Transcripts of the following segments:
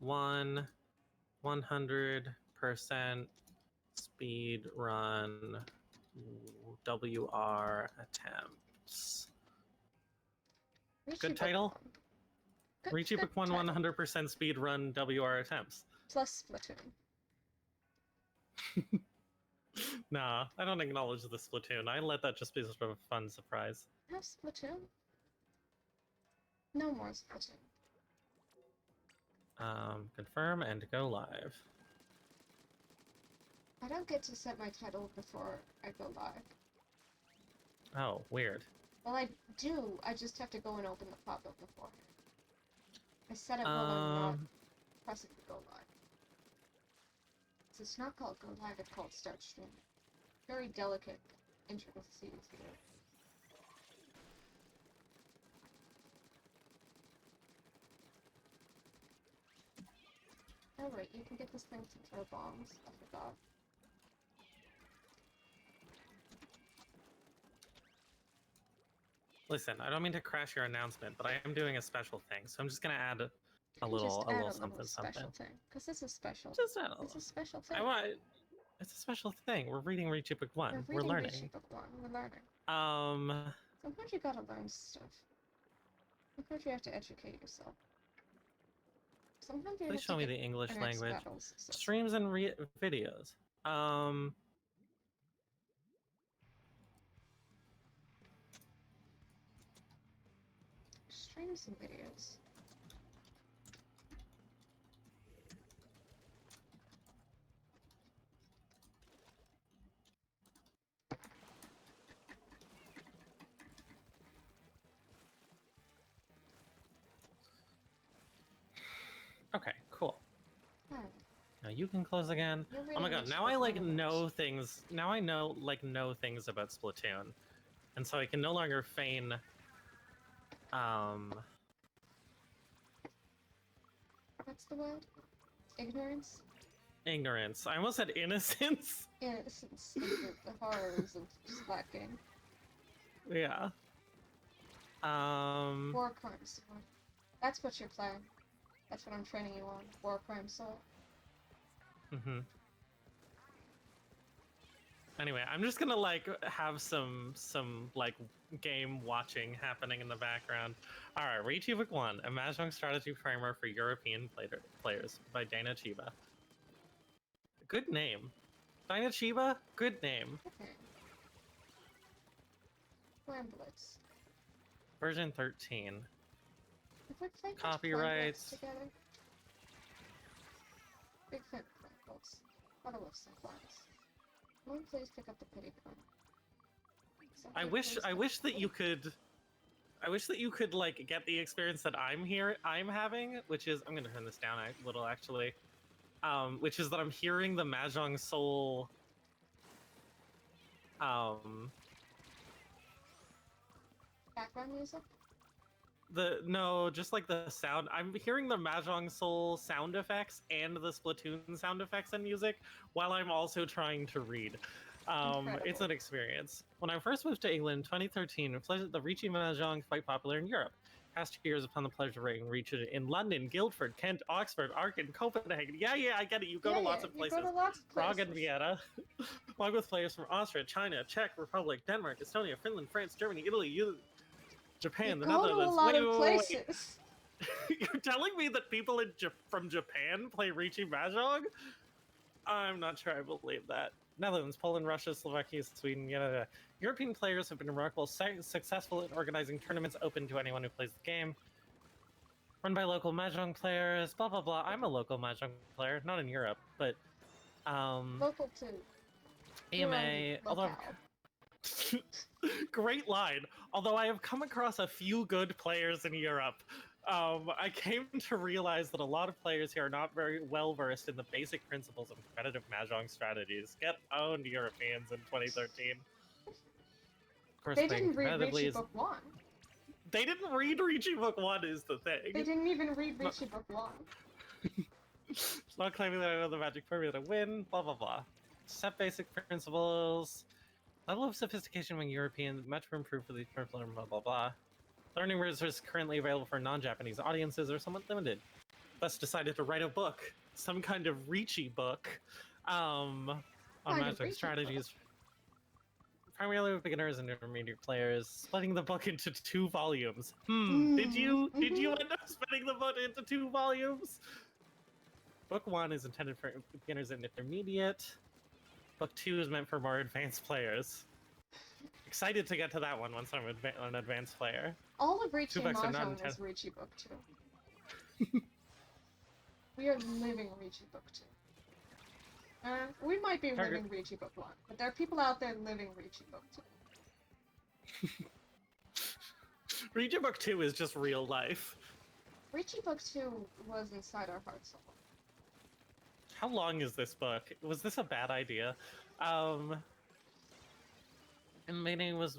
100% speed run WR attempts. Good title. Reach Book 1 100% speed run WR attempts. Plus Splatoon. Nah, I don't acknowledge the Splatoon. I let that just be sort of a fun surprise. Have Splatoon? No more Splatoon. Confirm and go live. I don't get to set my title before I go live. Oh, weird. Well, I do. I just have to go and open the pop-up beforehand. I set it while I'm not pressing to go live. So it's not called go live, it's called start streaming. Very delicate intricacies here. Oh right, you can get this thing to throw bombs. I forgot. Listen, I don't mean to crash your announcement, but I am doing a special thing, so I'm just gonna add a little something. Special thing, because this is special. Just add a It's a special thing. It's a special thing. We're reading Reach Book 1. We're learning. Reach Book 1. We're learning. Sometimes you gotta learn stuff. Sometimes you have to educate yourself. Sometimes you Please show me the English language. Battles, so. Streams and videos. Streams and videos. Okay, cool. Now you can close again. Really oh my god, now I know things. Now I know things about Splatoon. And so I can no longer feign What's the word? Ignorance? Ignorance. I almost said innocence. Innocence. The horrors of slacking. Yeah. War crimes. That's what you're playing. That's what I'm training you on. War crime sword. Anyway, I'm just gonna have some game watching happening in the background. All right, Reach Book 1, a Mahjong strategy primer for European players by Dana Chiba. Good name. Dana Chiba, good name. Okay. Bramblets. Version 13. If we play Copyrights. Together. Big fan of bramblets. Gotta love some class. Someone please pick up the pity coin. I wish that you could get the experience that I'm having, which is I'm gonna turn this down a little actually. Which is that I'm hearing the Mahjong Soul background music? Just like the sound. I'm hearing the Mahjong Soul sound effects and the Splatoon sound effects and music while I'm also trying to read. It's an experience. When I first moved to England in 2013, the Ricci Mahjong quite popular in Europe. Past years upon the pleasure of Reach in London, Guildford, Kent, Oxford, Aachen, Copenhagen. Yeah, I get it. You go to lots of places. Prague and Vienna. Along with players from Austria, China, Czech Republic, Denmark, Estonia, Finland, France, Germany, Italy, Japan, the Netherlands. Wait. You're telling me that people from Japan play Ricci Mahjong? I'm not sure I believe that. Netherlands, Poland, Russia, Slovakia, Sweden, yada. European players have been remarkable, successful in organizing tournaments open to anyone who plays the game. Run by local Mahjong players, blah, blah, blah. I'm a local Mahjong player, not in Europe, but... local too. AMA, although... Great line. Although I have come across a few good players in Europe, I came to realize that a lot of players here are not very well versed in the basic principles of competitive Mahjong strategies. Get owned, Europeans, in 2013. Of course, they didn't read Ricci Book 1. They didn't read Ricci Book 1 is the thing. They didn't even read Ricci Book 1. It's not claiming that I know the magic formula to win, blah, blah, blah. Set basic principles. Level of sophistication among Europeans, much room improved for these principles, blah, blah, blah. Learning resources currently available for non-Japanese audiences are somewhat limited. thus decided to write a book, some kind of Reachy book, on Mahjong strategies. Primarily with beginners and intermediate players, splitting the book into 2 volumes. Did you end up splitting the book into 2 volumes? Book 1 is intended for beginners and intermediate. Book 2 is meant for more advanced players. Excited to get to that one once I'm an advanced player. All of Reachy Mahjong is Reachy Book 2. We are living Reachy Book 2. We might be living Reachy Book 1, but there are people out there living Reachy Book 2. Reachy Book 2 is just real life. Reachy Book 2 was inside our hearts. How long is this book? Was this a bad idea? And my name was...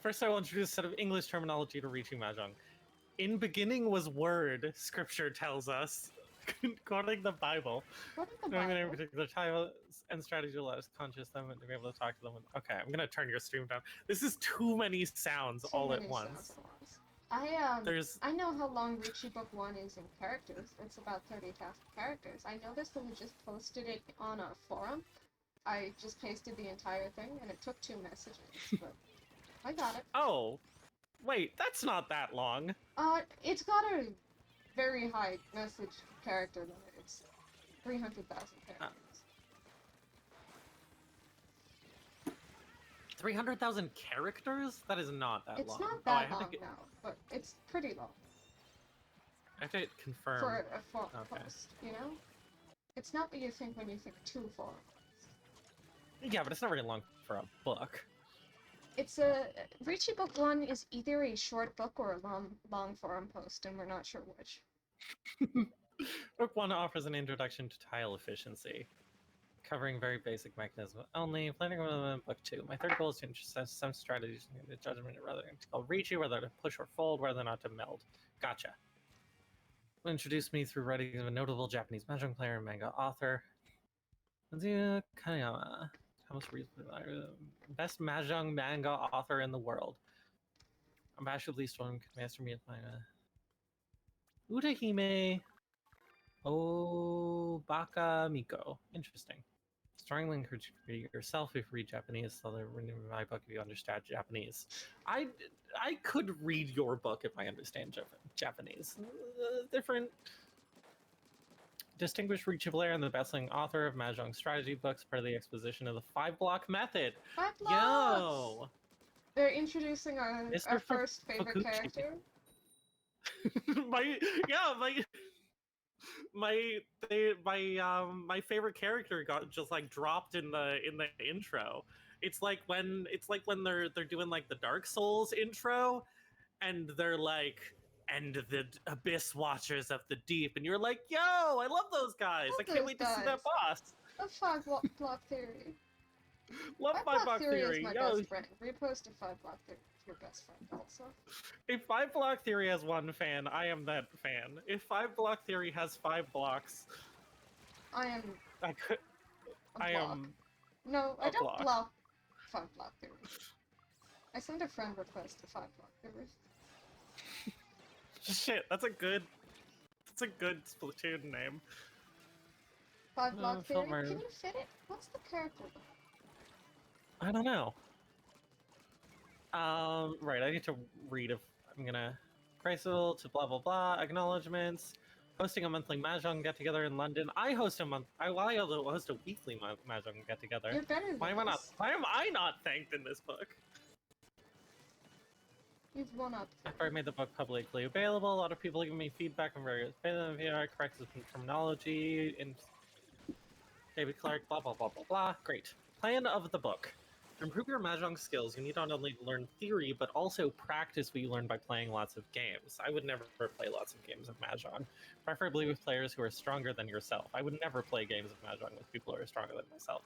First I will introduce a set of English terminology to Reachy Mahjong. In beginning was word, scripture tells us. Quoting the Bible. Knowing that in particular time and strategy will let us conscious them and to be able to talk to them. Okay, I'm gonna turn your stream down. This is too many sounds all at once. I know how long Reachy Book 1 is in characters. It's about 30,000 characters. I noticed that we just posted it on a forum. I just pasted the entire thing, and it took 2 messages, but I got it. Oh, wait, that's not that long. It's got a very high message character limit. It's 300,000 characters. 300,000 characters? That is not that long. It's not that long now, but it's pretty long. I have to confirm. For a forum post, you know? It's not what you think when you think 2 forums. Yeah, but it's not very long for a book. It's a... Reachy Book 1 is either a short book or a long forum post, and we're not sure which. Book 1 offers an introduction to tile efficiency, covering very basic mechanisms only. Planning with Book 2. My third goal is to introduce some strategies in the judgment rather than to call Reachy, whether to push or fold, whether or not to meld. Gotcha. Will introduce me through writing of a notable Japanese Mahjong player and manga author. Kayama. Best Mahjong manga author in the world. Unabashedly least one could master me at manga. Utahime Obaka Miko. Interesting. Strongly encourage you to read yourself if you read Japanese, so they're reading my book if you understand Japanese. I could read your book if I understand Japanese. Different. Distinguished Reachy player and the best-selling author of Mahjong strategy books, part of the exposition of the 5-block method. 5 blocks! Yo! They're introducing our first favorite character. My favorite character got just like dropped in the intro. It's like when they're doing like the Dark Souls intro, and they're like, and the Abyss Watchers of the Deep, and you're like, yo, I love those guys. I can't wait to see that boss. Love 5-block theory. Love 5-block theory. Is my best friend. Repost a 5-block theory. Your best friend also. If 5-block theory has one fan, I am that fan. If 5-block theory has 5 blocks, I am. No, I don't block 5-block theory. I send a friend request to 5-block theory. Shit, that's a good Splatoon name. 5-block theory. Can you fit it? What's the character? I don't know. Right, I need to read if I'm gonna Chrysal to blah blah blah acknowledgements. Hosting a monthly Mahjong get together in London. I host a weekly Mahjong get together. You're better than Why am I not thanked in this book? You've won up. After I made the book publicly available, a lot of people give me feedback on various correct terminology and David Clark, blah blah blah blah blah. Great. Plan of the book. To improve your Mahjong skills, you need not only learn theory, but also practice what you learn by playing lots of games. I would never play lots of games of Mahjong, preferably with players who are stronger than yourself. I would never play games of Mahjong with people who are stronger than myself.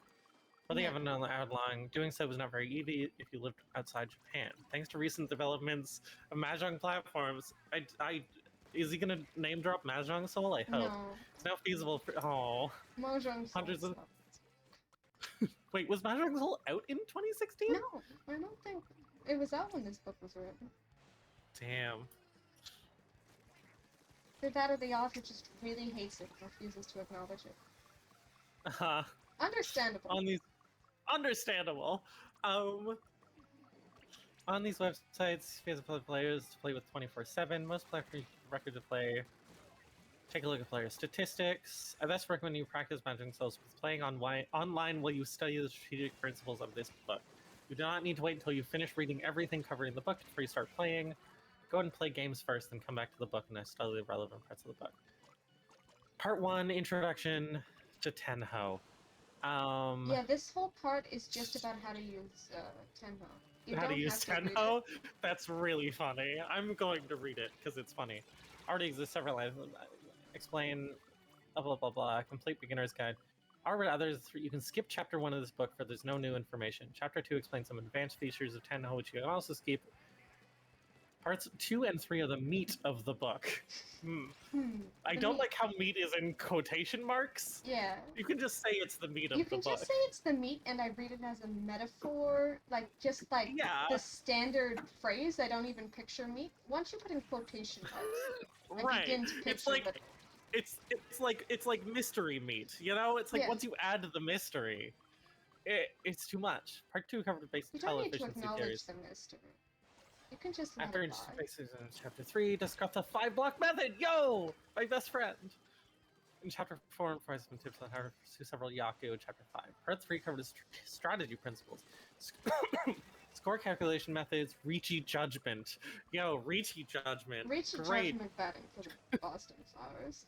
But they haven't known outline. Doing so was not very easy if you lived outside Japan. Thanks to recent developments of Mahjong platforms, is he gonna name drop Mahjong Soul? I hope. No. It's now feasible for Mahjong hundreds of. Wait, was Mahjong Soul out in 2016? No, I don't think it was out when this book was written. Damn. Either that or the author just really hates it and refuses to acknowledge it. Uh, Understandable. on these, understandable. On these websites, you have players to play with 24/7. Most players record to play. Take a look at player statistics. I best recommend you practice Mahjong Souls with playing online while you study the strategic principles of this book. You do not need to wait until you finish reading everything covered in the book before you start playing. Go ahead and play games first, then come back to the book and study the relevant parts of the book. Part 1, Introduction to Tenho. Yeah, this whole part is just about how to use Tenho. You How to don't use have to read Tenho? it. That's really funny. I'm going to read it because it's funny. Already exists several lines. Explain blah blah blah blah. Complete beginner's guide. However, others you can skip chapter 1 of this book for there's no new information. Chapter 2 explains some advanced features of Tenho, which you can also skip. Parts 2 and 3 are the meat of the book. I don't like how meat is in quotation marks. Yeah. You can just say it's the meat of You the can book. just say it's the meat, and I read it as a metaphor, like just like Yeah. the standard phrase. I don't even picture meat. Once you put in quotation marks, I Right. begin to picture It's like that. it's like mystery meat, you know? It's like Yeah. once you add the mystery, it's too much. Part 2 covered basic You tile don't need to efficiency acknowledge theories. the mystery. You can just let After it lie. basics in chapter 3, discuss the 5-block method. Yo, my best friend. In chapter 4, provides some tips on how to pursue several Yaku. Chapter 5, part 3 covers strategy principles, score calculation methods, Ricci judgment. Yo, Ricci judgment. Ricci Great. judgment batting for the Boston Flowers.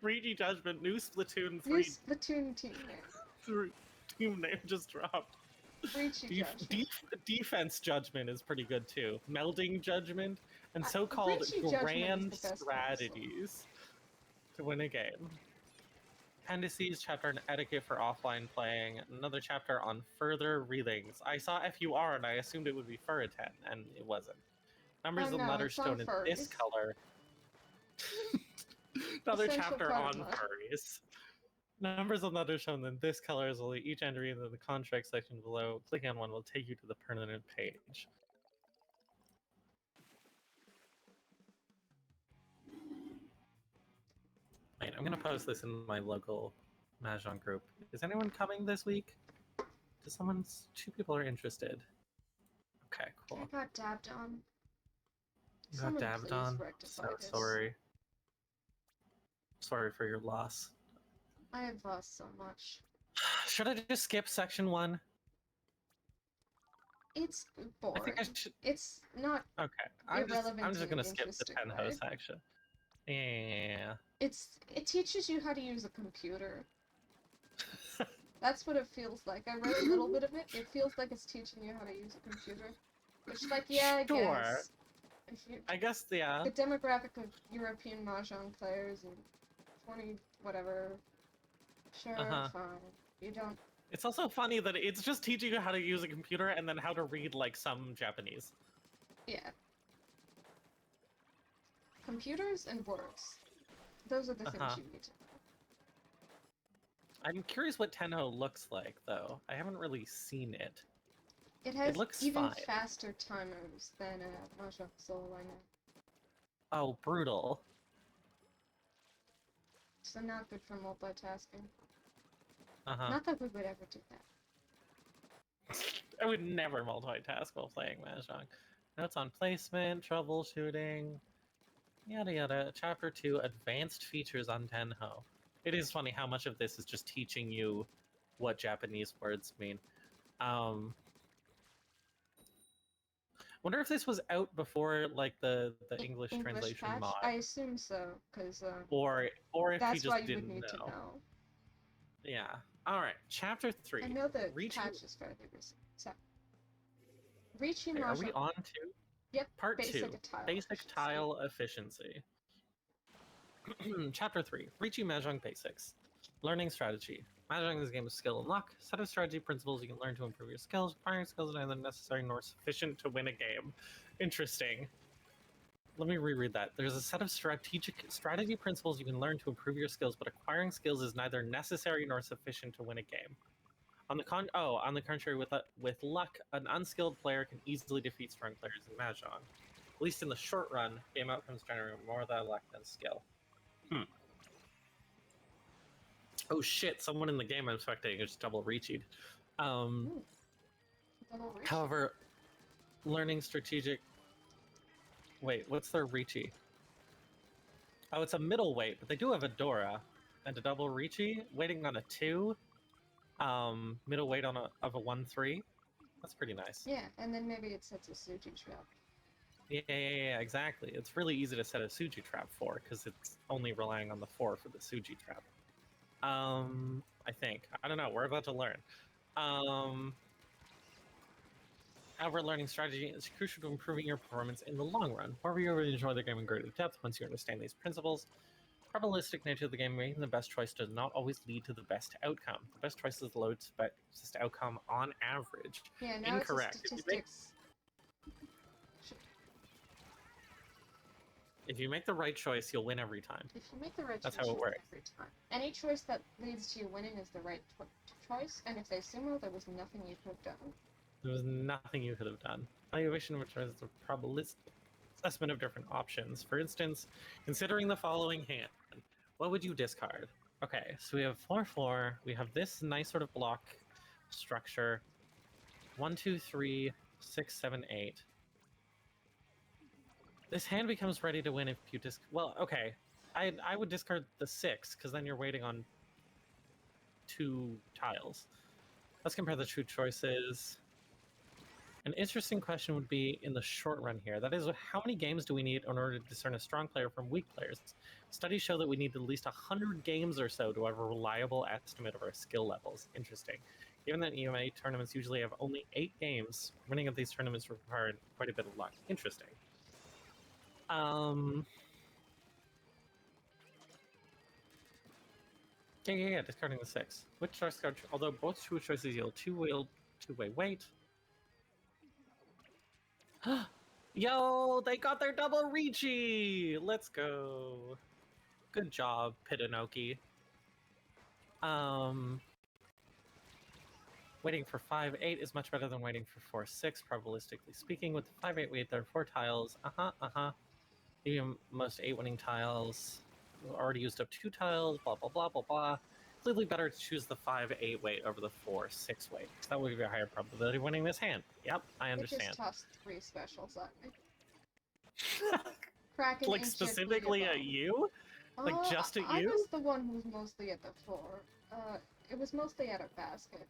Ricci judgment. New Splatoon 3. New Splatoon team name. Team name just dropped. Ricci judgment. Defense judgment is pretty good too. Melding judgment and so-called Ricci judgment grand is the best strategies to win a game. Appendices, chapter on etiquette for offline playing. Another chapter on further readings. I saw FUR and I assumed it would be Furiten, and it wasn't. Numbers Oh, and no, letters it's on shown in this furries. color. Another Essential chapter part on of life. furries. Numbers and letters shown in this color is only each entry in the contract section below. Clicking on one will take you to the permanent page. Wait, I'm gonna post this in my local Mahjong group. Is anyone coming this week? Two people are interested. Okay, cool. I got dabbed on. You got Someone dabbed please on? rectify So this. sorry. Sorry for your loss. I have lost so much. Should I just skip section 1? It's I boring. think I should. It's not Okay, I'm just irrelevant gonna and skip the interesting, Tenho right? section. Yeah. It teaches you how to use a computer. That's what it feels like. I read a little bit of it. It feels like it's teaching you how to use a computer. Which, like, yeah, Sure. I guess. If you, I guess, yeah. the demographic of European Mahjong players and 20 whatever. Sure, fine. You don't. It's also funny that it's just teaching you how to use a computer and then how to read, like, some Japanese. Yeah. Computers and words. Those are the things you need to know. I'm curious what Tenho looks like, though. I haven't really seen it. It has looks even fine. faster timers than Mahjong Soul, I know. Oh, brutal. So not good for multitasking. Uh-huh. Not that we would ever do that. I would never multitask while playing Mahjong. Notes on placement, troubleshooting, yada yada. Chapter 2, Advanced Features on Tenho. It is funny how much of this is just teaching you what Japanese words mean. Wonder if this was out before, like, the English translation patch? mod. I assume so, because Or if that's you why just you would didn't need know. to know. Yeah. Alright, Chapter 3. I know the Reaching... patch is fairly recent. So, reaching Wait, are we Mahjong. on to? Yep, Part basic 2. tile Basic efficiency. tile efficiency. Chapter 3. Reaching Mahjong basics. Learning strategy. Mahjong is a game of skill and luck. Set of strategy principles you can learn to improve your skills. Acquiring skills are neither necessary nor sufficient to win a game. Interesting. Let me reread that. There's a set of strategy principles you can learn to improve your skills, but acquiring skills is neither necessary nor sufficient to win a game. On the contrary, with luck, an unskilled player can easily defeat strong players in Mahjong. At least in the short run, game outcomes generate more than luck than skill. Oh shit, someone in the game I'm spectating is double reached. However, learning strategic... Wait, what's their reachy? Oh, it's a middleweight, but they do have a Dora. And a double reachy, waiting on a 2. Middleweight of a 1-3. That's pretty nice. Yeah, and then maybe it sets a Suji trap. Yeah, exactly. It's really easy to set a Suji trap for, because it's only relying on the 4 for the Suji trap. I think. I don't know, we're about to learn. However, learning strategy is crucial to improving your performance in the long run. However, you will enjoy the game in greater depth once you understand these principles. Probabilistic nature of the game, making the best choice does not always lead to the best outcome. The best choice is the lowest best outcome on average. Yeah, now Incorrect. It's a statistics. If you make the right choice, you'll win every time. If you make the right That's choice, how it you win works. every time. Any choice that leads to you winning is the right choice, and if they sumo, there was nothing you could have done. There was nothing you could have done. Evaluation returns the probabilistic assessment of different options. For instance, considering the following hand, what would you discard? Okay, so we have 4-4. We have this nice sort of block structure. 1, 2, 3, 6, 7, 8. This hand becomes ready to win if you well, okay. I would discard the 6, because then you're waiting on 2 tiles. Let's compare the two choices. An interesting question would be in the short run here. That is, how many games do we need in order to discern a strong player from weak players? Studies show that we need at least 100 games or so to have a reliable estimate of our skill levels. Interesting. Given that EMA tournaments usually have only 8 games, winning at these tournaments required quite a bit of luck. Interesting. Yeah, discarding the 6. Which choice card, although both two choices yield two-way weight. Yo, they got their double reachy! Let's go. Good job, Pitanoki. Waiting for 5-8 is much better than waiting for 4-6, probabilistically speaking. With the 5-8 wait, there are 4 tiles. Even most 8 winning tiles. We've already used up 2 tiles, blah, blah, blah, blah, blah. Clearly better to choose the 5-8 weight over the 4-6 weight. That would give you a higher probability of winning this hand. Yep, I understand. They just tossed 3 specials at me. Kraken, like specifically at you? Like just at you? I was the one who was mostly at the 4. It was mostly at a basket.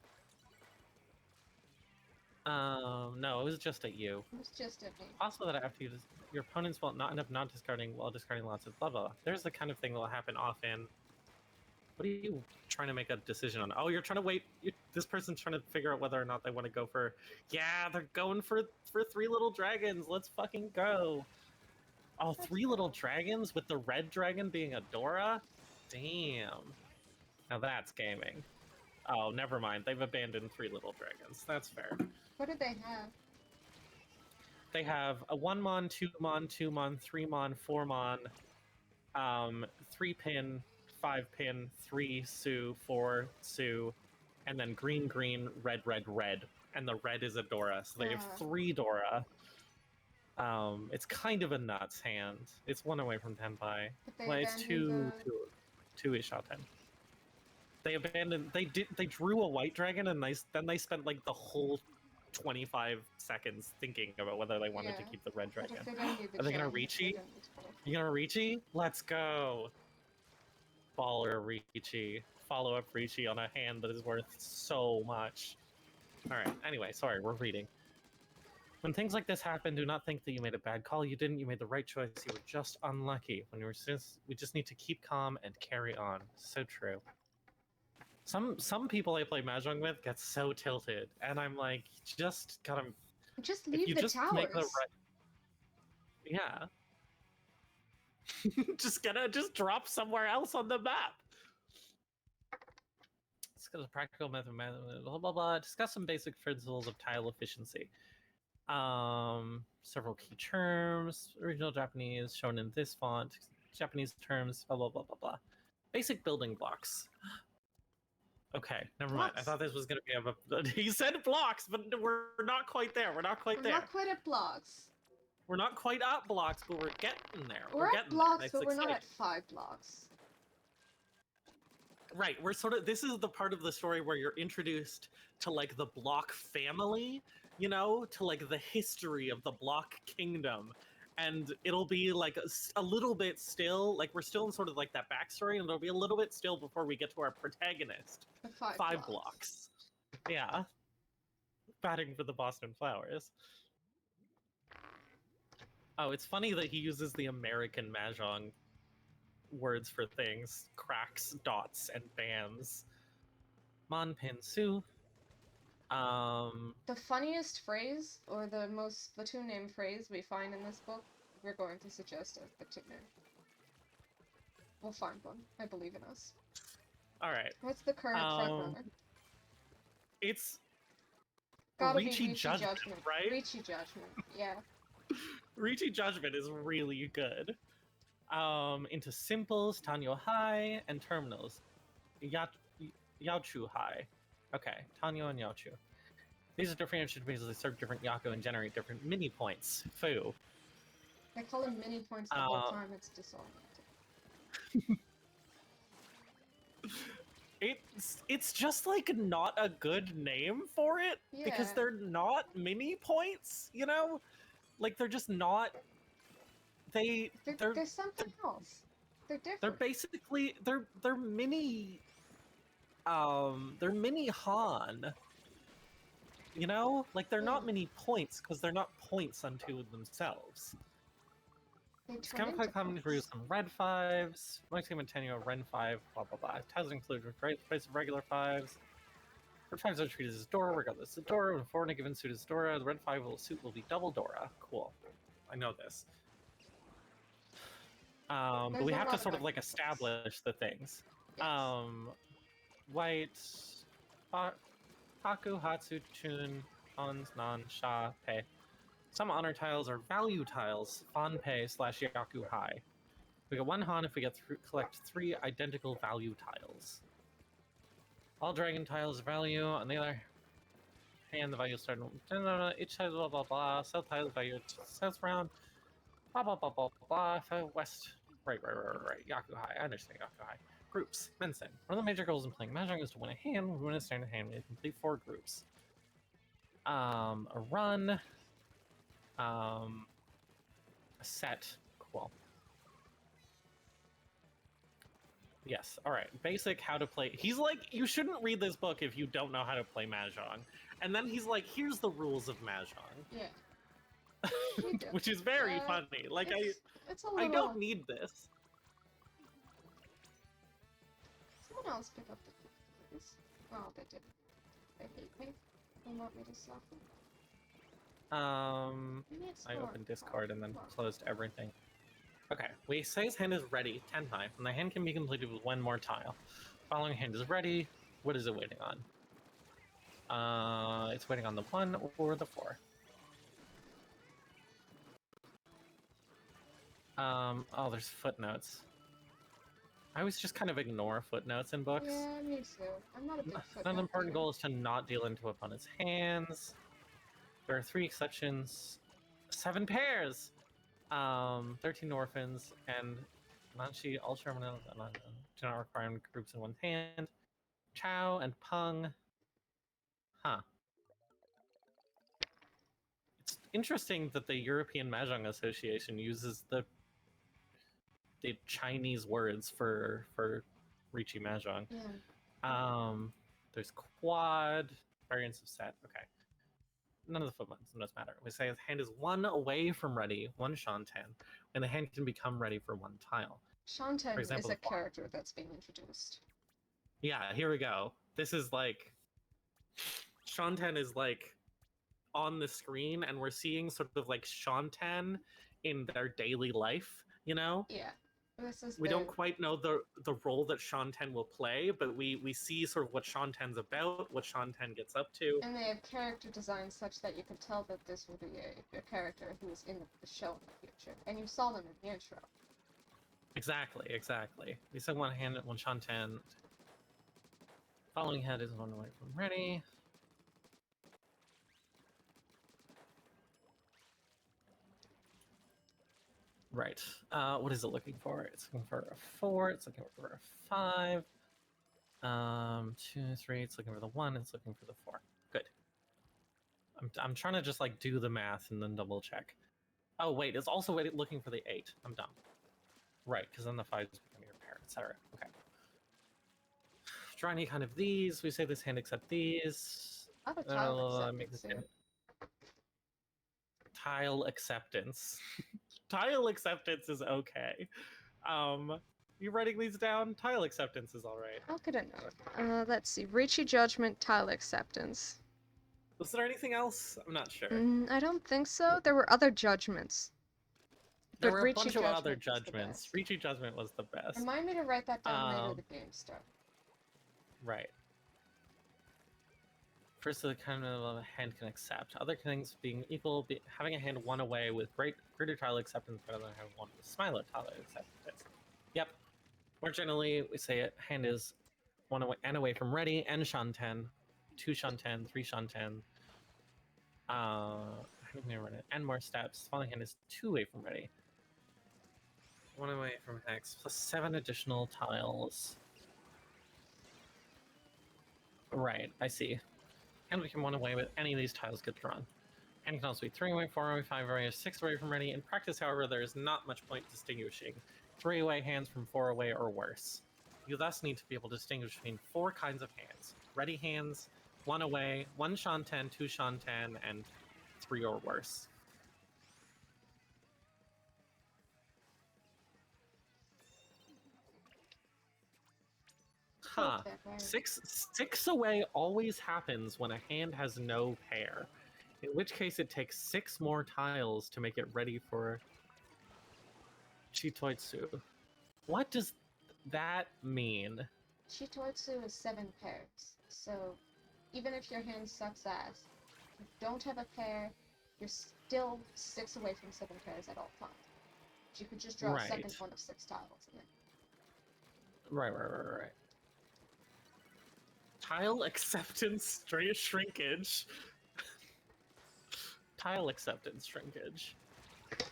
No, it was just at you. It was just at me. Also that after your opponents will not end up not discarding while discarding lots of blah blah. There's the kind of thing that will happen often. What are you trying to make a decision on? Oh, you're trying to wait. This person's trying to figure out whether or not they want to go for... Yeah, they're going for 3 little dragons. Let's fucking go. Oh, 3 little dragons with the red dragon being a Dora? Damn. Now that's gaming. Oh, never mind. They've abandoned 3 little dragons. That's fair. What did they have? They have a 1-mon, 2-mon, 2-mon, 3-mon, 4-mon, 3-pin, 5-pin, 3 Sue, 4 Sue, and then green, green, red, red, red. And the red is a Dora, so they have 3 Dora. It's kind of a nuts hand. It's 1 away from Tenpai. Well, it's 2 Ishaten. They abandoned. They drew a white dragon, and then they spent like the whole 25 seconds thinking about whether they wanted to keep the red dragon. Are they gonna Reachy? You gonna Reachy? Let's go. Baller Reachy. Follow up Reachy on a hand that is worth so much. Alright, anyway, sorry, we're reading. When things like this happen, do not think that you made a bad call. You didn't. You made the right choice. You were just unlucky. We just need to keep calm and carry on. So true. Some people I play Mahjong with get so tilted, and I'm like, just leave the towers. Make the right... Yeah. just drop somewhere else on the map. Discuss a practical method, blah blah blah. Discuss some basic principles of tile efficiency. Several key terms, original Japanese shown in this font, Japanese terms, blah blah blah blah blah. Basic building blocks. Okay, never mind. I thought this was gonna be he said blocks, but we're not quite there. We're not quite there. Not quite at blocks. We're not quite at blocks, but we're getting there. We're at getting blocks, there. but we're not exciting. at 5 blocks. Right, we're sort of, this is the part of the story where you're introduced to like the block family, you know, to like the history of the block kingdom. And it'll be like a little bit still, like we're still in sort of like that backstory, and it'll be a little bit still before we get to our protagonist. The 5 5 blocks. blocks. Yeah. Batting for the Boston Flowers. Oh, it's funny that he uses the American Mahjong words for things. Cracks, dots, and bands. Mon Pin Su. The funniest phrase, or the most Splatoon name phrase we find in this book, we're going to suggest a Splatoon name. We'll find one. I believe in us. Alright. What's the current frontrunner? It's Gotta Ricci be Judgment, right? Ricci Judgment, yeah. Ricci Judgment is really good. Into simples, Tanyo High, and terminals. Yaochu High. Okay, Tanyo and Yaochu. These are differentiated because they serve different Yaku and generate different mini points. Foo. I call them mini points the whole time, it's disorienting. It's just like not a good name for it, because Yeah. they're not mini points, you know? Like they're just not. They're something else. They're different. They're basically they're mini. They're mini Han. You know, like they're not mini points because they're not points unto themselves. It's kind of like common to use some red 5s. Maximum tenure red 5, blah blah blah. Tiles include place of regular 5s. Red 5s are treated as Dora, regardless of Dora. When 4 in a given suit is Dora, the red 5 suit will be double Dora. Cool. I know this. But we have to sort of like establish the things. Yes. White, Haku, Hatsu, Chun, Hans, Nan, Sha, Pei. Some honor tiles are value tiles, Fan Pei / Yaku High. We get 1 Han if we collect 3 identical value tiles. All dragon tiles value, on the other hand, the value start each tile blah blah blah, south tile value south round, blah blah blah blah blah, west, right, Yaku High, I understand Yaku High. Groups, Mensen. One of the major goals in playing Mahjong is to win a hand. When we win a standard hand, we complete 4 groups. A run, a set, cool. Yes, alright. Basic how to play. He's like, you shouldn't read this book if you don't know how to play Mahjong. And then he's like, here's the rules of Mahjong. Yeah. Which is very funny. Like, it's a little... I don't need this. Someone else pick up the keys. Oh, they didn't. They hate me. They want me to suffer. I opened Discord and then closed everything. Okay, we say his hand is ready 10 times, and the hand can be completed with 1 more tile. Following hand is ready. What is it waiting on? It's waiting on the 1 or the 4. Oh, there's footnotes. I always just kind of ignore footnotes in books. Yeah, me too. I'm not a big footnote. Another important goal is to not deal into opponent's hands. There are 3 exceptions. 7 pairs! 13 orphans, and Nanshi Ultra do not require groups in one hand. Chow and Peng. Huh. It's interesting that the European Mahjong Association uses the Chinese words for Ricci Mahjong. Yeah. There's quad, variants of set. Okay. None of the footnotes does matter. We say his hand is 1 away from ready, 1 Shanten, and the hand can become ready for 1 tile. Shanten is a character that's being introduced. Yeah, here we go. This is like... Shanten is like on the screen, and we're seeing sort of like Shanten in their daily life, you know? Yeah. We don't quite know the role that Shanten will play, but we see sort of what Shanten's about, what Shanten gets up to. And they have character designs such that you can tell that this will be a character who is in the show in the future. And you saw them in the intro. Exactly. We said 1 hand at 1 Shanten. Following head is 1 away from ready. Right. What is it looking for? It's looking for a 4. It's looking for a 5. 2, 3. It's looking for the 1. It's looking for the 4. Good. I'm trying to just like do the math and then double check. Oh wait, it's also looking for the 8. I'm dumb. Right, because then the 5 is becoming your pair, etc. Okay. Draw any kind of these. We say this hand accept these. Other tile Make this acceptance hand. Tile acceptance. Tile acceptance is okay. You writing these down? Tile acceptance is all right. How could I know? Let's see. Ricci judgment, tile acceptance. Was there anything else? I'm not sure. I don't think so. There were other judgments. There But were a Ricci bunch of other judgment was the judgments. best. Ricci judgment was the best. Remind me to write that down later the game starts. Right. First, the kind of a hand can accept. Other things being equal, having a hand 1 away with greater tile acceptance rather than having 1 with smiler tile acceptance. Yep. More generally, we say a hand is 1 away and away from ready and shanten, 2 shanten, 3 shanten. And more steps. Falling hand is 2 away from ready. 1 away from hex plus 7 additional tiles. Right, I see. And we can 1 away with any of these tiles get drawn. And can also be 3 away, 4 away, 5 away, or 6 away from ready. In practice, however, there is not much point distinguishing 3 away hands from 4 away or worse. You thus need to be able to distinguish between 4 kinds of hands. Ready hands, 1 away, 1 shanten, 2 shanten, and 3 or worse. Huh. 6 away always happens when a hand has no pair. In which case it takes 6 more tiles to make it ready for Chitoitsu. What does that mean? Chitoitsu is 7 pairs. So even if your hand sucks ass, if you don't have a pair, you're still 6 away from 7 pairs at all times. But you could just draw a second one of 6 tiles. And then... Right. Tile acceptance shrinkage. Tile acceptance shrinkage.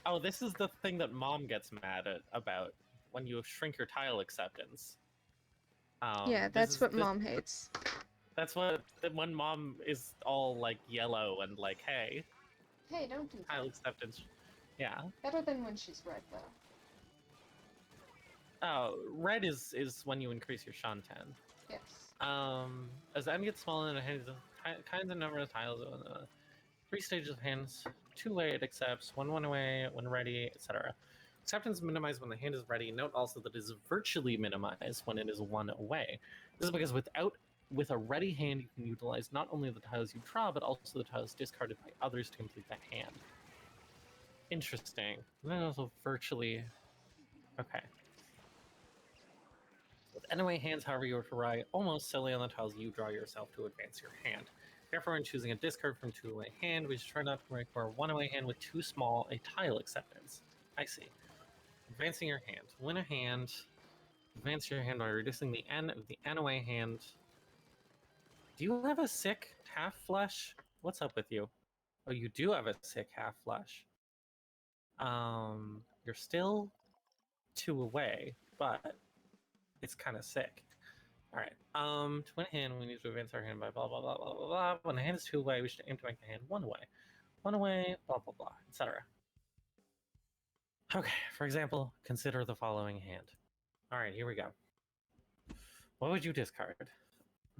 Oh, this is the thing that Mom gets mad about when you shrink your tile acceptance. Yeah, that's what Mom hates. That's what when Mom is all like yellow and like, hey, don't do that. Tile acceptance. Yeah. Better than when she's red though. Oh, red is when you increase your shanten. Yes. As the end gets smaller and the hand kinds of number of tiles, 3 stages of hands, 2 away it accepts, 1 away when ready, etc. Acceptance is minimized when the hand is ready. Note also that it is virtually minimized when it is 1 away. This is because with a ready hand, you can utilize not only the tiles you draw, but also the tiles discarded by others to complete the hand. Interesting. And then also virtually... Okay. With N-away hands, however, you are to rely almost solely on the tiles you draw yourself to advance your hand. Therefore, when choosing a discard from 2-away hand, we should try not to require 1-away hand with too small a tile acceptance. I see. Advancing your hand. Win a hand. Advance your hand by reducing the N of the N-away hand. Do you have a sick half flush? What's up with you? Oh, you do have a sick half flush. You're still 2 away, but it's kind of sick. All right. To win a hand, we need to advance our hand by blah blah blah blah blah blah. When the hand is 2 away, we should aim to make the hand 1 away. 1 away, blah blah blah, etc. Okay. For example, consider the following hand. All right, here we go. What would you discard?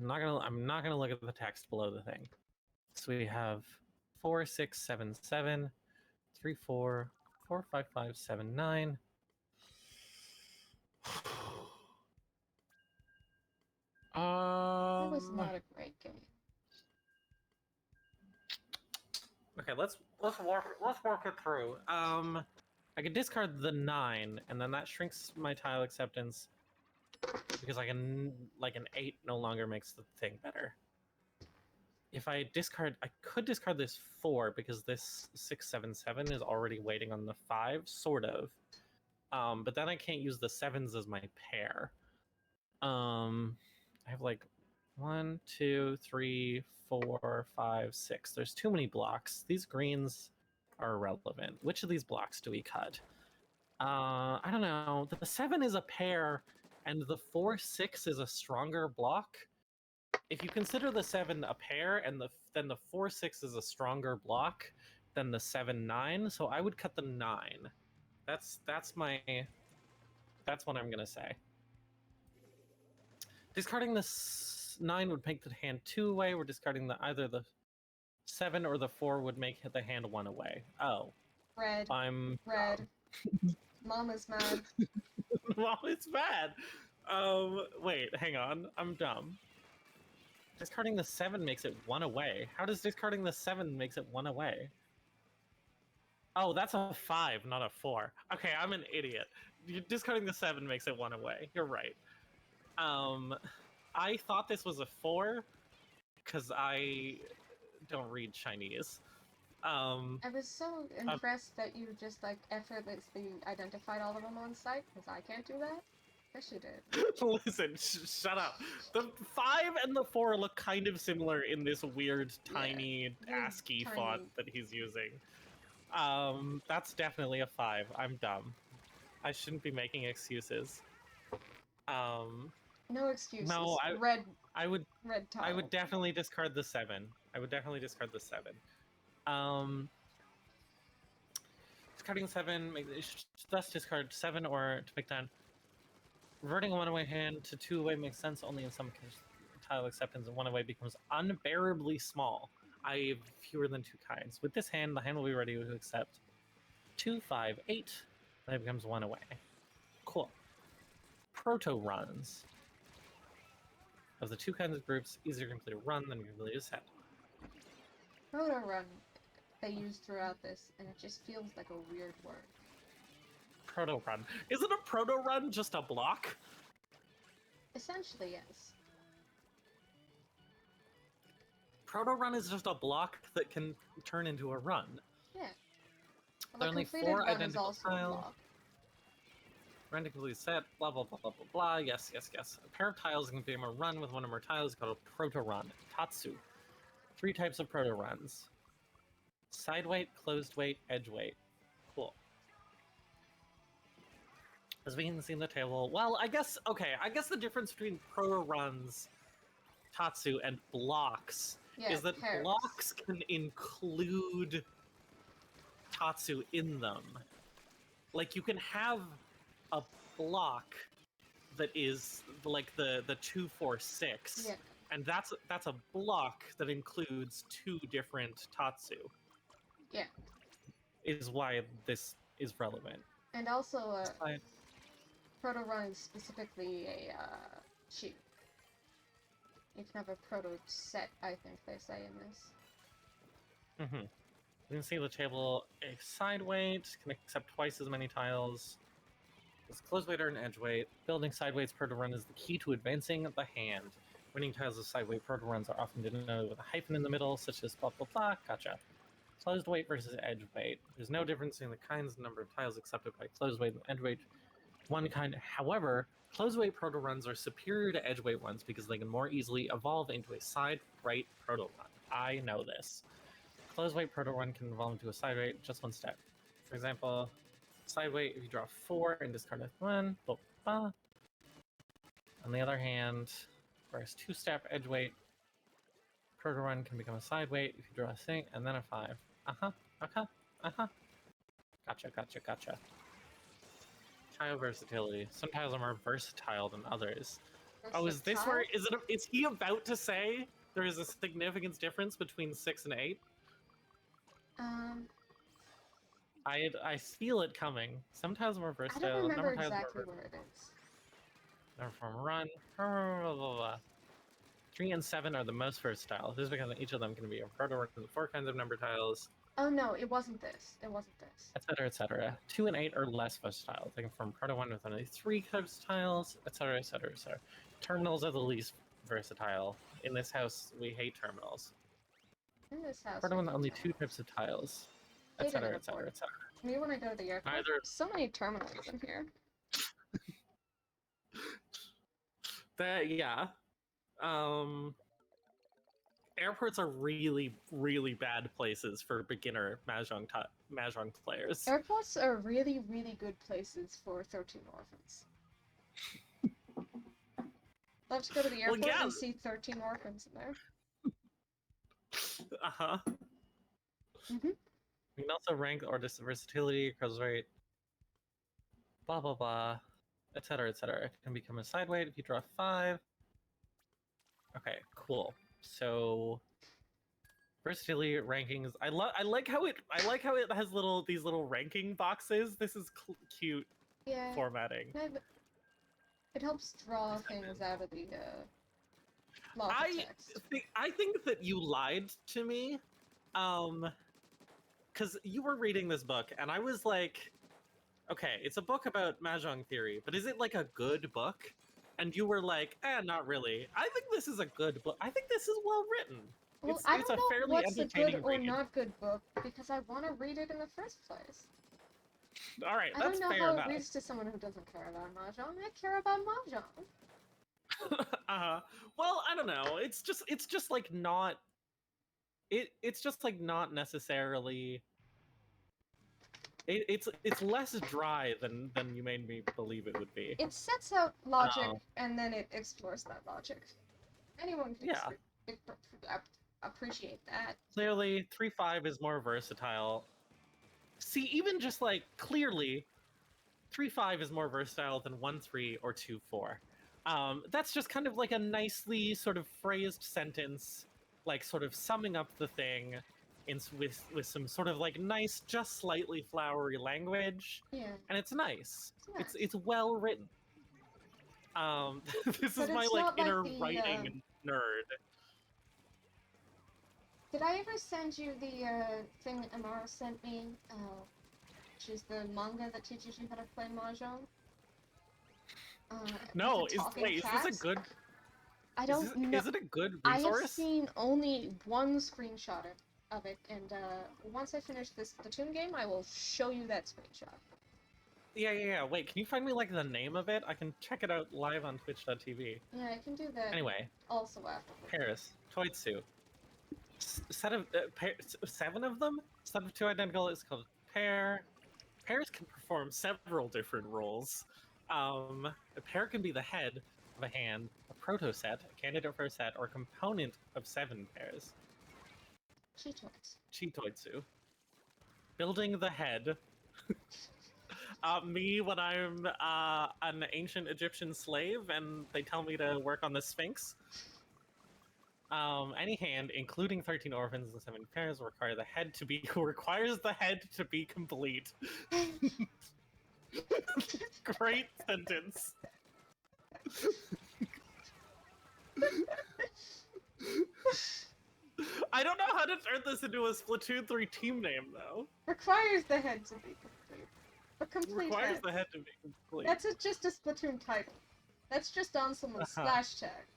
I'm not gonna look at the text below the thing. So we have 4, 6, 7, 7, 3, 4, 4, 5, 5, 7, 9. It was not a great game. Okay, let's work it through. I could discard the 9, and then that shrinks my tile acceptance because I can an 8 no longer makes the thing better. If I could discard this 4 because this 6, 7, 7 is already waiting on the 5, sort of. But then I can't use the 7s as my pair. I have 1, 2, 3, 4, 5, 6. There's too many blocks. These greens are irrelevant. Which of these blocks do we cut? I don't know. The 7 is a pair, and the 4-6 is a stronger block. If you consider the 7 a pair, and then the 4-6 is a stronger block than the 7-9, so I would cut the 9. That's what I'm gonna say. Discarding the 9 would make the hand 2 away. We're discarding either the 7 or the 4 would make the hand 1 away. Oh. Red. I'm Red. Mama's mad. Well, it's bad. Wait, hang on. I'm dumb. Discarding the 7 makes it 1 away. How does discarding the 7 makes it 1 away? Oh, that's a 5, not a 4. Okay, I'm an idiot. Discarding the 7 makes it 1 away. You're right. I thought this was a 4 because I don't read Chinese. I was so impressed that you just like effortlessly identified all of them on site, because I can't do that. Yes, you did. Listen, shut up. The 5 and the 4 look kind of similar in this weird, tiny ASCII font that he's using. That's definitely a 5. I'm dumb. I shouldn't be making excuses. No excuses. No, I would red tile. I would definitely discard the 7. I would definitely discard the 7. Discarding 7, thus discard 7 or to pick down. Reverting a 1-away hand to 2-away makes sense only in some cases. Tile acceptance and 1-away becomes unbearably small. I have fewer than 2 kinds. With this hand, the hand will be ready to accept 2, 5, 8. Then it becomes 1 away. Cool. Proto runs. Of the 2 kinds of groups, easier to complete a run than to complete a set. Proto run they use throughout this, and it just feels like a weird word. Proto run. Isn't a proto run just a block? Essentially, yes. Proto run is just a block that can turn into a run. Yeah. Well, There are only 4 identical tiles. Run to complete set, blah blah blah blah blah blah. Yes, yes, yes. A pair of tiles can become a run with one or more tiles called a proto run. Tatsu. 3 types of proto runs. Side weight, closed weight, edge weight. Cool. As we can see in the table, well, I guess the difference between proto runs, Tatsu, and blocks is that pairs. Blocks can include Tatsu in them. Like, you can have a block that is like the 2, 4, 6, yeah. and that's a block that includes 2 different Tatsu. Yeah. Is why this is relevant. And also, proto run is specifically a shoot. You can have a proto set, I think they say in this. Mm-hmm. You can see the table. A side weight can accept twice as many tiles. It's closed weight or an edge weight. Building side weights proto run is the key to advancing the hand. Winning tiles of side weight proto runs are often denoted with a hyphen in the middle, such as blah blah blah. Gotcha. Closed weight versus edge weight. There's no difference in the kinds and number of tiles accepted by closed weight and edge weight. One kind, however, closed weight proto runs are superior to edge weight ones because they can more easily evolve into a side right proto run. I know this. Closed weight proto run can evolve into a side weight just 1 step. For example, side weight, if you draw 4 and discard a 1, blah, blah. On the other hand, whereas 2-step edge weight, proto run can become a side weight if you draw a 6 and then a 5. Gotcha. Tile versatility. Some tiles are more versatile than others. Oh, is this where is he about to say there is a significant difference between 6 and 8? I feel it coming. Some tiles are more versatile. I don't remember exactly where it is. Number from run. Blah, blah, blah. 3 and 7 are the most versatile. This is because each of them can be a proto run with 4 kinds of number tiles. Oh no, it wasn't this. It wasn't this. Etc. Etc. 2 and 8 are less versatile. They can form proto one with only 3 types of tiles. Etc. Etc. Etc. Terminals are the least versatile. In this house, we hate terminals. In this house, proto one only 2 types of tiles. Etc. Etc. Etc. Me when I go to the airport, so many terminals in here. Yeah. Airports are really, really bad places for beginner Mahjong Mahjong players. Airports are really, really good places for 13 orphans. Love to go to the airport Well, yeah. and see 13 orphans in there. Uh-huh. Mm-hmm. You can also rank or just versatility, cross rate, blah blah blah, etc. etc. It can become a side weight if you draw 5. Okay, cool. So versatility rankings. I like how it has these little ranking boxes. This is cute Yeah. formatting. It helps draw things out of the block of text. I think that you lied to me, because you were reading this book and I was like, okay, it's a book about Mahjong theory, but is it like a good book? And you were like, not really. I think this is a good book. I think this is well written. Well, I don't know what's a good or not good book because I want to read it in the first place. All right, I don't know how it reads to someone who doesn't care about Mahjong. I care about Mahjong. Well, I don't know. It's just like not. It's just like not necessarily. It's less dry than you made me believe it would be. It sets out logic and then it explores that logic. Anyone can appreciate that. Clearly, 3-5 is more versatile. See, even just like clearly, 3-5 is more versatile than 1-3 or 2-4. That's just kind of like a nicely sort of phrased sentence, like sort of summing up the thing with some sort of like nice, just slightly flowery language. Yeah. And it's nice. It's well written. This is my like inner writing nerd. Did I ever send you the thing Amara sent me? Which is the manga that teaches you how to play Mahjong? No, is this a good... I don't know. Is it a good resource? I have seen only one screenshot of it, and once I finish this Splatoon game, I will show you that screenshot. Yeah. Wait, can you find me like the name of it? I can check it out live on twitch.tv. Yeah, I can do that. Anyway. Also after. Paris. Toitsu. Set of 7 of them? Set of 2 identical is called pair. Pairs can perform several different roles. A pair can be the head of a hand, a proto set, a candidate for a set, or a component of 7 pairs. Chitoitsu. Building the head. Me when I'm an ancient Egyptian slave and they tell me to work on the Sphinx. Any hand, including 13 orphans and 7 pairs, requires the head to be complete. Great sentence. I don't know how to turn this into a Splatoon 3 team name, though. Requires the head to be complete. A complete Requires head. the head to be complete. That's just a Splatoon title. That's just on someone's splash tag.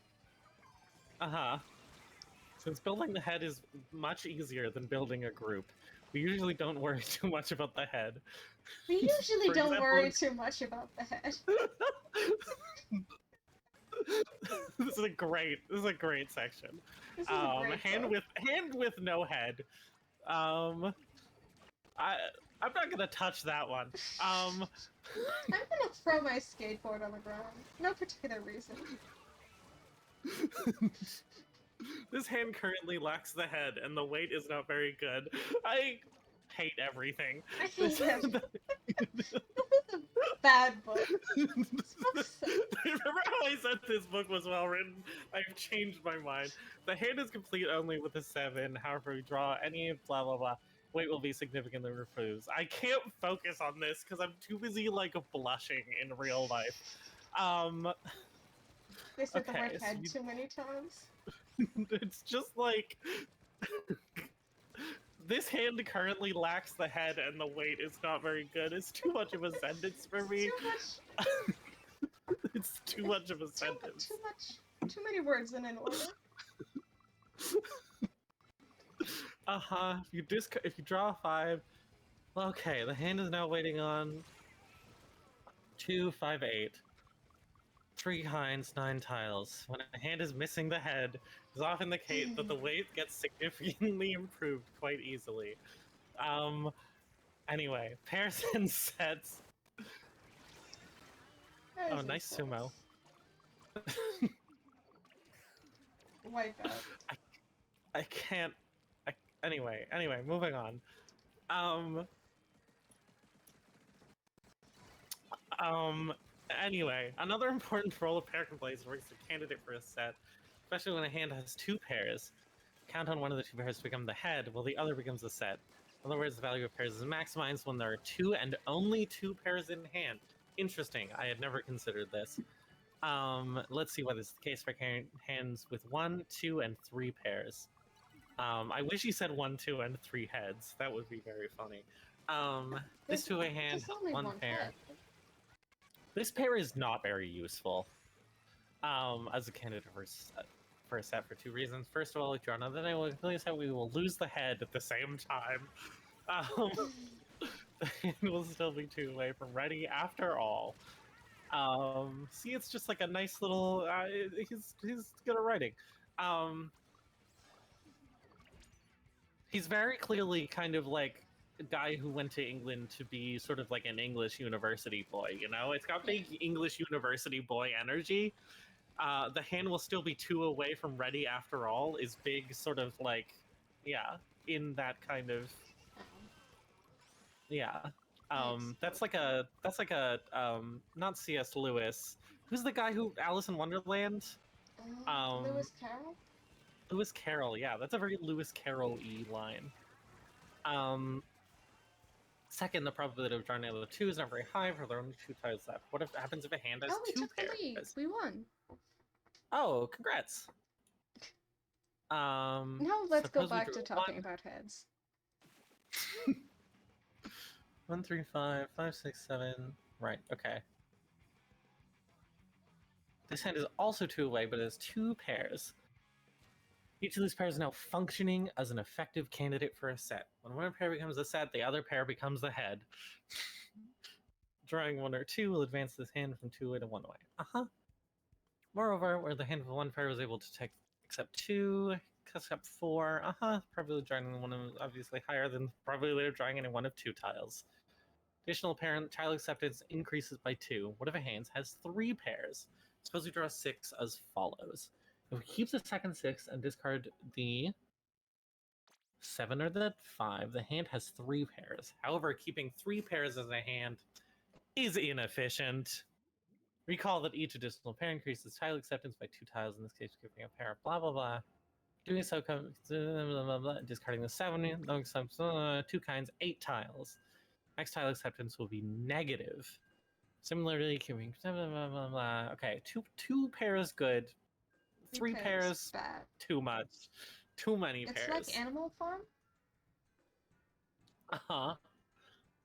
Since building the head is much easier than building a group, we usually don't worry too much about the head. We usually don't worry too much about the head. This is a great section. This is a great hand with no head. I'm not gonna touch that one. I'm gonna throw my skateboard on the ground. No particular reason. This hand currently lacks the head, and the weight is not very good. I hate everything. I hate everything. This is a bad book. Remember how I said this book was well written? I've changed my mind. The hand is complete only with a 7. However, we draw any blah blah blah. Weight will be significantly reduced. I can't focus on this because I'm too busy like blushing in real life. They said the word head too many times. It's just like this hand currently lacks the head and the weight is not very good. It's too much of a sentence for me. It's too much of a sentence. Too many words in an order. If you draw a 5, okay, the hand is now waiting on 2, 5, 8. 3 hinds, 9 tiles. When a hand is missing the head, it's often the case that the weight gets significantly improved quite easily. Anyway, pairs and sets. Pairs Oh, and nice sets. sumo. Wipe out. I can't. Anyway, moving on. Um. Anyway, another important role a pair can play is works a candidate for a set, especially when a hand has two pairs. Count on one of the two pairs to become the head, while the other becomes the set. In other words, the value of pairs is maximized when there are two and only two pairs in hand. Interesting. I had never considered this. Let's see why this is the case for hands with 1, 2, and 3 pairs. I wish you said 1, 2, and 3 heads. That would be very funny. This two-way hand has only one pair. head. This pair is not very useful as a candidate for a set for two reasons. First of all, if you're on another will we will lose the head at the same time. The hand will still be two-way from ready after all. See, it's just like a nice little. He's good at writing. He's very clearly kind of like a guy who went to England to be sort of like an English university boy. You know, it's got big English university boy energy. The hand will still be two away from ready after all. Is big, sort of like, yeah, in that kind of. Yeah. That's like a not C.S. Lewis. Who's the guy who Alice in Wonderland? Lewis Carroll? Lewis Carroll, yeah, that's a very Lewis Carroll-y line. Second, the probability of drawing another two is not very high, for there are only two tiles left. What happens if a hand has two pairs? We won. Oh, congrats. Now let's go back to talking about heads. 1, 3, 5, 5, 6, 7. Right, okay. This hand is also two away, but it has two pairs. Each of these pairs is now functioning as an effective candidate for a set. When one pair becomes a set, the other pair becomes the head. Drawing 1 or 2 will advance this hand from 2-way to 1-way. Moreover, where the hand with one pair was able to accept 2, accept 4, probably drawing one is obviously higher than the probability of drawing any one of 2 tiles. Additional tile acceptance increases by 2. What if a hand has 3 pairs? Suppose we draw 6 as follows. If we keep the second 6 and discard the 7 or the 5, the hand has 3 pairs. However, keeping 3 pairs as a hand is inefficient. Recall that each additional pair increases tile acceptance by 2 tiles, in this case giving a pair of blah blah blah. Doing so comes discarding the 7, 2 kinds, 8 tiles. Next tile acceptance will be negative. Similarly, keeping okay, two pairs good. 3 pairs bad. Too much. Too many pairs. It's like Animal Farm?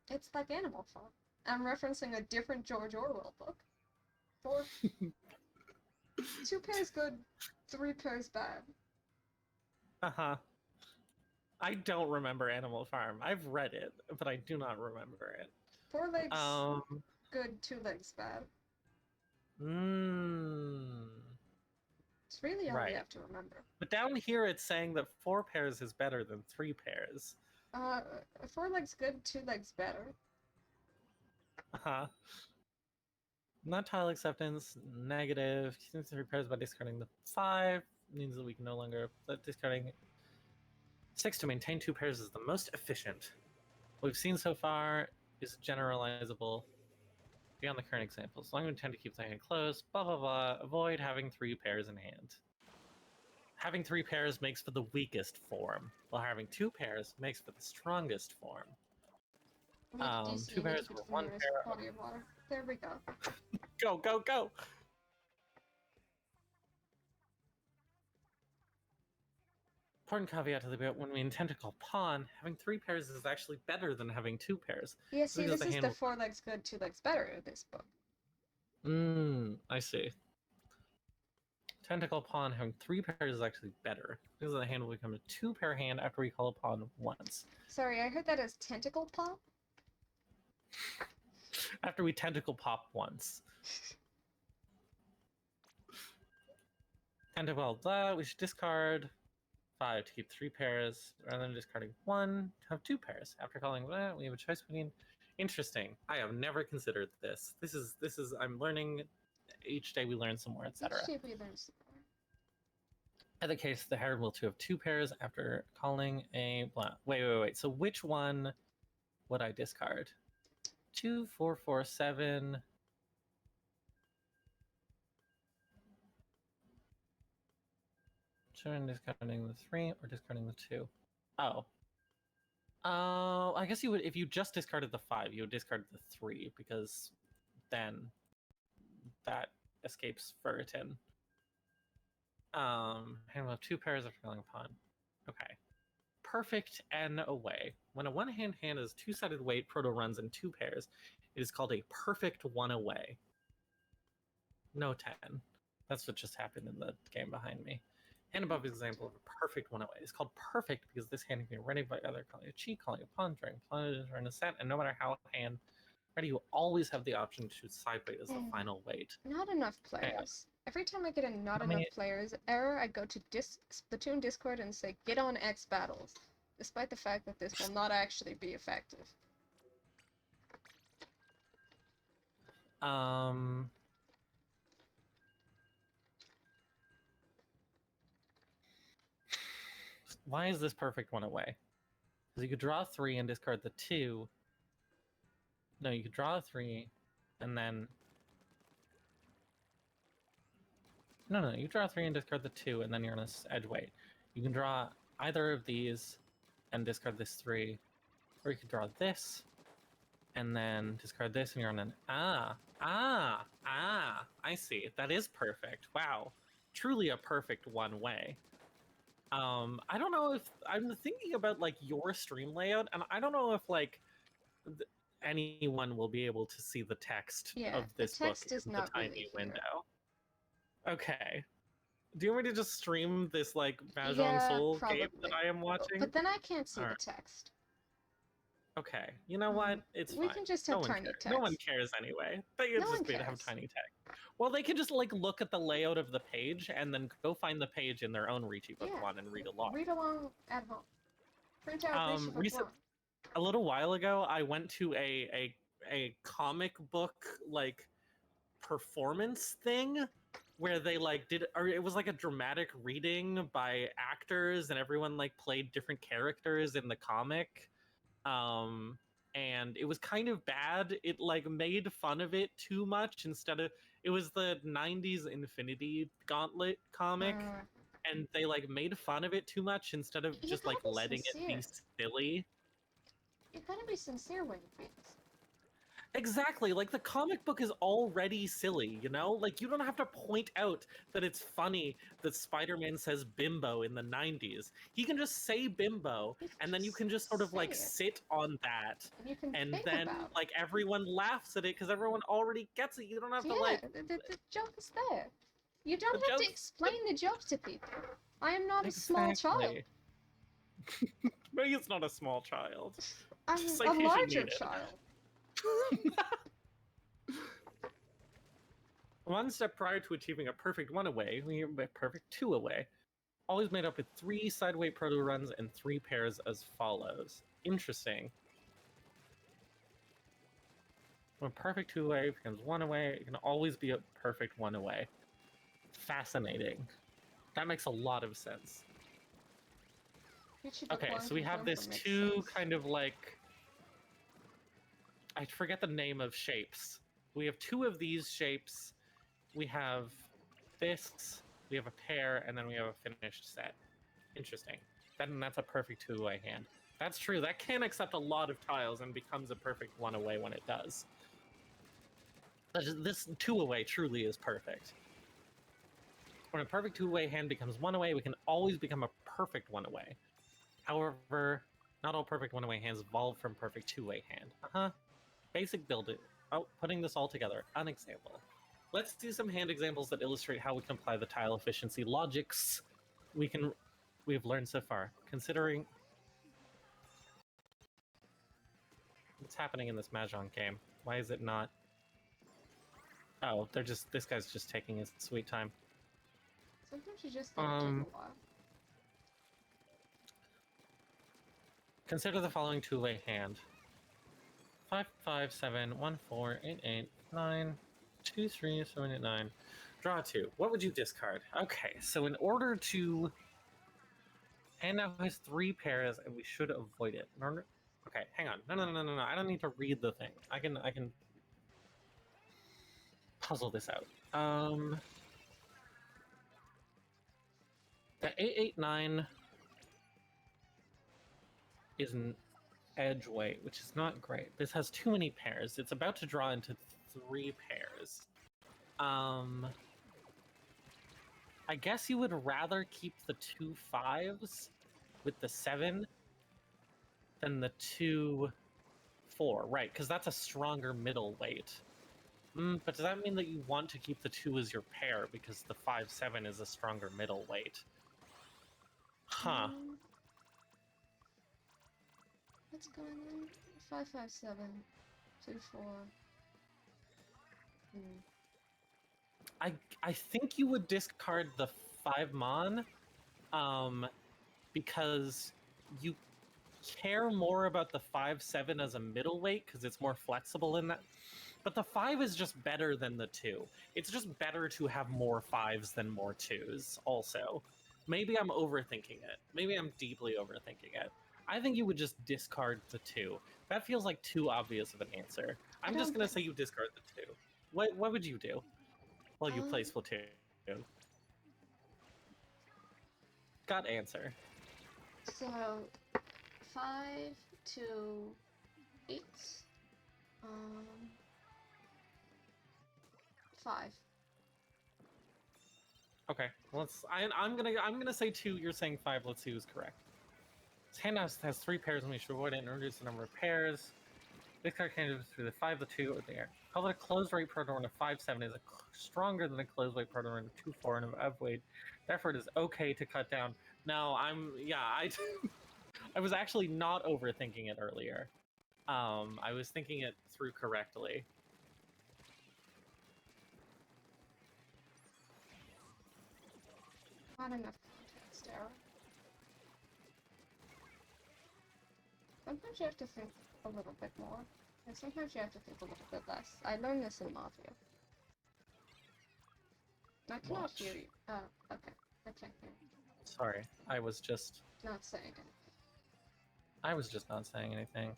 It's like Animal Farm. I'm referencing a different George Orwell book. 2 pairs good, 3 pairs bad. I don't remember Animal Farm. I've read it, but I do not remember it. 4 legs good, 2 legs bad. It's really all you have to remember. But down here it's saying that 4 pairs is better than 3 pairs. 4 legs good, 2 legs better. Not tile acceptance, negative. 3 pairs by discarding the 5 means that we can no longer discarding 6 to maintain 2 pairs is the most efficient. What we've seen so far is generalizable beyond the current examples. As long as we tend to keep the hand closed, blah blah blah, avoid having 3 pairs in hand. Having 3 pairs makes for the weakest form, while having 2 pairs makes for the strongest form. 2 pairs for 1 pair. Body of water. There we go. Go, go, go! Important caveat to the bit, when we intend to call pawn, having 3 pairs is actually better than having 2 pairs. Yeah, see, this is the 4 legs good, 2 legs better in this book. I see. Tentacle pawn having 3 pairs is actually better, because the hand will become a 2-pair hand after we call a pawn once. Sorry, I heard that as tentacle pop? After we tentacle pop once. Tentacle, we should discard 5 to keep 3 pairs, rather than discarding 1 to have 2 pairs. After calling that, we have a choice between. Interesting. I have never considered this. This is. I'm learning. Each day we learn some more, etc. Each day we learn some more. In the case, the Herald will to have 2 pairs after calling a blah. Wait. So which one would I discard? 2, 4, 4, 7. Discarding the 3 or discarding the 2? Oh. I guess you would, if you just discarded the 5, you would discard the 3 because then that escapes Ferritin. And we'll have 2 pairs of calling upon. Okay. Perfect N away. When a one-hand hand is 2-sided weight, proto runs in 2 pairs, it is called a perfect 1 away. No 10. That's what just happened in the game behind me. Hand above is an example of a perfect 1 away. It's called perfect because this hand can be ready by either calling a cheat, calling a pawn, drawing plunges, or in a set, and no matter how hand ready, you always have the option to choose side weight as the final weight. Not enough players. Every time I get a not enough players error, I go to Splatoon Discord and say, get on X battles, despite the fact that this will not actually be effective. Why is this perfect 1 away? Because you could draw 3 and discard the 2. No, you could draw 3 and then... No, you draw 3 and discard the 2 and then you're on a edge weight. You can draw either of these and discard this 3, or you could draw this and then discard this and you're on an... I see. That is perfect. Wow. Truly a perfect 1 way. I don't know if I'm thinking about like your stream layout, and I don't know if like anyone will be able to see the text of this book in the tiny window. Okay. Do you want me to just stream this like Mahjong Soul game that I am watching? But then I can't see the text. Okay. You know what? It's fine. We can just have tiny text. No one cares anyway. They can just have tiny text. Well, they can just like look at the layout of the page and then go find the page in their own Reachy Book 1 and read along. Read along at home. Print out Reachy Book 1. A little while ago, I went to a comic book like performance thing where they like did, or it was like a dramatic reading by actors and everyone like played different characters in the comic. And it was kind of bad. It like made fun of it too much instead of, it was the 90s Infinity Gauntlet comic, and they like made fun of it too much instead of just like letting it be silly. You gotta be sincere when you read this. Exactly, like the comic book is already silly, you know? Like you don't have to point out that it's funny that Spider-Man says bimbo in the 90s. He can just say bimbo, and then you can just sort of like sit on that, and then like everyone laughs at it because everyone already gets it. You don't have to like... the joke is there. You don't have to explain the joke to people. I am not a small child. Maybe it's not a small child. I'm a larger child. One step prior to achieving a perfect 1 away, we have a perfect 2 away. Always made up with 3 sideweight proto runs and 3 pairs as follows. Interesting. When perfect 2 away becomes 1 away, it can always be a perfect 1 away. Fascinating. That makes a lot of sense. Okay, so we have this 2 kind of like... I forget the name of shapes. We have 2 of these shapes. We have this, we have a pair, and then we have a finished set. Interesting. Then that's a perfect 2-away hand. That's true. That can accept a lot of tiles and becomes a perfect 1-away when it does. This 2-away truly is perfect. When a perfect 2-away hand becomes 1-away, we can always become a perfect 1-away. However, not all perfect 1-away hands evolve from perfect 2-away hand. Basic build it. Oh, putting this all together. An example. Let's do some hand examples that illustrate how we can apply the tile efficiency logics we've learned so far. Considering what's happening in this Mahjong game. Why is it not? Oh, this guy's just taking his sweet time. Sometimes you just need to take a while. Consider the following two-way hand. 5, 5, 7, 1, 4, 8, 8, 9, 2, 3, 7, 8, 9. Draw 2. What would you discard? Okay, so in order to... Hand now has 3 pairs, and we should avoid it. Okay, hang on. No. I don't need to read the thing. I can puzzle this out. The 889 is an edge weight, which is not great. This has too many pairs. It's about to draw into 3 pairs. I guess you would rather keep the 2 5s with the 7 than the 2 4, right? Because that's a stronger middle weight. But does that mean that you want to keep the 2 as your pair because the 5 7 is a stronger middle weight? Huh. What's going on? 5, 5, 7, 2, 4. I think you would discard the 5 Mon, because you care more about the 5 7 as a middleweight because it's more flexible in that. But the 5 is just better than the 2. It's just better to have more 5s than more 2s. Also, maybe I'm overthinking it. Maybe I'm deeply overthinking it. I think you would just discard the 2. That feels like too obvious of an answer. I'm just gonna say you discard the 2. What would you do? Well, you play Splatoon. Got answer. So, 5 to 8. 5. Okay, I'm gonna say 2. You're saying 5. Let's see who's correct. This hand has 3 pairs, and we should avoid it and reduce the number of pairs. This card can do through the 5, the 2, or the air. Call it a closed rate proton of 5 7 is stronger than a closed weight proton of 2 4 and of F weight. Therefore, it is okay to cut down. No, I was actually not overthinking it earlier. I was thinking it through correctly. Not enough context, Sarah. Sometimes you have to think a little bit more, and sometimes you have to think a little bit less. I learned this in Mafia. I cannot hear you. Oh, okay. I can't hear you. Sorry, I was just... Not saying anything. I was just not saying anything.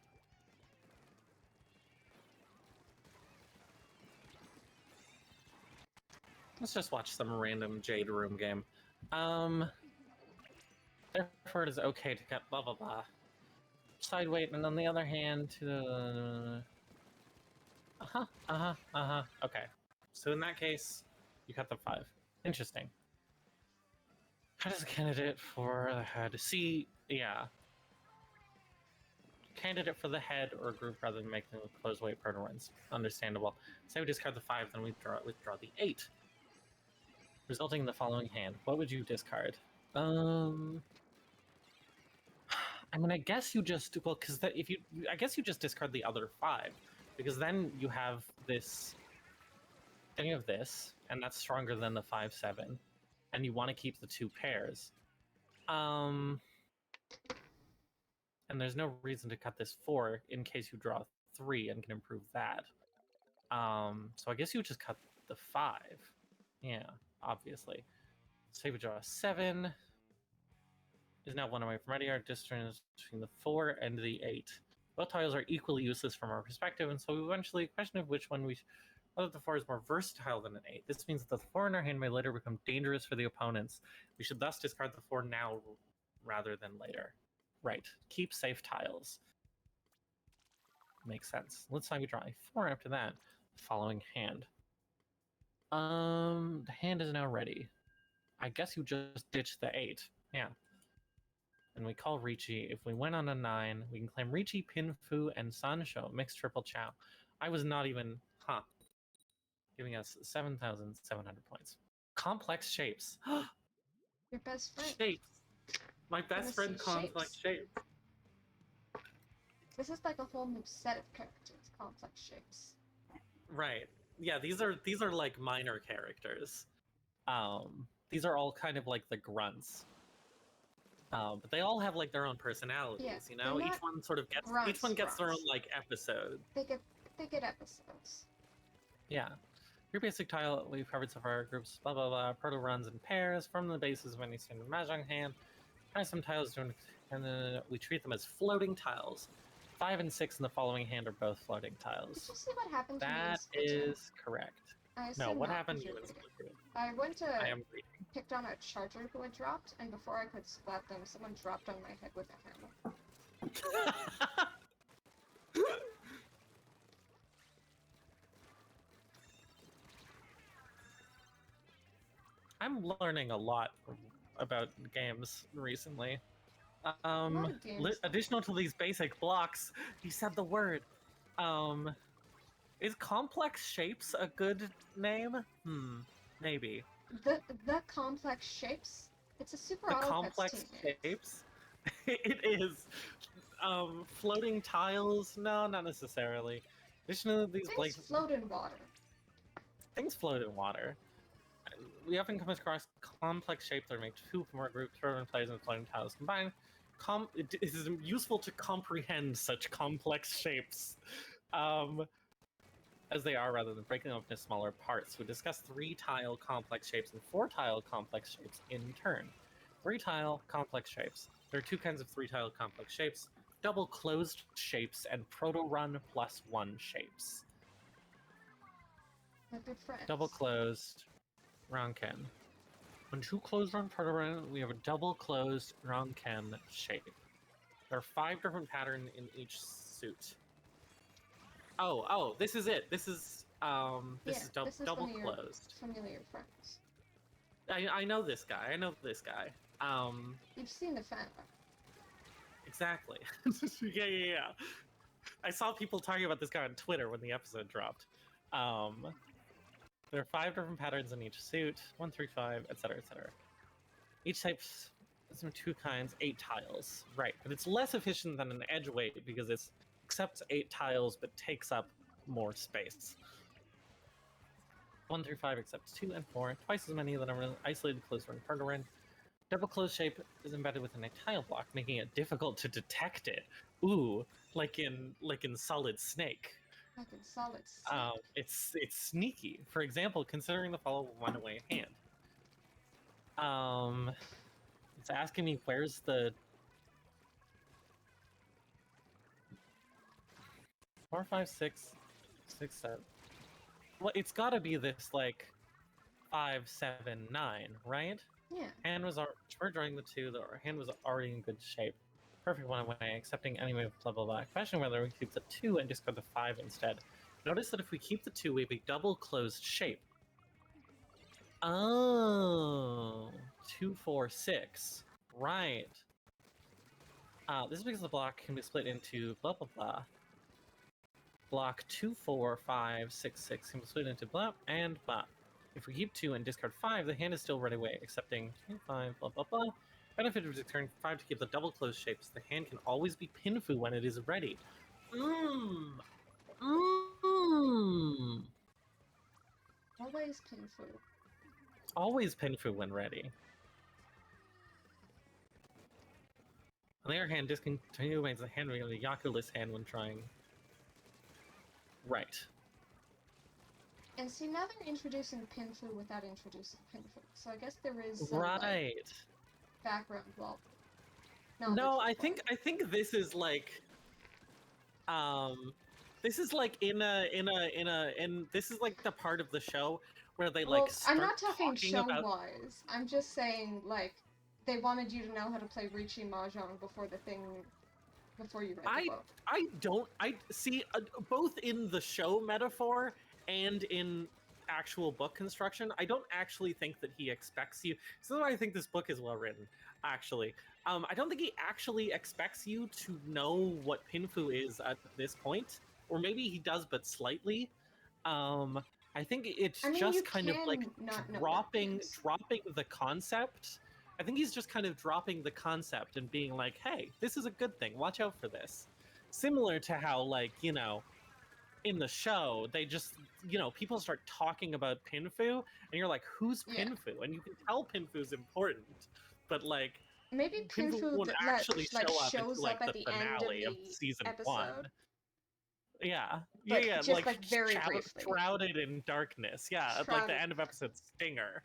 Let's just watch some random Jade Room game. Therefore it is okay to cut blah blah blah. Side weight, and on the other hand, to the... Okay. So in that case, you cut the 5. Interesting. How does a candidate for the head? See, yeah. Candidate for the head or group rather than making the closed weight proton ones. Understandable. Say we discard the 5, then we withdraw the 8. Resulting in the following hand. What would you discard? I mean, I guess you just... Well, because I guess you just discard the other 5. Because then you have this... Then you have this, and that's stronger than the 5 7. And you want to keep the 2 pairs. And there's no reason to cut this 4 in case you draw 3 and can improve that. So I guess you would just cut the 5. Yeah, obviously. Say we draw a 7. Is now 1 away from ready. Our distance between the 4 and the 8. Both tiles are equally useless from our perspective, and so eventually a question of which one whether the 4 is more versatile than an 8. This means that the 4 in our hand may later become dangerous for the opponents. We should thus discard the 4 now rather than later. Right. Keep safe tiles. Makes sense. Let's say we draw a 4 after that. Following hand. The hand is now ready. I guess you just ditch the 8. Yeah. And we call Ricci. If we win on a 9, we can claim Ricci, Pinfu, and Sancho. Mixed triple chow. I was not even... Giving us 7,700 points. Complex shapes. Your best friend. Shapes. My best friend complex shapes. This is like a whole new set of characters. Complex shapes. Right. Yeah, these are like minor characters. These are all kind of like the grunts. But they all have like their own personalities, Yeah, you know. they're Each not one sort of gets their own grunts. like episode. They get episodes. Yeah. Your basic tile we've covered so far groups blah blah blah. Proto runs in pairs from the bases of any standard Mahjong hand. Try some tiles and then we treat them as floating tiles. 5 and 6 in the following hand are both floating Did tiles. you see what happened to me in That Splatoon? is correct. I No, assume what not, happened because to you you're in reading. Splatoon? I went to I am reading. picked on a charger who had dropped, and before I could splat them, someone dropped on my head with a hammer. I'm learning a lot about games recently. A lot of games. Additional to these basic blocks, you said the word. Is complex shapes a good name? Maybe. The complex shapes. It's a super The auto complex shapes. It is. Floating tiles? No, not necessarily. Additional to these things float in water. Things float in water. We often come across complex shapes that make two or more groups, urban players and floating tiles combined. It is useful to comprehend such complex shapes as they are rather than breaking them up into smaller parts. We discuss 3-tile complex shapes and 4-tile complex shapes in turn. 3-tile complex shapes. There are 2 kinds of 3-tile complex shapes: double closed shapes and proto-run +1 shapes. My good friends. Double closed, Ranken. When 2 closed run proto-run, we have a double closed Ranken shape. There are 5 different patterns in each suit. Oh, this is it. This is double closed. Familiar friends. I know this guy. You've seen the fan art. Exactly. Yeah. I saw people talking about this guy on Twitter when the episode dropped. There are 5 different patterns in each suit, 1 through 5, etc., etc. Each type has 2 kinds, 8 tiles. Right, but it's less efficient than an edge weight because it accepts 8 tiles but takes up more space. 1 through 5 accepts 2 and 4, twice as many than an isolated closed run proto-run. Double closed shape is embedded within a tile block, making it difficult to detect it. Ooh, like in Solid Snake. Like in Solid Snake. It's sneaky. For example, considering the follow one away hand. It's asking me where's the 4, 5, 6, 6, 7. Well, it's got to be this like 5, 7, 9, right? Yeah. Hand was we're drawing the 2. The hand was already in good shape. Perfect one away, accepting any move, blah blah blah. Question whether we keep the 2 and discard the 5 instead. Notice that if we keep the 2, we have a double closed shape. Oh, 2, 4, 6. Right. This is because the block can be split into blah blah blah. Block 2, 4, 5, 6, 6 can be split into blah and blah. If we keep 2 and discard 5, the hand is still right away, accepting 2, 5, blah blah blah. Benefit of discarding 5 to keep the double closed shapes. The hand can always be pinfu when it is ready. Always pinfu. Always pinfu when ready. On the other hand, discontinue remains the hand being the Yaku-less hand when trying. Right. And see, now they're introducing pinfu without introducing pinfu. So I guess there is some, right. Like, background. Well, no, I think this is like, this is like this is like the part of the show where they like. Start I'm not talking about... show-wise. I'm just saying like they wanted you to know how to play Riichi Mahjong before you read the book. I see both in the show metaphor and in actual book construction. I don't actually think that he expects you. So I think this book is well written. Actually, I don't think he actually expects you to know what pinfu is at this point, or maybe he does, but slightly. I think it's just kind of like dropping the concept. I think he's just kind of dropping the concept and being like, hey, this is a good thing. Watch out for this. Similar to how, like, you know, in the show, they just, you know, people start talking about pinfu, and you're like, who's pinfu? And you can tell pinfu's important, but, like, Maybe Pinfu Pinfu won't actually like show up shows until, like, up at the the end of finale of the season episode, 1. Yeah. but Yeah, just like very briefly. shrouded in darkness. Yeah, at, like, the end of episode Stinger.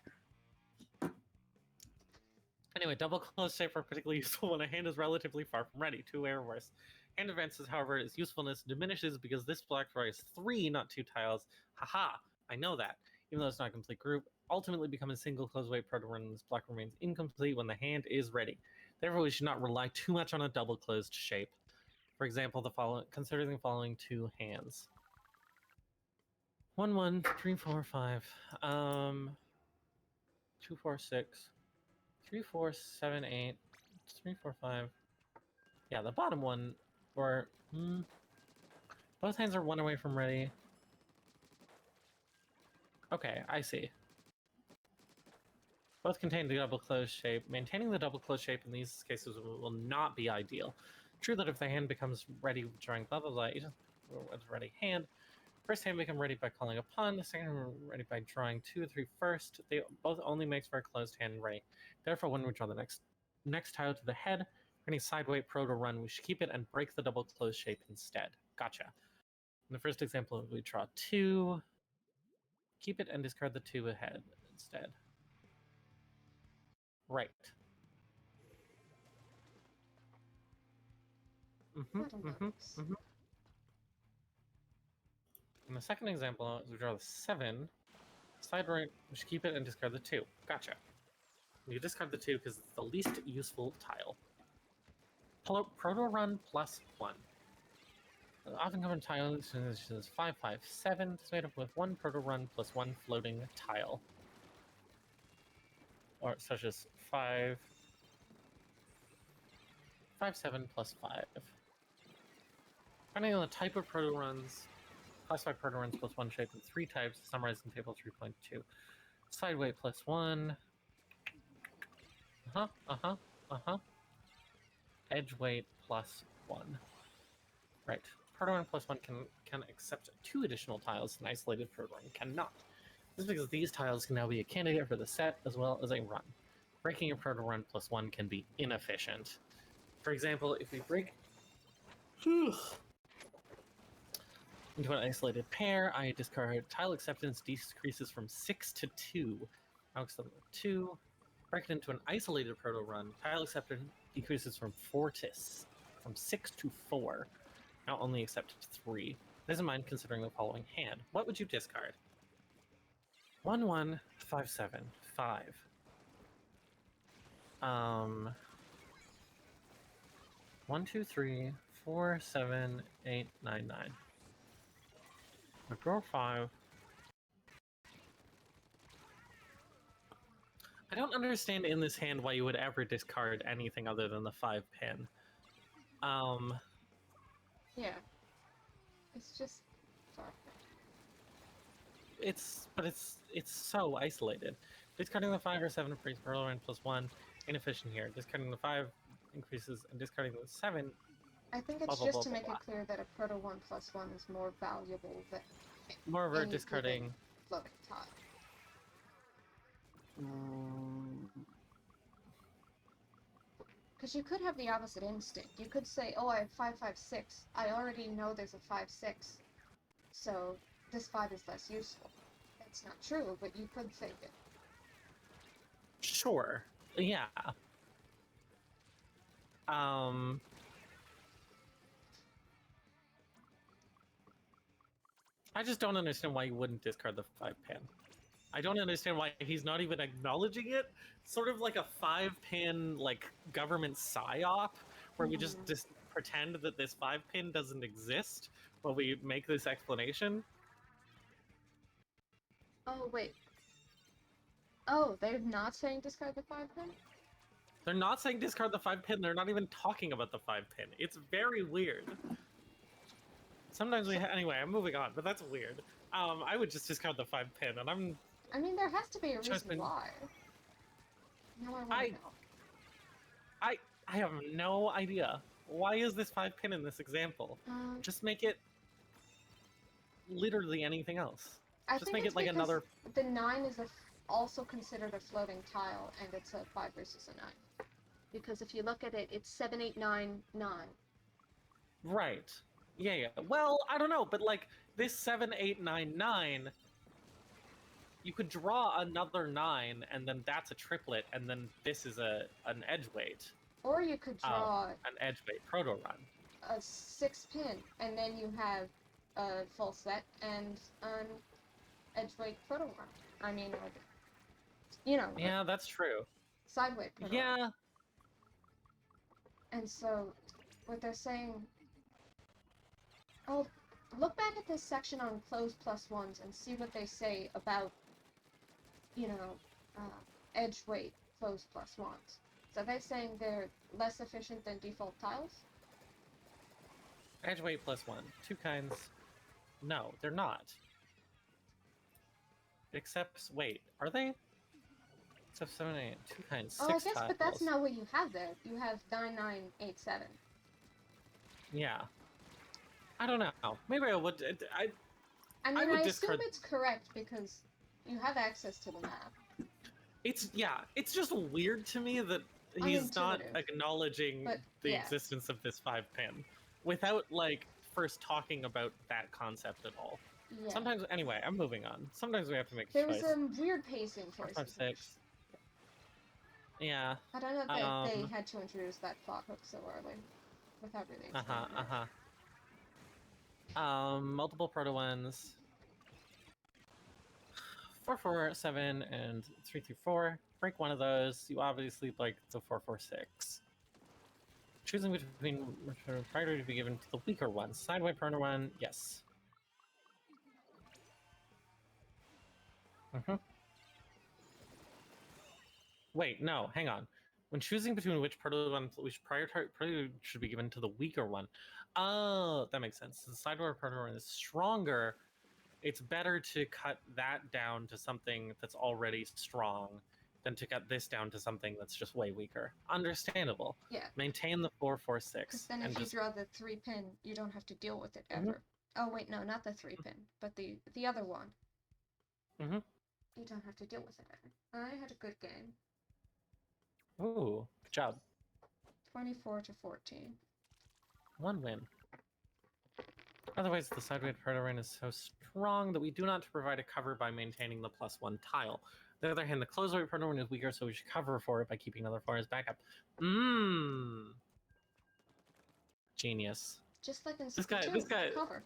Anyway, double close shape are particularly useful when a hand is relatively far from ready. 2 or worse. Hand advances, however, its usefulness diminishes because this block requires 3, not 2 tiles. Haha, I know that. Even though it's not a complete group, ultimately become a single close weight proto run. This block remains incomplete when the hand is ready. Therefore, we should not rely too much on a double closed shape. For example, consider the following 2 hands. 1, 1, 3, 4, 5. 2, 4, 6. 3, 4, 7, 8. 3, 4, 5. Yeah, the bottom one, or both hands are 1 away from ready. Okay, I see. Both contain the double close shape. Maintaining the double close shape in these cases will not be ideal. True that if the hand becomes ready during blah blah blah, each ready hand. First hand become ready by calling upon, the second hand ready by drawing 2 or 3 first. They both only makes for a closed hand ready. Therefore, when we draw the next tile to the head, for any side weight proto run, we should keep it and break the double close shape instead. Gotcha. In the first example, we draw 2, keep it and discard the 2 ahead instead. Right. In the second example, we draw the 7, side right, we should keep it and discard the 2. Gotcha. You discard the 2 because it's the least useful tile. Proto run plus 1. Often common tile is 5, 5, 7. It's made up with 1 proto run plus 1 floating tile. Or such as 5, 5, 7 plus 5. Depending on the type of proto runs, classify proto runs plus 1 shape in 3 types, summarized in table 3.2. Side weight plus 1. Edge weight plus 1. Right. Proto run plus 1 can accept 2 additional tiles, an isolated proto run cannot. This is because these tiles can now be a candidate for the set as well as a run. Breaking a proto run plus 1 can be inefficient. For example, if we break into an isolated pair, I discard tile acceptance decreases from 6 to 2. Now accept 2. Break it into an isolated proto run. Tile acceptance decreases from 6 to 4. Now only accept 3. This in mind considering the following hand. What would you discard? 1, 1, 5, 7, 5. 1, 2, 3, 4, 7, 8, 9, 9. I draw 5. I don't understand in this hand why you would ever discard anything other than the 5 pin. Yeah. It's just sorry. It's so isolated. Discarding the 5 or 7 for each proto run plus 1, inefficient here. Discarding the 5 increases, and discarding the 7. I think it's just to make it clear that a proto 1 plus 1 is more valuable than moreover, discarding floating tile. Because you could have the opposite instinct. You could say, oh, I have 5, 5, 6. I already know there's a 5, 6. So this 5 is less useful. That's not true, but you could think it. Sure. Yeah. I just don't understand why you wouldn't discard the 5 pin. I don't understand why he's not even acknowledging it. Sort of like a 5 pin, like, government psyop, where we just pretend that this 5 pin doesn't exist while we make this explanation. Oh, wait. Oh, they're not saying discard the 5 pin? They're not saying discard the 5 pin, they're not even talking about the 5 pin. It's very weird. Sometimes we anyway, I'm moving on, but that's weird. I would just discard the 5 pin, and I mean, there has to be a reason why. Now I want to know. I have no idea. Why is this 5 pin in this example? Just make it literally anything else. Just make it like another. The 9 is also considered a floating tile, and it's a 5 versus a 9. because if you look at it, it's 7899. Right. Yeah, yeah. Well, I don't know, but like this 7899, you could draw another 9, and then that's a triplet, and then this is an edge weight. Or you could draw an edge weight proto run. a 6-pin, and then you have a full set and an edge weight proto run. I mean, like, you know. Yeah, that's true. Sideway proto Yeah. run. And so, what they're saying. Oh, look back at this section on closed +1s and see what they say about, you know, edge weight closed +1s. So they're saying they're less efficient than default tiles? Edge weight +1. 2 kinds. No, they're not. It accepts weight. Are they? Except 7, 8, 2 kinds, 6 Oh, I guess, tiles. but that's not what you have there. You have 9, 9, 8, 7. Yeah. I don't know. Maybe I would. I mean, would I discard... assume it's correct because you have access to the map. It's just weird to me that he's not acknowledging the existence of this 5-pin without like first talking about that concept at all. Yeah. Sometimes, anyway, I'm moving on. Sometimes we have to make a choice. There was some weird pacing choices. 5, 6. Yeah. I don't know if they had to introduce that plot hook so early without really explaining it. Multiple proto ones. 4, 4, 7, and 3, 3, 4. Break one of those. You obviously like the 4, 4, 6. Choosing between priority to be given to the weaker one. Sideway proto one, yes. Wait, no, hang on. When choosing between which priority should be given to the weaker one. Oh, that makes sense. The sideway proto one is stronger. It's better to cut that down to something that's already strong than to cut this down to something that's just way weaker. Understandable. Yeah. Maintain the 4, 4, 6. Because then if you draw the 3-pin, you don't have to deal with it ever. Oh wait, no, not the 3-pin, but the other one. You don't have to deal with it ever. I had a good game. Ooh, good job. 24 to 14. 1 win. Otherwise, the sideway proto run is so strong that we do not provide a cover by maintaining the +1 tile. On the other hand, the closeway proto run is weaker, so we should cover for it by keeping another 4 as backup. Genius. Just like in Splatoon, this guy, cover.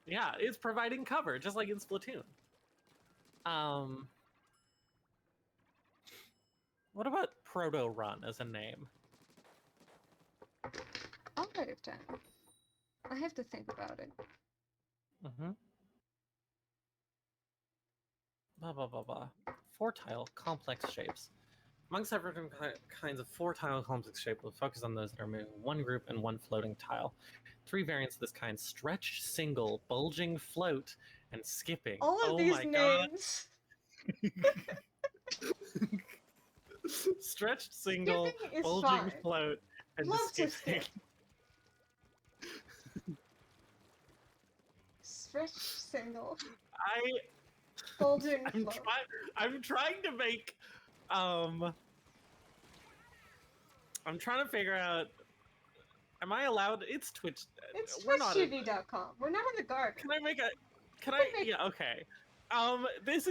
Yeah, it's providing cover, just like in Splatoon. What about Proto Run as a name? I'll write it down. I have to think about it. Blah, blah, blah, blah. 4-tile complex shapes. Among several different kinds of 4-tile complex shape, we'll focus on those that are moving one group and one floating tile. 3 variants of this kind: stretch, single, bulging, float, and skipping. All of these names. Stretched, single, bulging, float, and skipping. Stretch, single. I'm trying to make I'm trying to figure out, am I allowed? It's Twitch. It's twitchtv.com. We're not in the garden. Yeah, okay. This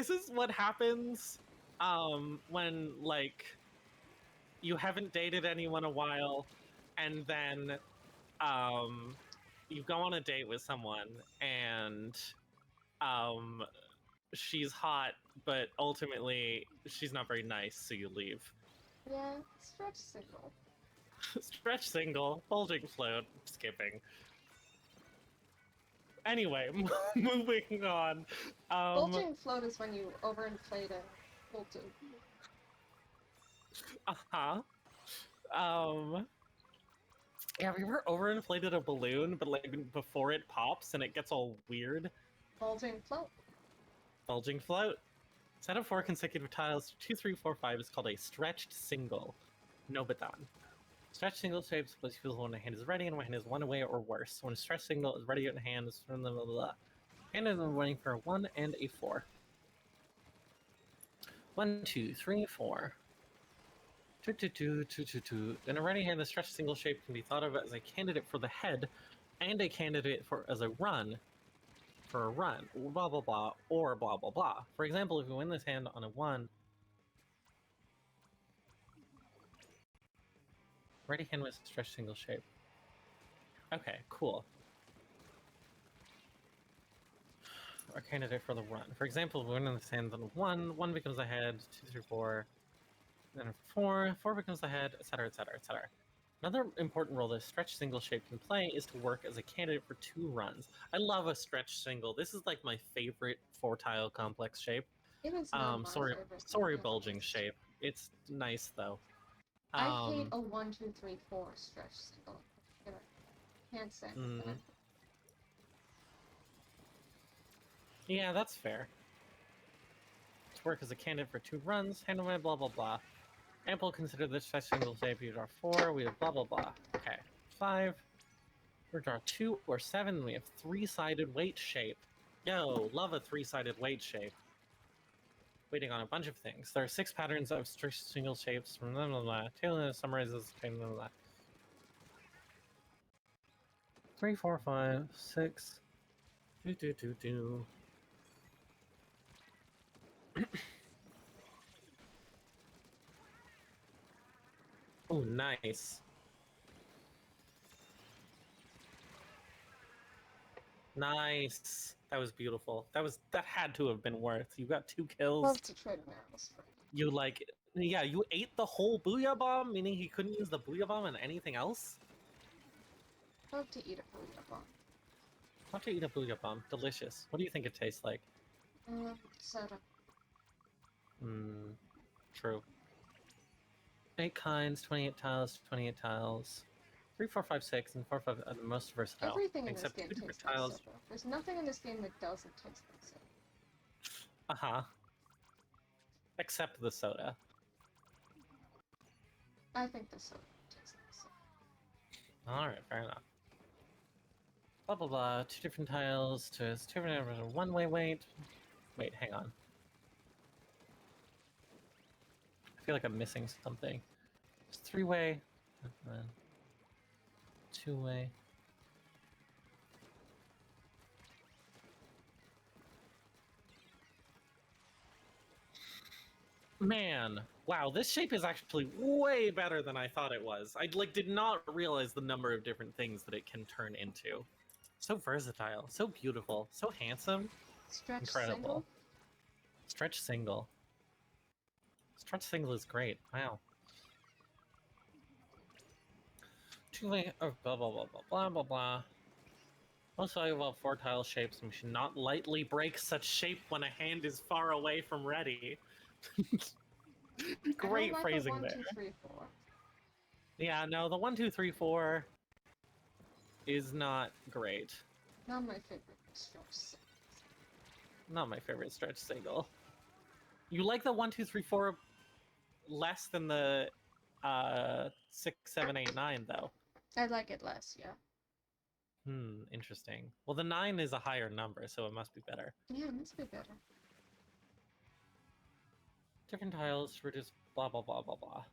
is what happens when like you haven't dated anyone a while, and then you go on a date with someone and she's hot, but ultimately she's not very nice, so you leave. Yeah, stretch single. Stretch single, bulging float, skipping. Anyway, moving on. Bulging float is when you overinflate a bolted. Yeah, have you ever overinflated a balloon, but like before it pops and it gets all weird? Bulging float. Bulging float. Set of 4 consecutive tiles, 2, 3, 4, 5 is called a stretched single. Nobathon. Stretched single shapes was useful when a hand is ready and when a hand is 1 away or worse. When a stretched single is ready in a hand, is from the hand is running for a 1 and a 4. 1, 2, 3, 4. In a ready hand, the stretch single shape can be thought of as a candidate for the head and a candidate for as a run for a run, blah blah blah, or blah blah blah. For example, if you win this hand on a 1, ready hand with stretch single shape. Okay, cool. A candidate for the run. For example, if we win this hand on a 1, 1 becomes the head, 2 3 4, then a 4, 4 becomes the head, etc., etc., etc. Another important role this stretch single shape can play is to work as a candidate for 2 runs. I love a stretch single. This is like my favorite 4-tile complex shape. It is not my sorry, favorite. sorry, bulging shape. It's nice though. I hate a 1, 2, 3, 4 stretch single. Can't stand that. Yeah, that's fair. To work as a candidate for 2 runs, handle my blah blah blah. Ample consider this stretch single shape. You draw 4, we have blah blah blah. Okay, 5. We draw 2 or 7. We have 3-sided weight shape. Yo, love a 3-sided weight shape. Waiting on a bunch of things. There are 6 patterns of stretch single shapes from blah blah blah. Taylor summarizes blah blah blah. 3, 4, 5, 6. Do. Oh, nice. Nice. That was beautiful. That had to have been worth. You got 2 kills. Love to trade arrows for You like, yeah, you ate the whole booyah bomb, meaning he couldn't use the booyah bomb and anything else? Love to eat a booyah bomb. Love to eat a booyah bomb. Delicious. What do you think it tastes like? Soda. True. 8 kinds, 28 tiles, 28 tiles. 3, 4, 5, 6, and 4, 5 are the most versatile. Everything in except this game 2 different tastes like tiles. soda. There's nothing in this game that doesn't taste like soda. Uh-huh. Except the soda. I think the soda tastes like soda. Alright, fair enough. Blah blah blah, 2 different tiles, 2 different one-way weight. Wait, hang on. I feel like I'm missing something. It's 3-way, and then 2-way. Man, wow, this shape is actually way better than I thought it was. I did not realize the number of different things that it can turn into. So versatile, so beautiful, so handsome. Stretch Incredible. single? Stretch single. Stretch single is great. Wow. 2-way of blah blah blah blah blah blah blah. Most valuable 4-tile shapes, and we should not lightly break such shape when a hand is far away from ready. Great phrasing there. 1, 2, 3, 4. Yeah, no, the 1, 2, 3, 4 is not great. Not my favorite stretch single. Not my favorite stretch single. You like the 1, 2, 3, 4 less than the 6, 7, 8, 9, though. I like it less, yeah. Interesting. Well, the 9 is a higher number, so it must be better. Yeah, it must be better. Different tiles for just blah blah blah blah blah.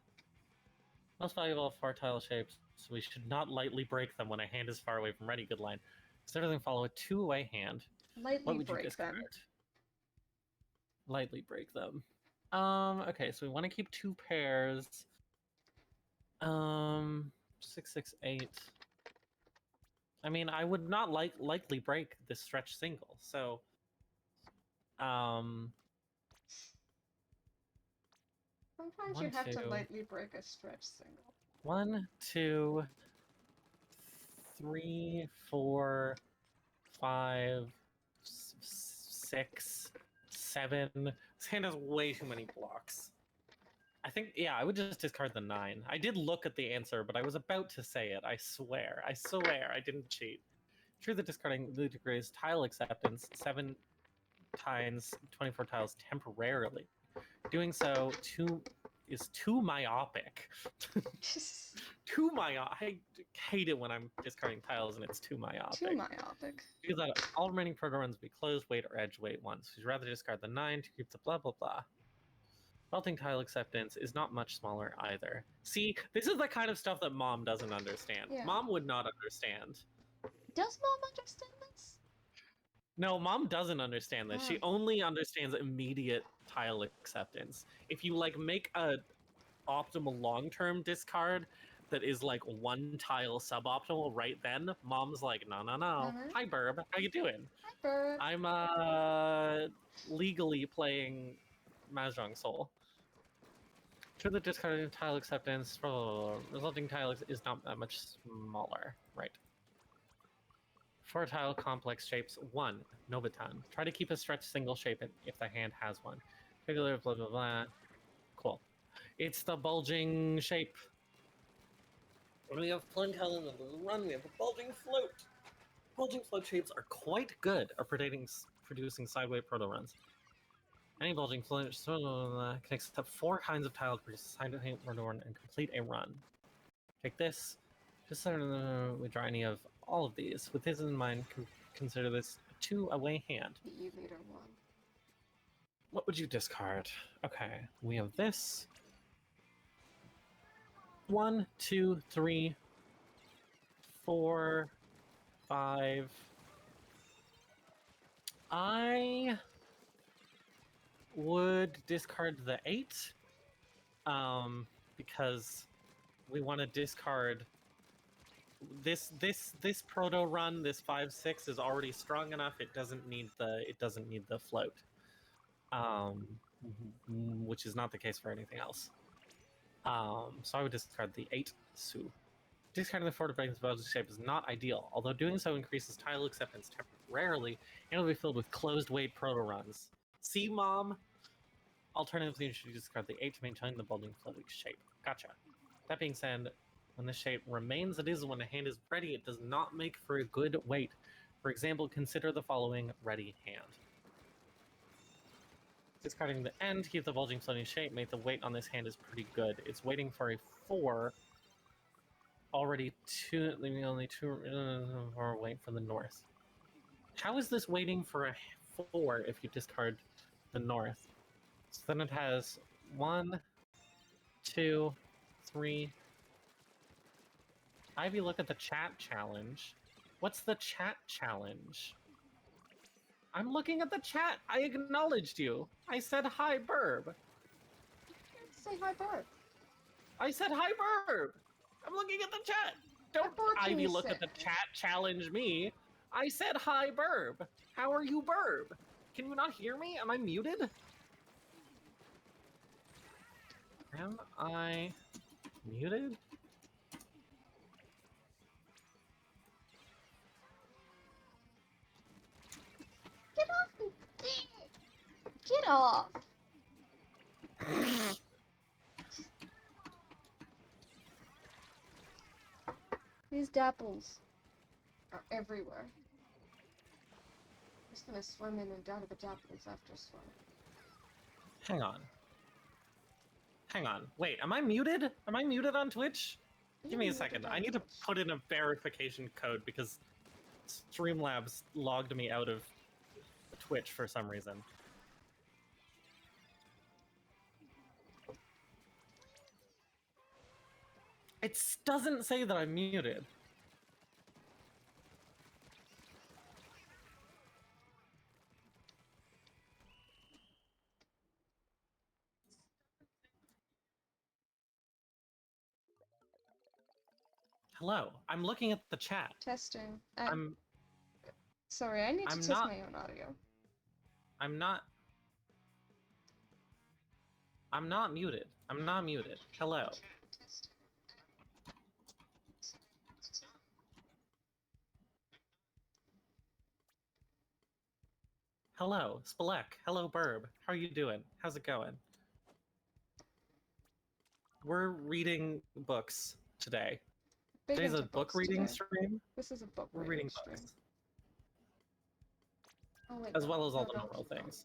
Most valuable 4-tile shapes, so we should not lightly break them when a hand is far away from ready. Good line. Instead of them follow a 2-way hand. Lightly What would you break discard? them. Lightly break them. Okay, so we want to keep 2 pairs. 6, 6, 8. I mean, I would not likely break this stretch single, so Sometimes 1, you have 2. to lightly break a stretch single. 1, 2, 3, 4, 5, 6, 7. This hand has way too many blocks. I think, yeah, I would just discard the 9. I did look at the answer, but I was about to say it. I swear. I swear I didn't cheat. True that discarding ludicrous tile acceptance 7 times 24 tiles temporarily. Doing so is too myopic. Too myopic. I hate it when I'm discarding tiles and it's too myopic. Too myopic. Do that all remaining program runs will be closed, weight, or edge weight once. You'd rather discard the 9 to keep the blah blah blah. Melting tile acceptance is not much smaller either. See, this is the kind of stuff that Mom doesn't understand. Yeah. Mom would not understand. Does Mom understand this? No, Mom doesn't understand this. She only understands immediate tile acceptance. If you like make a optimal long-term discard that is like one tile suboptimal right then, Mom's like, no. Hi Burb, how you doing? Hi, Burb. I'm legally playing Mahjong Soul. To the discarded tile acceptance, resulting tile is not that much smaller, right? 4 tile complex shapes. 1. Nobitan. Try to keep a stretched single shape if the hand has one. Regular, blah, blah, blah. Cool. It's the bulging shape. When we have plain tile in the run, we have a bulging float. Bulging float shapes are quite good at producing sideway proto runs. Any bulging float can accept 4 kinds of tile to produce a sideway proto run and complete a run. Take this. Just withdraw any of all of these. With this in mind, consider this a 2-away hand. You made her one. What would you discard? Okay, we have this. 1, 2, 3, 4, 5. I would discard the 8, because we want to discard this proto run. This 5/6 is already strong enough. It doesn't need the float, which is not the case for anything else. So I would discard the 8 Su. Discarding the 4 to break the bulging shape is not ideal, although doing so increases tile acceptance temporarily, and will be filled with closed weight proto runs. See, Mom? Alternatively, you should discard the 8 to maintain the bulging floating shape. Gotcha. That being said, when the shape remains as it is when a hand is ready, it does not make for a good weight. For example, consider the following ready hand. Discarding the end to keep the bulging floating shape, make the weight on this hand is pretty good. It's waiting for a 4. Already 2, leaving only 2 more weight for the north. How is this waiting for a 4 if you discard the north? So then it has 1, 2, 3. Ivy, look at the chat challenge. What's the chat challenge? I'm looking at the chat. I acknowledged you. I said hi, Burb. Say hi, Burb. I said hi, Burb. I'm looking at the chat. Don't Ivy look at the chat challenge me. I said hi, Burb. How are you, Burb? Can you not hear me? Am I muted? Am I muted? Get off me! Get off! These dapples are everywhere. I'm just gonna swim in and out of the dapples after swim. Hang on. Hang on. Wait, am I muted? Am I muted on Twitch? Give me a second. I need to put in a verification code because Streamlabs logged me out of Twitch for some reason. It doesn't say that I'm muted. Hello, I'm looking at the chat. Testing. I'm sorry, I need to test my own audio. I'm not muted. I'm not muted. Hello. Hello, Spelek. Hello, Burb. How are you doing? How's it going? We're reading books today. Today's a book reading stream. This is a book We're reading stream. books. Oh, wait, as well as all the normal things.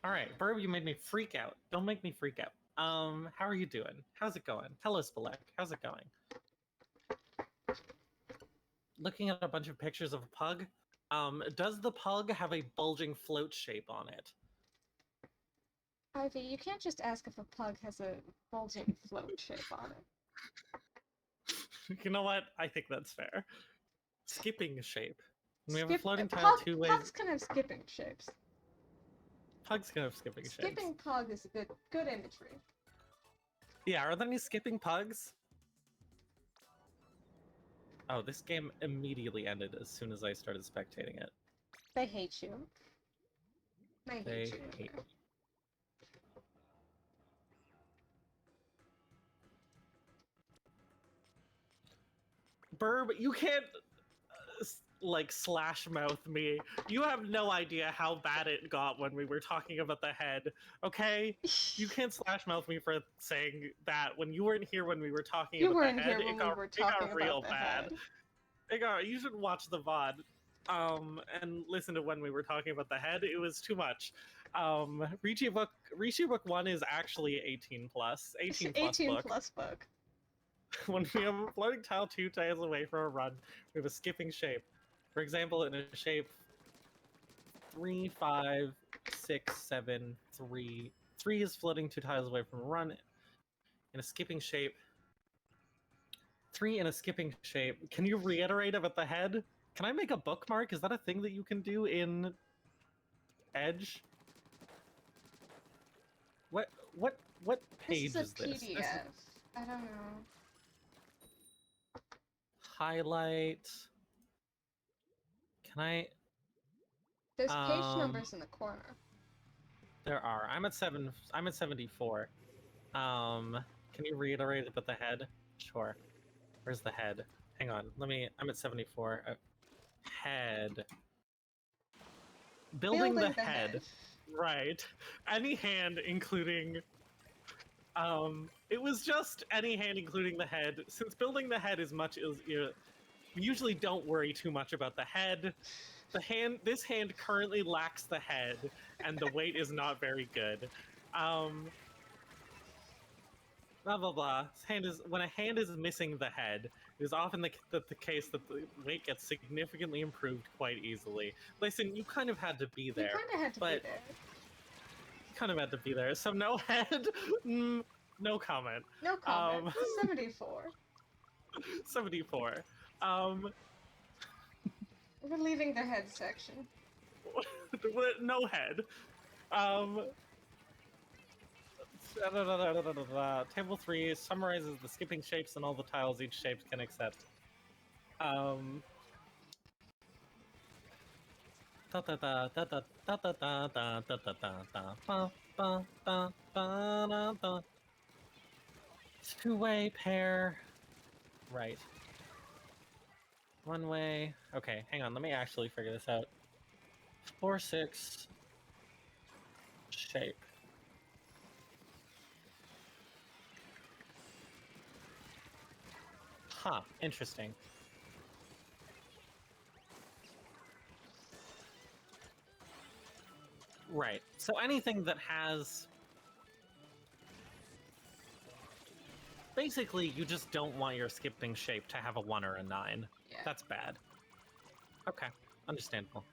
All right, Burb, you made me freak out. Don't make me freak out. How are you doing? How's it going? Hello, Spelek. How's it going? Looking at a bunch of pictures of a pug? Does the pug have a bulging float shape on it? Ivy, you can't just ask if a pug has a bulging float shape on it. You know what? I think that's fair. Skipping shape. We have a floating tile Pug, two ways. Pugs can have skipping shapes. Pugs can have skipping shapes. Skipping pug is a good imagery. Yeah, are there any skipping pugs? Oh, this game immediately ended as soon as I started spectating it. They hate you. They hate you. Burb, you can't like slash mouth me. You have no idea how bad it got when we were talking about the head, okay? You can't slash mouth me for saying that when you weren't here when we were talking about the head. Here when we were talking about real the bad. head. You should watch the VOD and listen to when we were talking about the head. It was too much. Rishi book 1 is actually 18 plus. 18 plus 18 book. plus book. When we have a floating tile 2 tiles away from a run, we have a skipping shape. For example, in a shape 3, 5, 6, 7, 3. 3 is floating 2 tiles away from a run. In a skipping shape. 3 in a skipping shape. Can you reiterate about the head? Can I make a bookmark? Is that a thing that you can do in Edge? What page is this? This is a PDF. I don't know. Highlight. Can I? There's page numbers in the corner. There are. I'm at 74. Can you reiterate about the head? Sure. Where's the head? Hang on. I'm at 74. Head. Building the head. Right. Any hand, including. It was just any hand, including the head. Since building the head is much as we usually don't worry too much about the head. This hand currently lacks the head, and the weight is not very good. Blah blah blah. When a hand is missing the head, it is often the case that the weight gets significantly improved quite easily. Listen, you kind of had to be there. You kind of had to be there. You kind of had to be there. So no head. No comment. No comment. 74. 74. We're leaving the head section. No head. Table 3 summarizes the skipping shapes and all the tiles each shape can accept. Two-way pair. Right. One way. Okay, hang on. Let me actually figure this out. 4, 6. Shape. Huh, interesting. Right. So anything that has... Basically, you just don't want your skipping shape to have a 1 or a 9. Yeah. That's bad. Okay, understandable.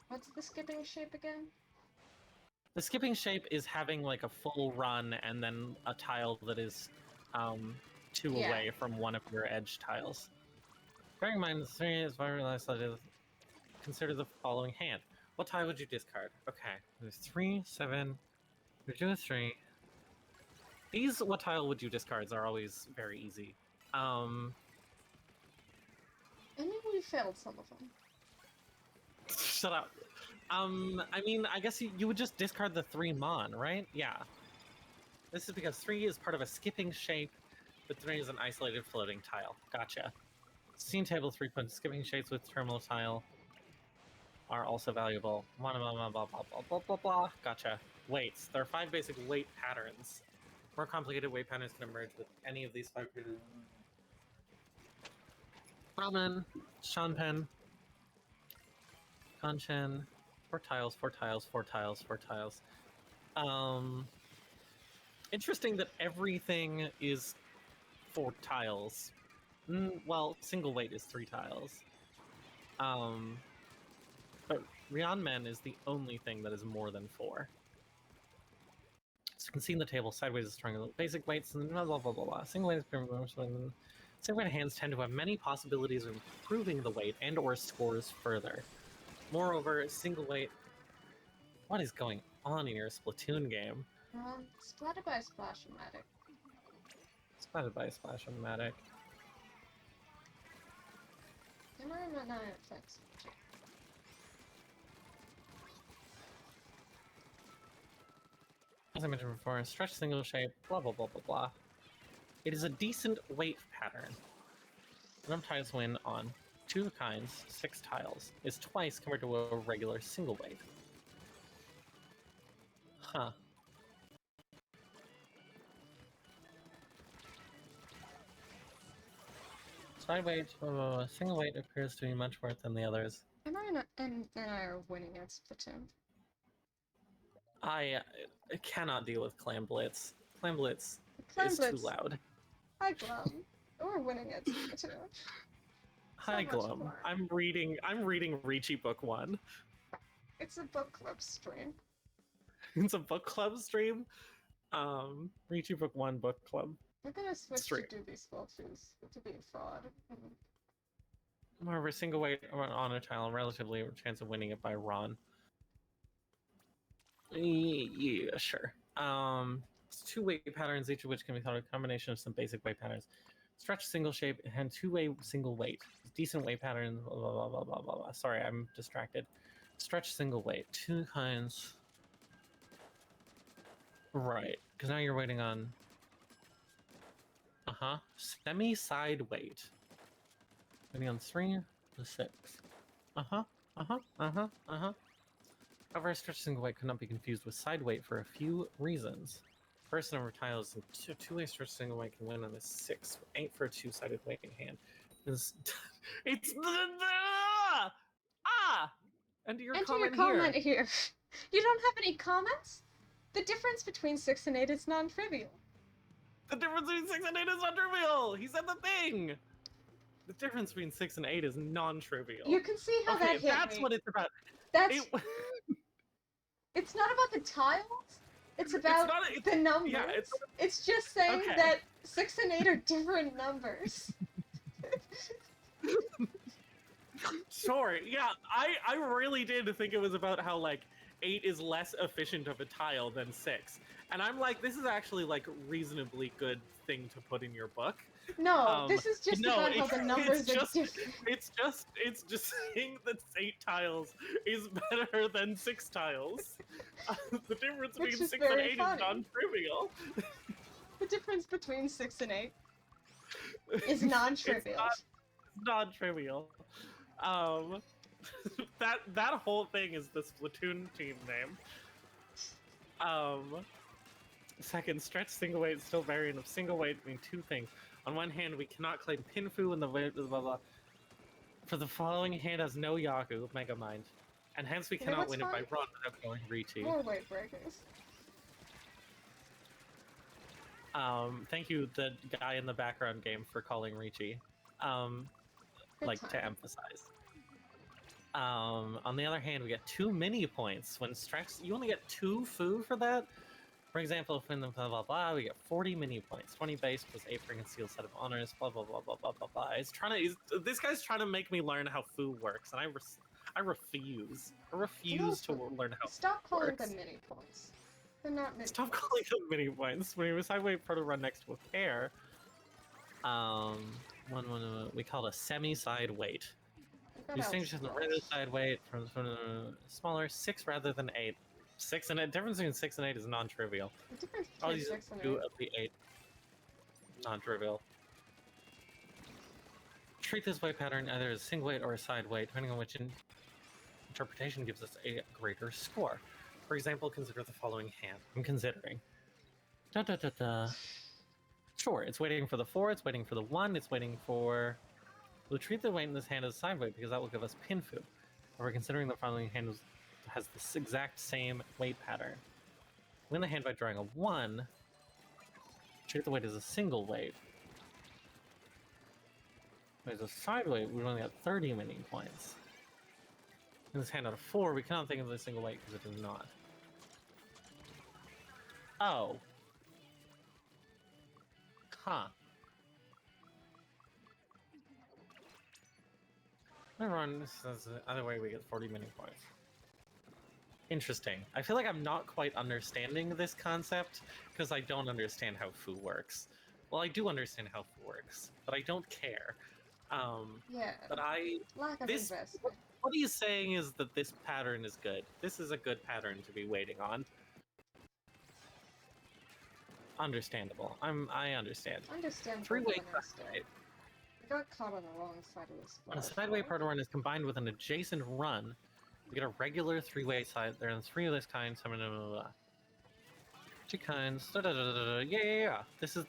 What's the skipping shape again? The skipping shape is having like a full run and then a tile that is 2 away from one of your edge tiles. Bearing in mind, 3 is very nice. Consider the following hand. What tile would you discard? Okay, there's 3, 7. We do a 3. These what tile would you discards are always very easy. I mean, we failed some of them. Shut up. I mean, I guess you would just discard the 3 Mon, right? Yeah. This is because 3 is part of a skipping shape, but 3 is an isolated floating tile. Gotcha. Scene table 3 points. Skipping shapes with terminal tile are also valuable. Blah, blah, blah, blah, blah, blah, blah, blah, blah. Gotcha. Weights. There are 5 basic weight patterns. More complicated weight patterns can emerge with any of these 5. Ramen. Sean Pen. Kanchan. 4 tiles, 4 tiles, 4 tiles, 4 tiles. Interesting that everything is 4 tiles. Well, single weight is 3 tiles. Ryanmen is the only thing that is more than 4. So you can see in the table, sideways is strong. Basic weights and blah blah blah blah blah. Single weight is pretty much. Single weight hands tend to have many possibilities of improving the weight and/or scores further. Moreover, single weight. What is going on in your Splatoon game? Splatted by Splash-O-Matic. Splatted by Splash-O-Matic. Camera effects. As I mentioned before, stretch single shape, blah blah blah blah blah. It is a decent weight pattern. Number tiles win on 2 kinds, 6 tiles. Is twice compared to a regular single weight. Huh. Side weight, single weight appears to be much worse than the others. Camera and I are winning at Splatoon. I cannot deal with Clam Blitz. Clam Blitz is too loud. Hi, Glum. We're winning at Splatoon. Hi, Glum. I'm reading Ricci Book 1. It's a book club stream. It's a book club stream. Ricci Book 1 book club. We're gonna switch stream. to Doobie Squelches to be a fraud. However, single weight on a tile, relatively chance of winning it by Ron. Yeah, sure. It's 2 weight patterns, each of which can be thought of a combination of some basic weight patterns. Stretch single shape and 2-way single weight. Decent weight pattern, blah, blah, blah, blah, blah, blah, blah. Sorry, I'm distracted. Stretch single weight, 2 kinds. Right, because now you're waiting on... Semi-side weight. Waiting on 3 to 6. However, a stretch single weight could not be confused with side weight for a few reasons. First number of tiles, and 2-way stretch single weight can win on a 6, 8 for a 2-sided weight hand. It's Enter your comment here. You don't have any comments? The difference between 6 and 8 is non-trivial. The difference between 6 and 8 is non-trivial! He said the thing! The difference between 6 and 8 is non-trivial. You can see how that hit that's me. What it's about. It's not about the tiles. It's about the numbers. Yeah, it's just saying that 6 and 8 are different numbers. Sure, yeah, I really did think it was about how, like, 8 is less efficient of a tile than 6. And I'm like, this is actually, like, reasonably good thing to put in your book. No, this is just about how the numbers are different. It's just saying that 8 tiles is better than 6 tiles. The difference between 6 and 8 is non-trivial. The difference between 6 and 8 is non-trivial. It's non-trivial. That whole thing is the Splatoon team name. Second, stretch single weight is still variant of single weight mean 2 things. On one hand, we cannot claim Pinfu and the blah blah. For the following hand has no Yaku, Megamind. And hence we cannot win it by Run without going Ricci. More weight breakers. Thank you, the guy in the background game, for calling Ricci. To emphasize. On the other hand, we get 2 mini points when stretch. You only get 2 food for that. For example, if we win the blah blah blah, we get 40 mini points, 20 base plus 8 for concealed set of honors, blah blah blah blah blah blah blah. This guy's trying to make me learn how food works, and I refuse. I refuse to learn how. Stop calling them mini points. They're not mini. Stop calling them mini points. When you decide wait for to run next to a pair, we call it a semi-side weight. Distinguishes the regular side weight from smaller 6 rather than 8. 6 and 8. Difference between 6 and 8 is non-trivial. The difference between 6 and 8 of the 8. Non-trivial. Treat this weight pattern either as single weight or a side weight, depending on which interpretation gives us a greater score. For example, consider the following hand. I'm considering. Sure, it's waiting for the 4, it's waiting for the 1, it's waiting for... We'll treat the weight in this hand as side weight because that will give us Pinfu. However, considering the following hand has this exact same weight pattern. Win the hand by drawing a 1. Treat the weight as a single weight. As a side weight, we only got 30 mini points. In this hand out of 4, we cannot think of a single weight because it is not. Oh. Huh. Never mind, this is the other way we get 40 mini points. Interesting. I feel like I'm not quite understanding this concept because I don't understand how foo works. Well, I do understand how foo works, but I don't care. Yeah. But I... Lack of This... investment. What he's saying is that this pattern is good. This is a good pattern to be waiting on. Understandable. I understand. Understandable. Three-way I got caught on the wrong side of this. When a sideway part run is combined with an adjacent run, you get a regular three-way side. There are 3 of this kind. Blah, blah, blah, blah. 2 kinds. Da, da, da, da, da. Yeah. This is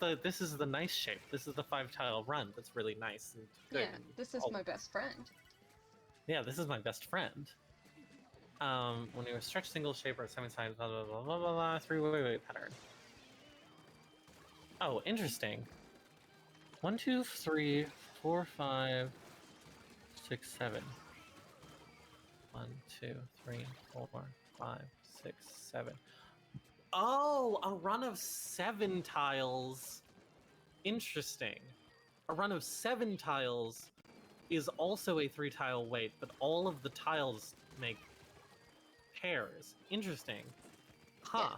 the nice shape. This is the 5-tile run. That's really nice and good. Yeah, this is my best friend. Yeah, this is my best friend. When you stretch single shape or 7 sides, blah blah blah blah blah blah. 3-way pattern. Oh, interesting. 1, 2, 3, 4, 5, 6, 7. 1, 2, 3, 4, 5, 6, 7. Oh, a run of 7 tiles. Interesting. A run of 7 tiles is also a 3-tile weight, but all of the tiles make pairs. Interesting. Huh. Yeah.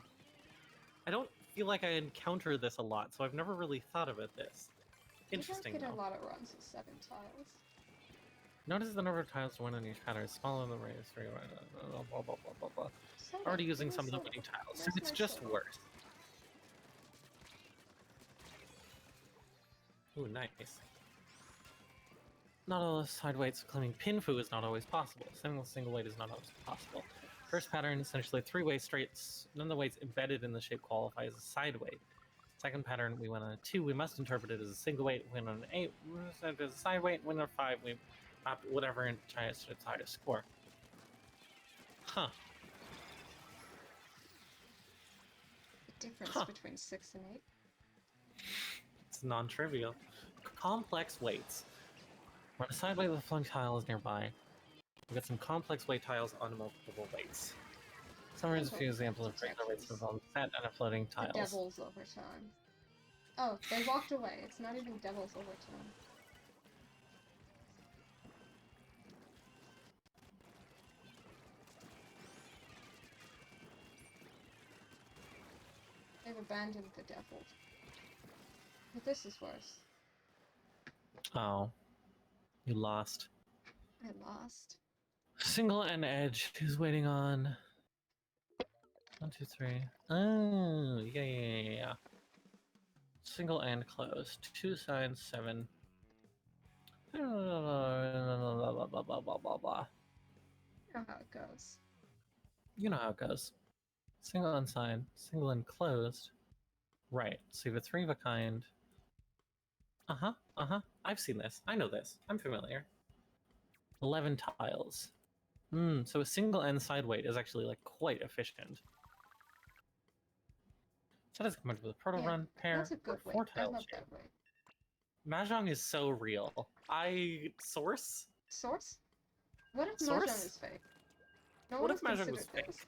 I don't feel like I encounter this a lot, so I've never really thought about this. Interesting. You don't get a lot of runs with 7 tiles. Notice the number of tiles to win in each pattern is smaller than the rate of 3. Blah, blah, blah, blah, blah, blah. Already using some of the winning tiles, so it's just worse. Ooh, nice. Not all side weights claiming pin foo is not always possible. Single weight is not always possible. First pattern, essentially 3-way straights. None of the weights embedded in the shape qualify as a side weight. Second pattern, we went on a 2. We must interpret it as a single weight. We went on an 8. We must interpret it as a side weight. We went on a 5. We map whatever and try to score. Huh. The difference between 6 and 8. It's non-trivial. Complex weights. When a side weight with a flung tile is nearby, we get some complex weight tiles on multiple weights. Summarize a few examples of regular weights involving set and a floating tiles. The Devil's Overtime. Oh, they walked away. It's not even Devil's Overtime. They've abandoned the devil. But this is worse. Oh. You lost. I lost. Single and edge. Who's waiting on? 1, 2, 3. Oh, yeah. Single and closed. 2 sides, 7. Blah, blah, blah, blah, blah, blah, blah. You know how it goes. You know how it goes. Single and side, single and closed. Right. So you have a 3 of a kind. I've seen this. I know this. I'm familiar. 11 tiles. So a single and side weight is actually like quite efficient. So that is combined with a proto run pair. That's a good weight. 4 I tile love shape. that weight. Mahjong is so real. Source? Source? What if Source? Mahjong is fake? No What one if has Mahjong was considered fake? this.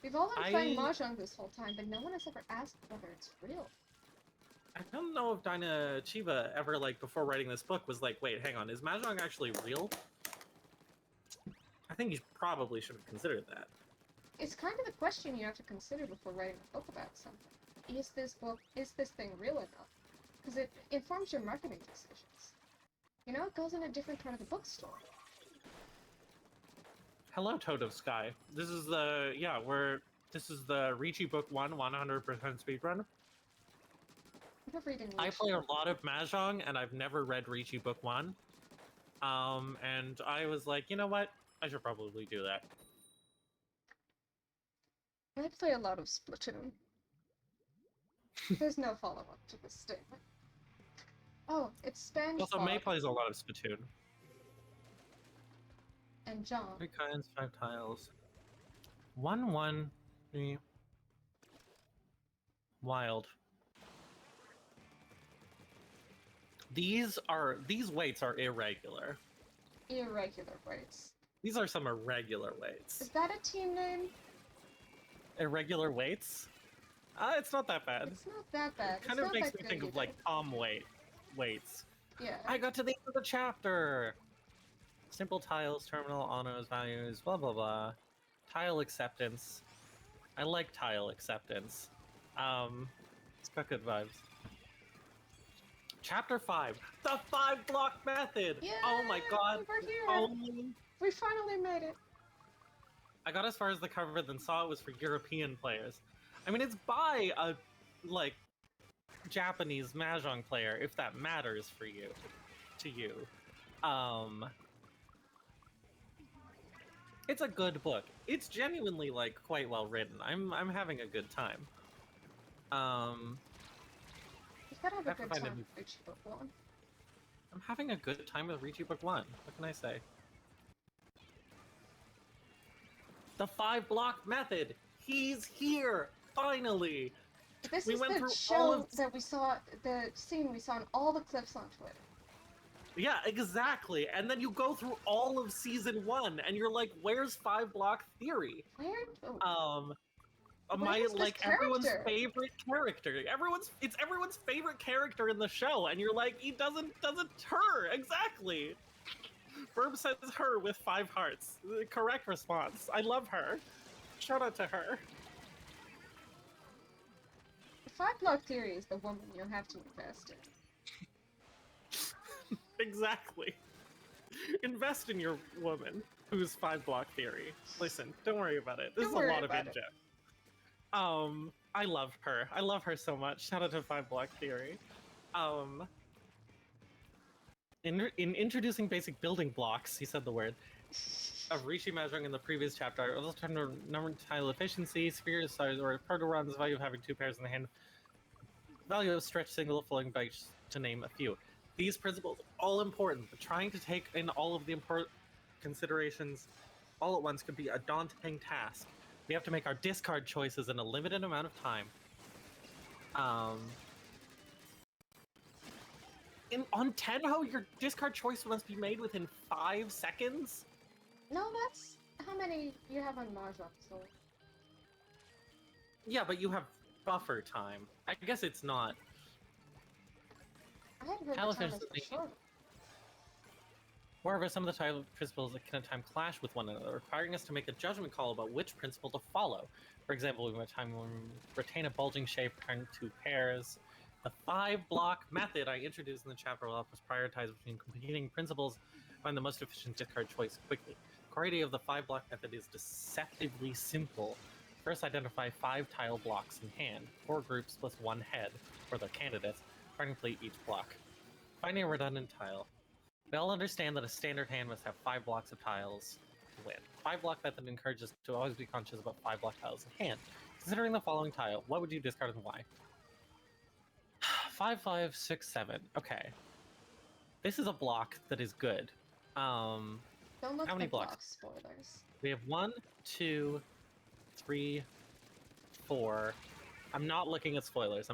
We've all been playing Mahjong this whole time, but no one has ever asked whether it's real. I don't know if Dinah Chiba ever, like, before writing this book was like, wait, hang on, is Mahjong actually real? I think you probably should have considered that. It's kind of a question you have to consider before writing a book about something. Is this thing real enough? Because it informs your marketing decisions. You know, it goes in a different part of the bookstore. Hello, Toad of Sky. This is the, this is the Ricci Book 1 100% speedrun. I play a lot of Mahjong, and I've never read Ricci Book 1. And I was like, you know what? I should probably do that. I play a lot of Splatoon. There's no follow-up to this statement. Oh, it's SpongeBob. Also, May plays a lot of Splatoon. And John. 3 kinds, 5 tiles. 1, 1, 3. Wild. These weights are irregular. Irregular weights. These are some irregular weights. Is that a team name? Irregular weights? It's not that bad. It's not that bad. It kind It's of not makes that me good think of either. like weights. Yeah. I got to the end of the chapter! Simple tiles, terminal, autos, values, blah blah blah. Tile acceptance. I like tile acceptance. It's got good vibes. Chapter 5, the 5-block method! Yeah, Oh my god! we're here. Only We finally made it. I got as far as the cover, then saw it was for European players. I mean, it's by a, like, Japanese Mahjong player, if that matters for you, to you. It's a good book. It's genuinely, like, quite well written. I'm having a good time. You gotta have a have to good find a time new- with Richie Book 1. I'm having a good time with Richi Book 1. What can I say? The 5-block method! He's here! Finally! This We is went the through all show of- that we saw, the scene we saw in all the clips on Twitter. Yeah, exactly. And then you go through all of season 1, and you're like, "Where's 5-block theory?" Where? Oh, My Where's this like everyone's character? favorite character. It's everyone's favorite character in the show, and you're like, he doesn't her exactly. Verb says her with 5 hearts. The correct response. I love her. Shout out to her. The 5-block theory is the woman you have to invest in. Exactly. Invest in your woman who's 5-block theory. Listen, don't worry about it. This Don't is a worry lot of about it. ingest. I love her. I love her so much. Shout out to 5-block theory. In introducing basic building blocks, he said the word, of Rishi Mahjong in the previous chapter, I was trying to number tile efficiency, sphere size, or proto runs, value of having 2 pairs in the hand, value of stretch single flowing bytes, to name a few. These principles are all important, but trying to take in all of the important considerations all at once could be a daunting task. We have to make our discard choices in a limited amount of time. On Tenho, your discard choice must be made within 5 seconds? No, that's how many you have on Mahjong, so... Yeah, but you have buffer time. I guess it's not. I had heard Tile the time was efficiency. short. Moreover, some of the tile principles that can at times clash with one another, requiring us to make a judgment call about which principle to follow. For example, we might retain a bulging shape, turn 2 pairs. The 5-block method I introduced in the chapter will help us prioritize between competing principles and find the most efficient discard choice quickly. The core idea of the 5-block method is deceptively simple. First, identify 5 tile blocks in hand, 4 groups plus 1 head, for the candidates, trying to complete each block. Finding a redundant tile. We all understand that a standard hand must have 5 blocks of tiles to win. 5-block method encourages us to always be conscious about 5-block tiles in hand. Considering the following tile, what would you discard and why? 5, 5, 6, 7. Okay. This is a block that is good. Don't look How many at blocks? block spoilers. We have 1, 2, 3, 4. I'm not looking at spoilers.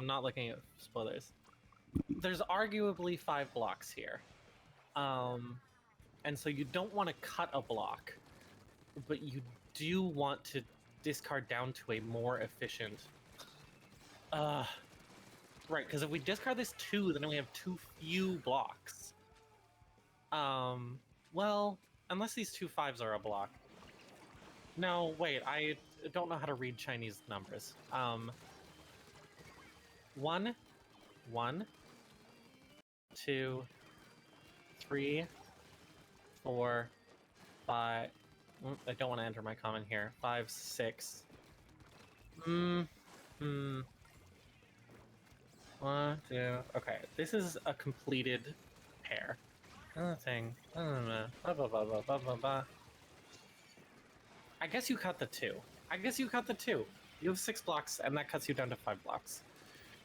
There's arguably 5 blocks here. And so you don't want to cut a block, but you do want to discard down to a more efficient... Right, because if we discard this 2, then we have too few blocks. Well, unless these 2 5s are a block. No, wait, I don't know how to read Chinese numbers. 1, 1, 2, 3, 4, 5. I don't want to enter my comment here. 5, 6. 1, 2. Okay, this is a completed pair. Another thing. I don't know. Blah, blah, blah, blah, blah, blah, blah. I guess you cut the 2. You have 6 blocks, and that cuts you down to 5 blocks.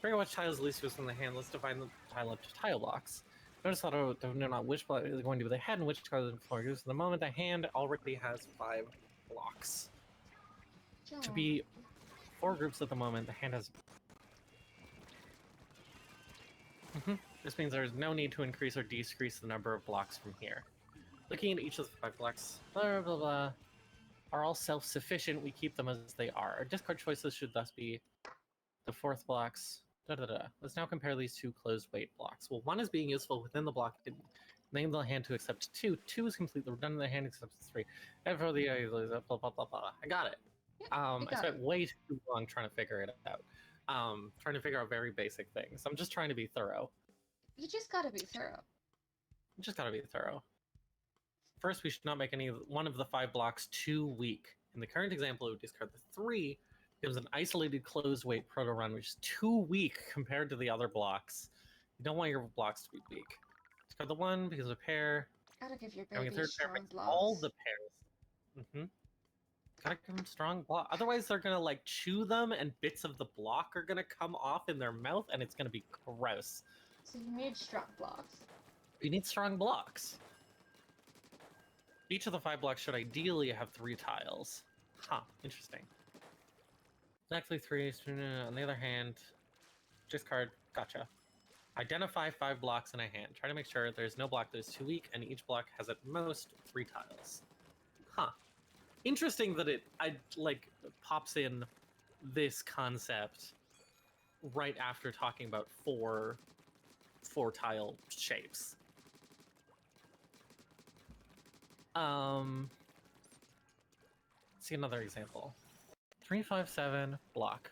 Figure out which tile is least used in the hand. Let's divide the tile up to tile blocks. Notice that I don't know which block is going to be the head and which card is the floor. Use the moment the hand already has 5 blocks. To be 4 groups at the moment, the hand has... This means there's no need to increase or decrease the number of blocks from here. Looking at each of the 5 blocks, blah blah blah, are all self-sufficient. We keep them as they are. Our discard choices should thus be the 4th blocks. Da da da. Let's now compare these 2 closed weight blocks. Well, 1 is being useful within the block. Name the hand to accept 2. 2 is completely redundant. The hand accepts 3. And for the blah blah blah blah. I got it. Yeah, I spent way too long trying to figure it out. Trying to figure out very basic things. I'm just trying to be thorough. You just gotta be thorough. You just gotta be thorough. First, we should not make any one of the 5 blocks too weak. In the current example, we would discard the 3. Gives an isolated closed weight proto run, which is too weak compared to the other blocks. You don't want your blocks to be weak. Discard the 1 because of a pair. Gotta give your Having a baby 3rd pair strong makes blocks. all the pairs. Gotta give them strong block. Otherwise, they're gonna like chew them, and bits of the block are gonna come off in their mouth, and it's gonna be gross. So you need strong blocks. You need strong blocks. Each of the 5 blocks should ideally have 3 tiles. Huh, interesting. Exactly 3. On the other hand, discard. Gotcha. Identify 5 blocks in a hand. Try to make sure there's no block that is too weak, and each block has at most 3 tiles. Huh. Interesting that it pops in this concept right after talking about 4 tile shapes. Let's see another example. 3, 5, 7 block.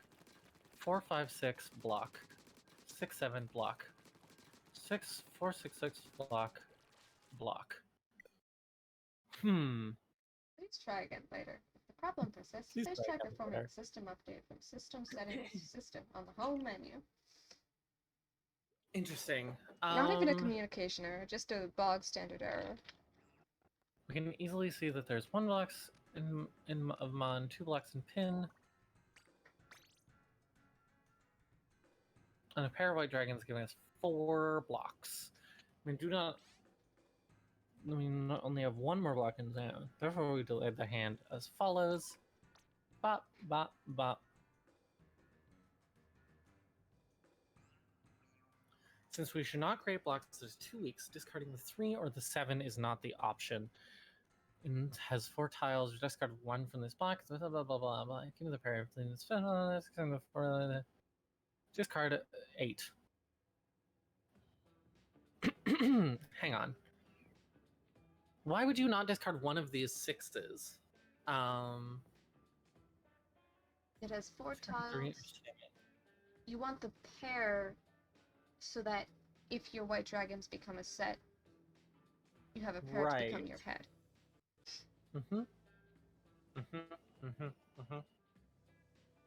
4, 5, 6 block. 6, 7 block. 6, 4, 6, 6 block. Block. Please try again later. If the problem persists, Please please try try again performing later. a system update from System Settings to System on the home menu. Interesting. Not even a communication error, just a bog standard error. We can easily see that there's 1 blocks of Mon, 2 blocks in Pin, and a pair of white dragons giving us 4 blocks. We not only have 1 more block in zone. Therefore, we delayed the hand as follows. Bop, bop, bop. Since we should not create blocks as 2 weeks, discarding the 3 or the 7 is not the option. It has 4 tiles. We discard 1 from this block. Blah, blah, blah, blah, blah. Give me the pair of things. Discard 8. Hang on. Why would you not discard one of these 6s? It has 4 3 tiles. You want the pair so that if your white dragons become a set, you have a pair to become your head.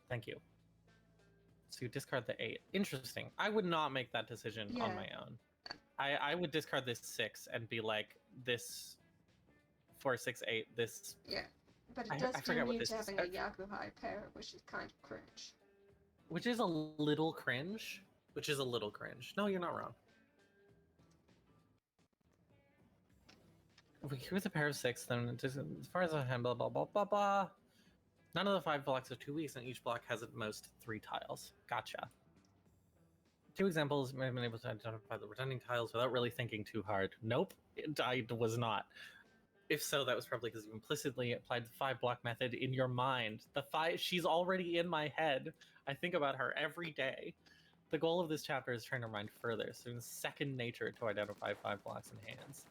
Thank you. So you discard the 8. Interesting. I would not make that decision on my own. I would discard this 6 and be like, this 4, 6, 8, this... Yeah, but it does doom you to having a Yakuhai pair, which is kind of cringe. Which is a little cringe. No, you're not wrong. If we keep a pair of 6, then just, as far as I have, blah, blah, blah, blah, blah. None of the 5 blocks are 2 weeks, and each block has at most 3 tiles. Gotcha. 2 examples may have been able to identify the redundant tiles without really thinking too hard. Nope, I was not. If so, that was probably because you implicitly applied the 5 block method in your mind. She's already in my head. I think about her every day. The goal of this chapter is trying to mind further, so it's second nature to identify 5 blocks in hands.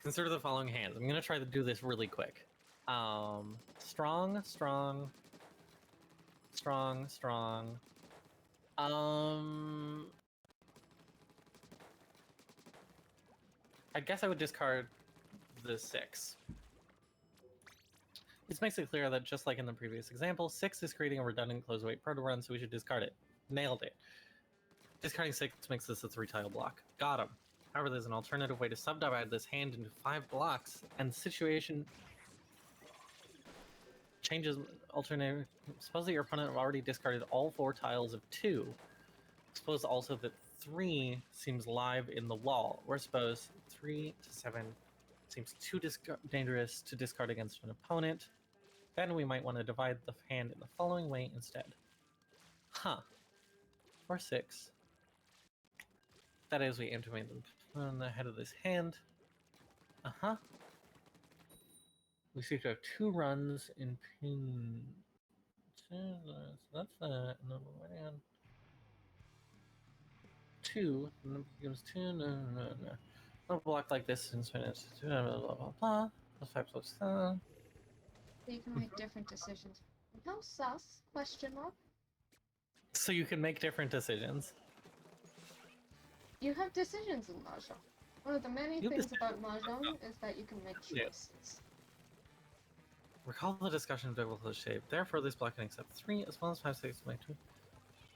Consider the following hands. I'm going to try to do this really quick. Strong, strong, strong, strong. I guess I would discard the 6. This makes it clear that just like in the previous example, 6 is creating a redundant closed weight proto run, so we should discard it. Nailed it. Discarding 6 makes this a 3-tile block. Got him. However, there's an alternative way to subdivide this hand into 5 blocks, and the situation changes. Alternative. Suppose that your opponent already discarded all 4 tiles of 2. Suppose also that 3 seems live in the wall. Or suppose 3 to 7 seems too dangerous to discard against an opponent. Then we might want to divide the hand in the following way instead. Huh. 4, 6. That is, we aim to make them on the head of this hand. Uh-huh. We seem to have 2 runs in pin. So that's that. No, wait on. 2. Becomes 2. No. A block like this since minutes. Blah blah blah blah. Plus 5 plus 7. So you can make different decisions. No sus? Question mark. So you can make different decisions. You have decisions in Mahjong. One of the many things about Mahjong is that you can make choices. Recall the discussion of double shape. Therefore, this block can accept 3 as well as 5, 6, 2.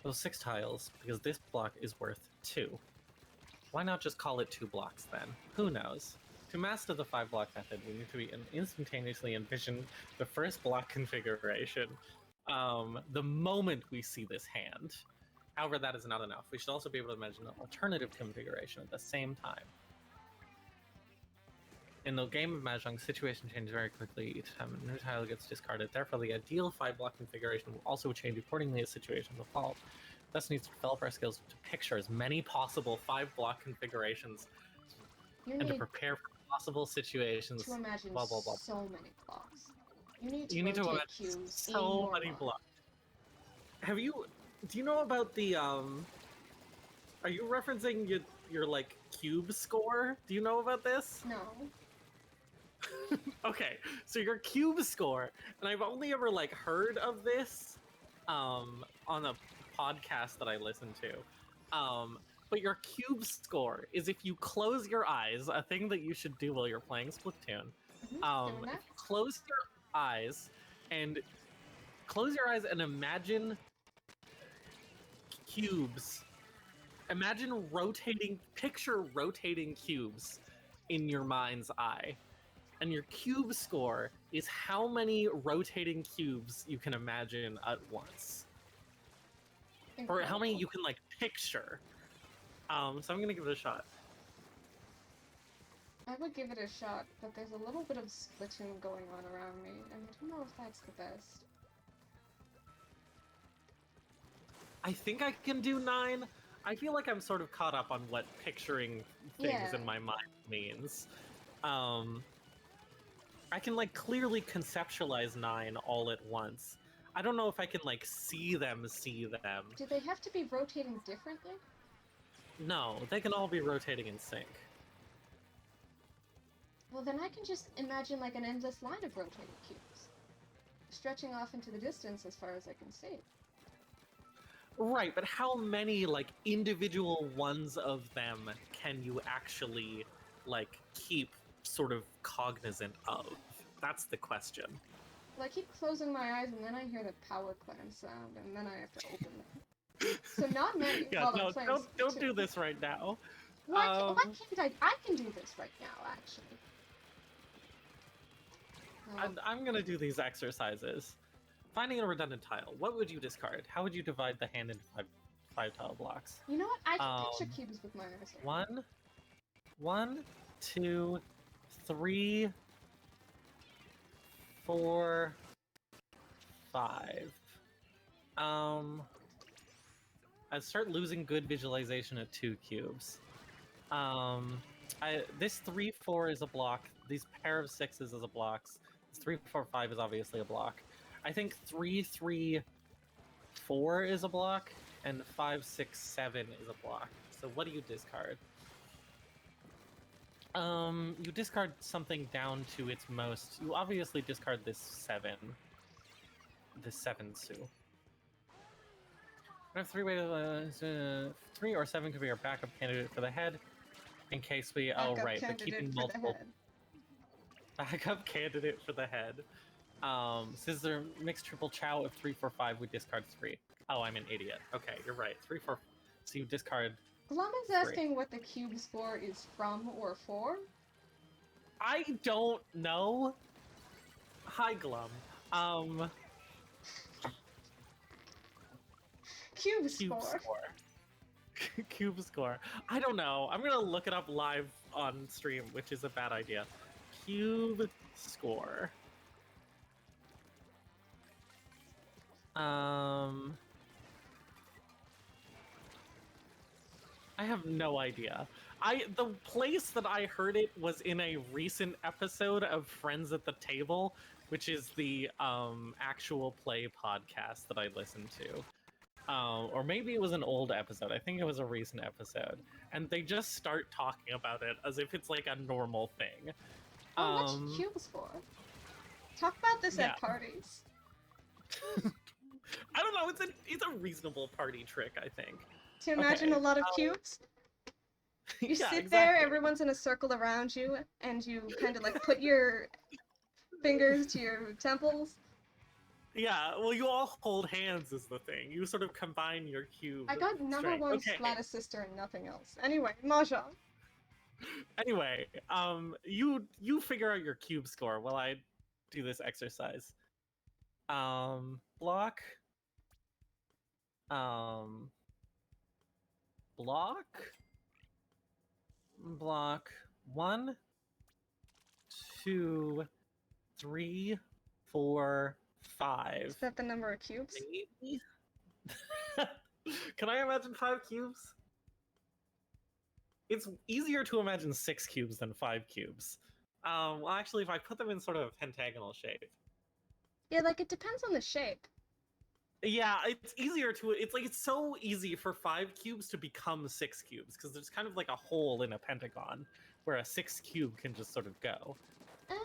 Those 6 tiles, because this block is worth 2. Why not just call it 2 blocks then? Who knows? To master the 5 block method, we need to instantaneously envision the first block configuration the moment we see this hand. However, that is not enough. We should also be able to imagine an alternative configuration at the same time. In the game of Mahjong, situation changes very quickly each time a new tile gets discarded. Therefore, the ideal 5-block configuration will also change accordingly as situations evolve. Thus, needs to develop our skills to picture as many possible 5-block configurations and to prepare for possible situations. To imagine blah, blah, blah. so many blocks. You need to imagine cubes so many blocks. Do you know about the are you referencing your like cube score? Do you know about this? No. Okay, so your cube score, and I've only ever like heard of this on a podcast that I listen to. But your cube score is if you close your eyes, a thing that you should do while you're playing Splatoon. If you close your eyes and imagine cubes. Imagine picture rotating cubes in your mind's eye. And your cube score is how many rotating cubes you can imagine at once. Incredible. Or how many you can like picture. So I'm gonna give it a shot. I would give it a shot, but there's a little bit of Splatoon going on around me, and I don't know if that's the best. I think I can do 9. I feel like I'm sort of caught up on what picturing things in my mind means. I can like clearly conceptualize 9 all at once. I don't know if I can like see them. Do they have to be rotating differently? No, they can all be rotating in sync. Well, then I can just imagine like an endless line of rotating cubes, stretching off into the distance as far as I can see. Right, but how many like individual ones of them can you actually like keep sort of cognizant of? That's the question. Well, I keep closing my eyes and then I hear the power plant sound and then I have to open them. So not many. Yeah, no, don't do this right now. Why can't I can do this right now, actually. I'm gonna do these exercises. Finding a redundant tile. What would you discard? How would you divide the hand into 5 tile blocks? You know what? I can picture cubes with my eyes. 1, 2, 3, 4, 5. I'd start losing good visualization at 2 cubes. This 3, 4 is a block. These pair of 6s is a block. This 3, 4, 5 is obviously a block. I think 3, 3, 4 is a block, and 5, 6, 7 is a block. So what do you discard? You discard something down to its most. You obviously discard this 7. This 7 Sue. We have 3 ways. 3 or 7 could be our backup candidate for the head, in case we. Oh right, but keeping multiple. Backup candidate for the head. Since they're mixed triple chow of 3, 4, 5, we discard 3. Oh, I'm an idiot. Okay, you're right. 3, 4. So you discard. Glum is asking what the cube score is from or for. I don't know. Hi, Glum. Cube score. Cube score. I don't know. I'm gonna look it up live on stream, which is a bad idea. Cube score. I have no idea. the place that I heard it was in a recent episode of Friends at the Table, which is the actual play podcast that I listened to. Or maybe it was an old episode. I think it was a recent episode. And they just start talking about it as if it's like a normal thing. Oh, what's cubes for? Talk about this yeah. at parties. I don't know. It's a reasonable party trick, I think. To imagine a lot of cubes. You yeah, sit exactly. there, everyone's in a circle around you, and you kind of like put your fingers to your temples. Yeah, well, you all hold hands is the thing. You sort of combine your cube. I got number strength. one Okay. Splatter Sister and nothing else. Anyway, Mahjong. Anyway, you figure out your cube score while I do this exercise. Block. Block 1, 2, 3, 4, 5. Is that the number of cubes? Maybe? Can I imagine 5 cubes? It's easier to imagine 6 cubes than 5 cubes. Well, actually, if I put them in sort of a pentagonal shape. Yeah, like it depends on the shape. Yeah, it's easier to. It's so easy for 5 cubes to become 6 cubes because there's kind of like a hole in a pentagon where a 6 cube can just sort of go.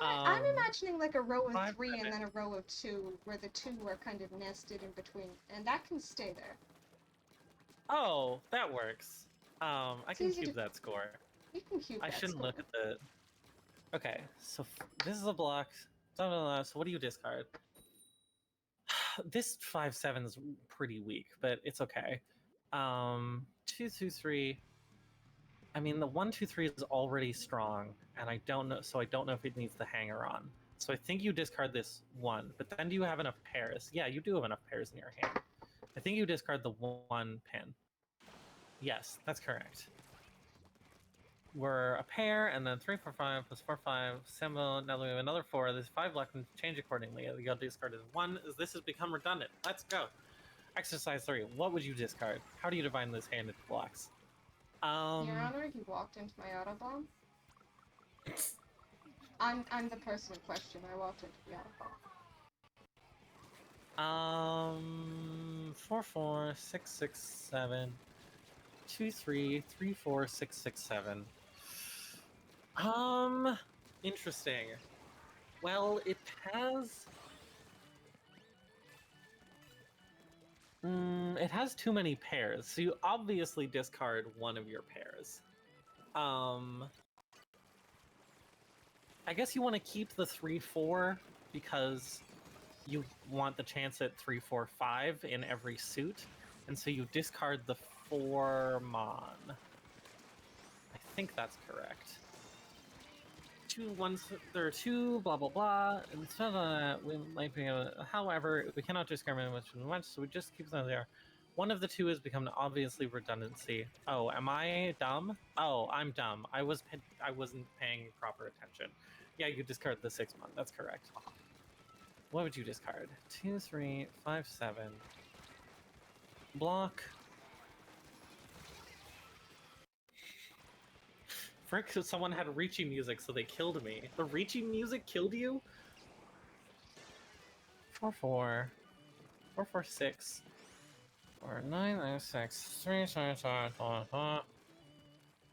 I'm imagining like a row of 5, 3 7. and then a row of 2, where the 2 are kind of nested in between, and that can stay there. Oh, that works. I can easy cube to- that score. You can cube I that shouldn't score. look at the. Okay, so this is a block. So what do you discard? This 5/7 is pretty weak, but it's okay. 2, 2, 3. I mean, the 1, 2, 3 is already strong, and I don't know. So I don't know if it needs the hanger on. So I think you discard this 1. But then do you have enough pairs? Yeah, you do have enough pairs in your hand. I think you discard the 1 pin. Yes, that's correct. We're a pair, and then 3, 4, 5 plus 4, 5 symbol. Now we have another 4. There's 5 left, and change accordingly. You got discarded 1. This has become redundant. Let's go. Exercise 3. What would you discard? How do you divide this hand into blocks? Your Honor, you walked into my autobomb. I'm the person in question. I walked into the autobomb. 4, 4, 6, 6, 7, 2, 3, 3, 4, 6, 6, 7. Interesting. Well, it has. It has too many pairs, so you obviously discard one of your pairs. I guess you want to keep the 3, 4 because you want the chance at 3, 4, 5 in every suit, and so you discard the 4 mon. I think that's correct. 2 ones, there are 2, blah blah blah. Instead of that, we might be able to, however, we cannot discriminate much, so we just keep them there. One of the 2 has become an obviously redundancy. Oh, am I dumb? Oh, I'm dumb. I wasn't paying proper attention. Yeah, you discard the 6 mon. That's correct. What would you discard? 2, 3, 5, 7. Block. Frick, someone had Ricci music, so they killed me. The Ricci music killed you? 4, 4. 4, 4, 6. 4, 9, 9, 6. 3, 7, 7, 4.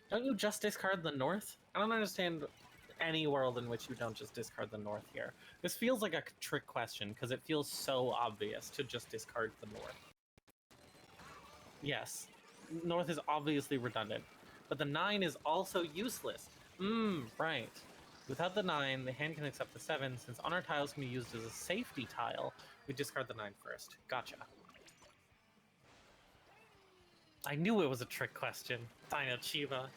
Don't you just discard the north? I don't understand any world in which you don't just discard the north here. This feels like a trick question, because it feels so obvious to just discard the north. Yes. North is obviously redundant. But the 9 is also useless. Right. Without the 9, the hand can accept the 7. Since honor tiles can be used as a safety tile, we discard the 9 first. Gotcha. I knew it was a trick question. Dino Chiba.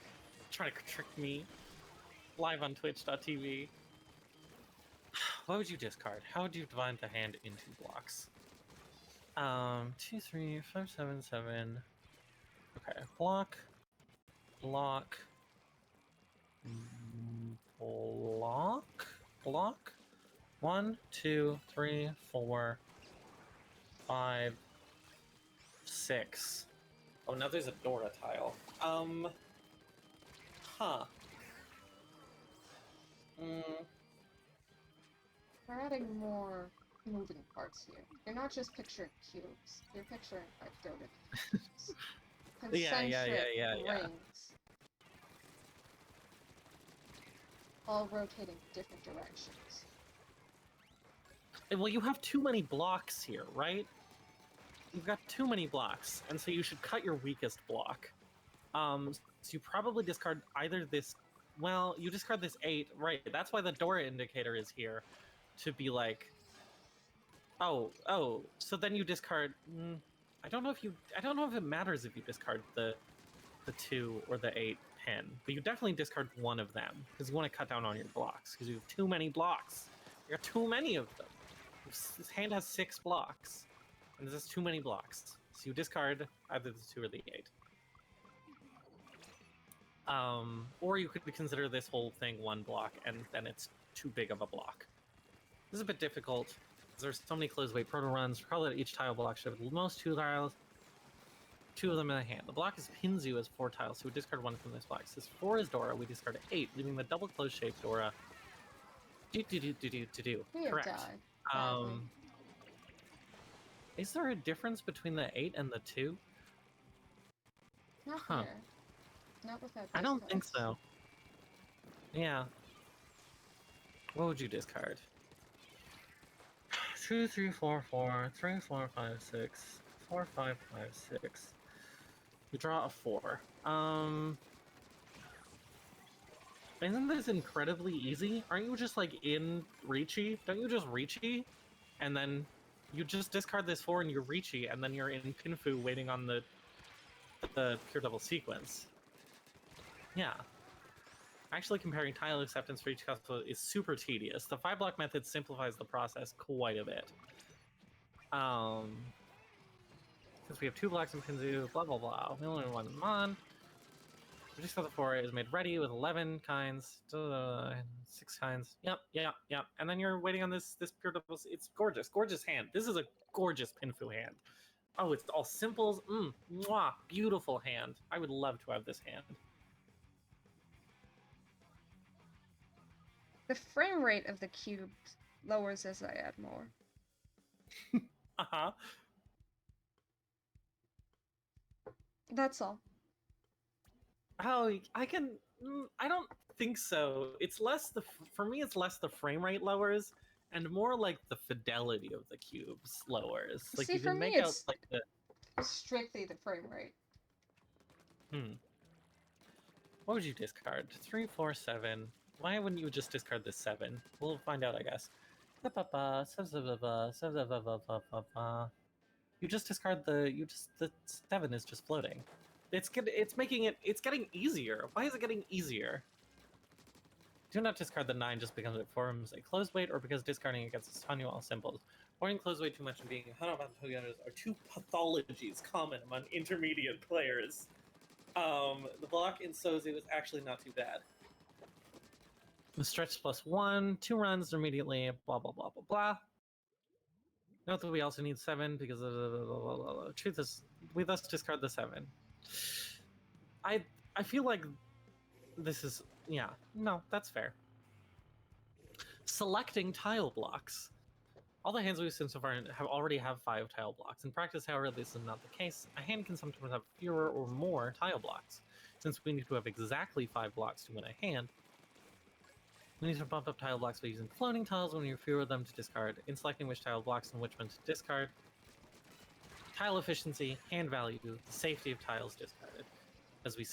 Trying to trick me. Live on twitch.tv. What would you discard? How would you divide the hand into blocks? 2, 3, 5, 7, 7. Okay. Block. Block. Block. 1, 2, 3, 4, 5, 6. Oh, now there's a Dora tile. Huh. Mm, We're adding more moving parts here. You're not just picturing cubes. You're picturing like donut concentric rings, all rotating different directions. Well, you have too many blocks here, right? You've got too many blocks, and so you should cut your weakest block. So you probably discard either this. Well, you discard this 8, right? That's why the door indicator is here, to be like, oh. So then you discard. I don't know if it matters if you discard the 2 or the 8 pin, but you definitely discard one of them because you want to cut down on your blocks because you have too many blocks. You got too many of them. This hand has 6 blocks, and this is too many blocks. So you discard either the 2 or the 8. Or you could consider this whole thing 1 block, and then it's too big of a block. This is a bit difficult. There's so many closed weight proto runs. Recall that each tile block should have at most 2 tiles. 2 of them in the hand. The block is pins you as 4 tiles, so we discard 1 from this block. Since 4 is Dora, we discard 8, leaving the double closed shape Dora. Do. Correct. Is there a difference between the 8 and the 2? Not fair. Not with that. I don't think so. Yeah. What would you discard? 2, 3, 4, 4, 3, 4, 5, 6, 4, 5, 5, 6. You draw a 4. Isn't this incredibly easy? Aren't you just like in Reachy? Don't you just Reachy? And then you just discard this 4 and you're Reachy, and then you're in Pinfu waiting on the pure double sequence. Yeah. Actually comparing tile acceptance for each castle is super tedious. The 5-block method simplifies the process quite a bit. Since we have 2 blocks in Pinzu, blah blah blah. We only have 1 Mon. Reduce the 4 is made ready with 11 kinds, 6 kinds. Yep. And then you're waiting on this pure double. It's gorgeous hand. This is a gorgeous Pinfu hand. Oh, it's all simples. Mwah, beautiful hand. I would love to have this hand. The frame rate of the cube lowers as I add more. Uh-huh. That's all. Oh, I don't think so. It's less for me, it's less the frame rate lowers and more like the fidelity of the cubes lowers. Like, see, you can make out like the strictly the frame rate. What would you discard? 3, 4, 7. Why wouldn't you just discard the 7? We'll find out, I guess. You just discard the 7 is just floating. It's getting easier. Why is it getting easier? Do not discard the 9 just because it forms a closed weight or because discarding it gets a stun you all symbols. Avoiding closed weight too much and being are 2 pathologies common among intermediate players. The block in Sozi was actually not too bad. The stretch +1, 2 runs immediately, blah blah blah blah blah. Note that we also need 7 because truth is we thus discard the 7. I feel like this is no, that's fair. Selecting tile blocks. All the hands we've seen so far already have 5 tile blocks. In practice, however, this is not the case. A hand can sometimes have fewer or more tile blocks. Since we need to have exactly 5 blocks to win a hand, we need to bump up tile blocks by using floating tiles when you have fewer of them to discard, in selecting which tile blocks and which ones to discard. Tile efficiency, hand value, the safety of tiles discarded. As we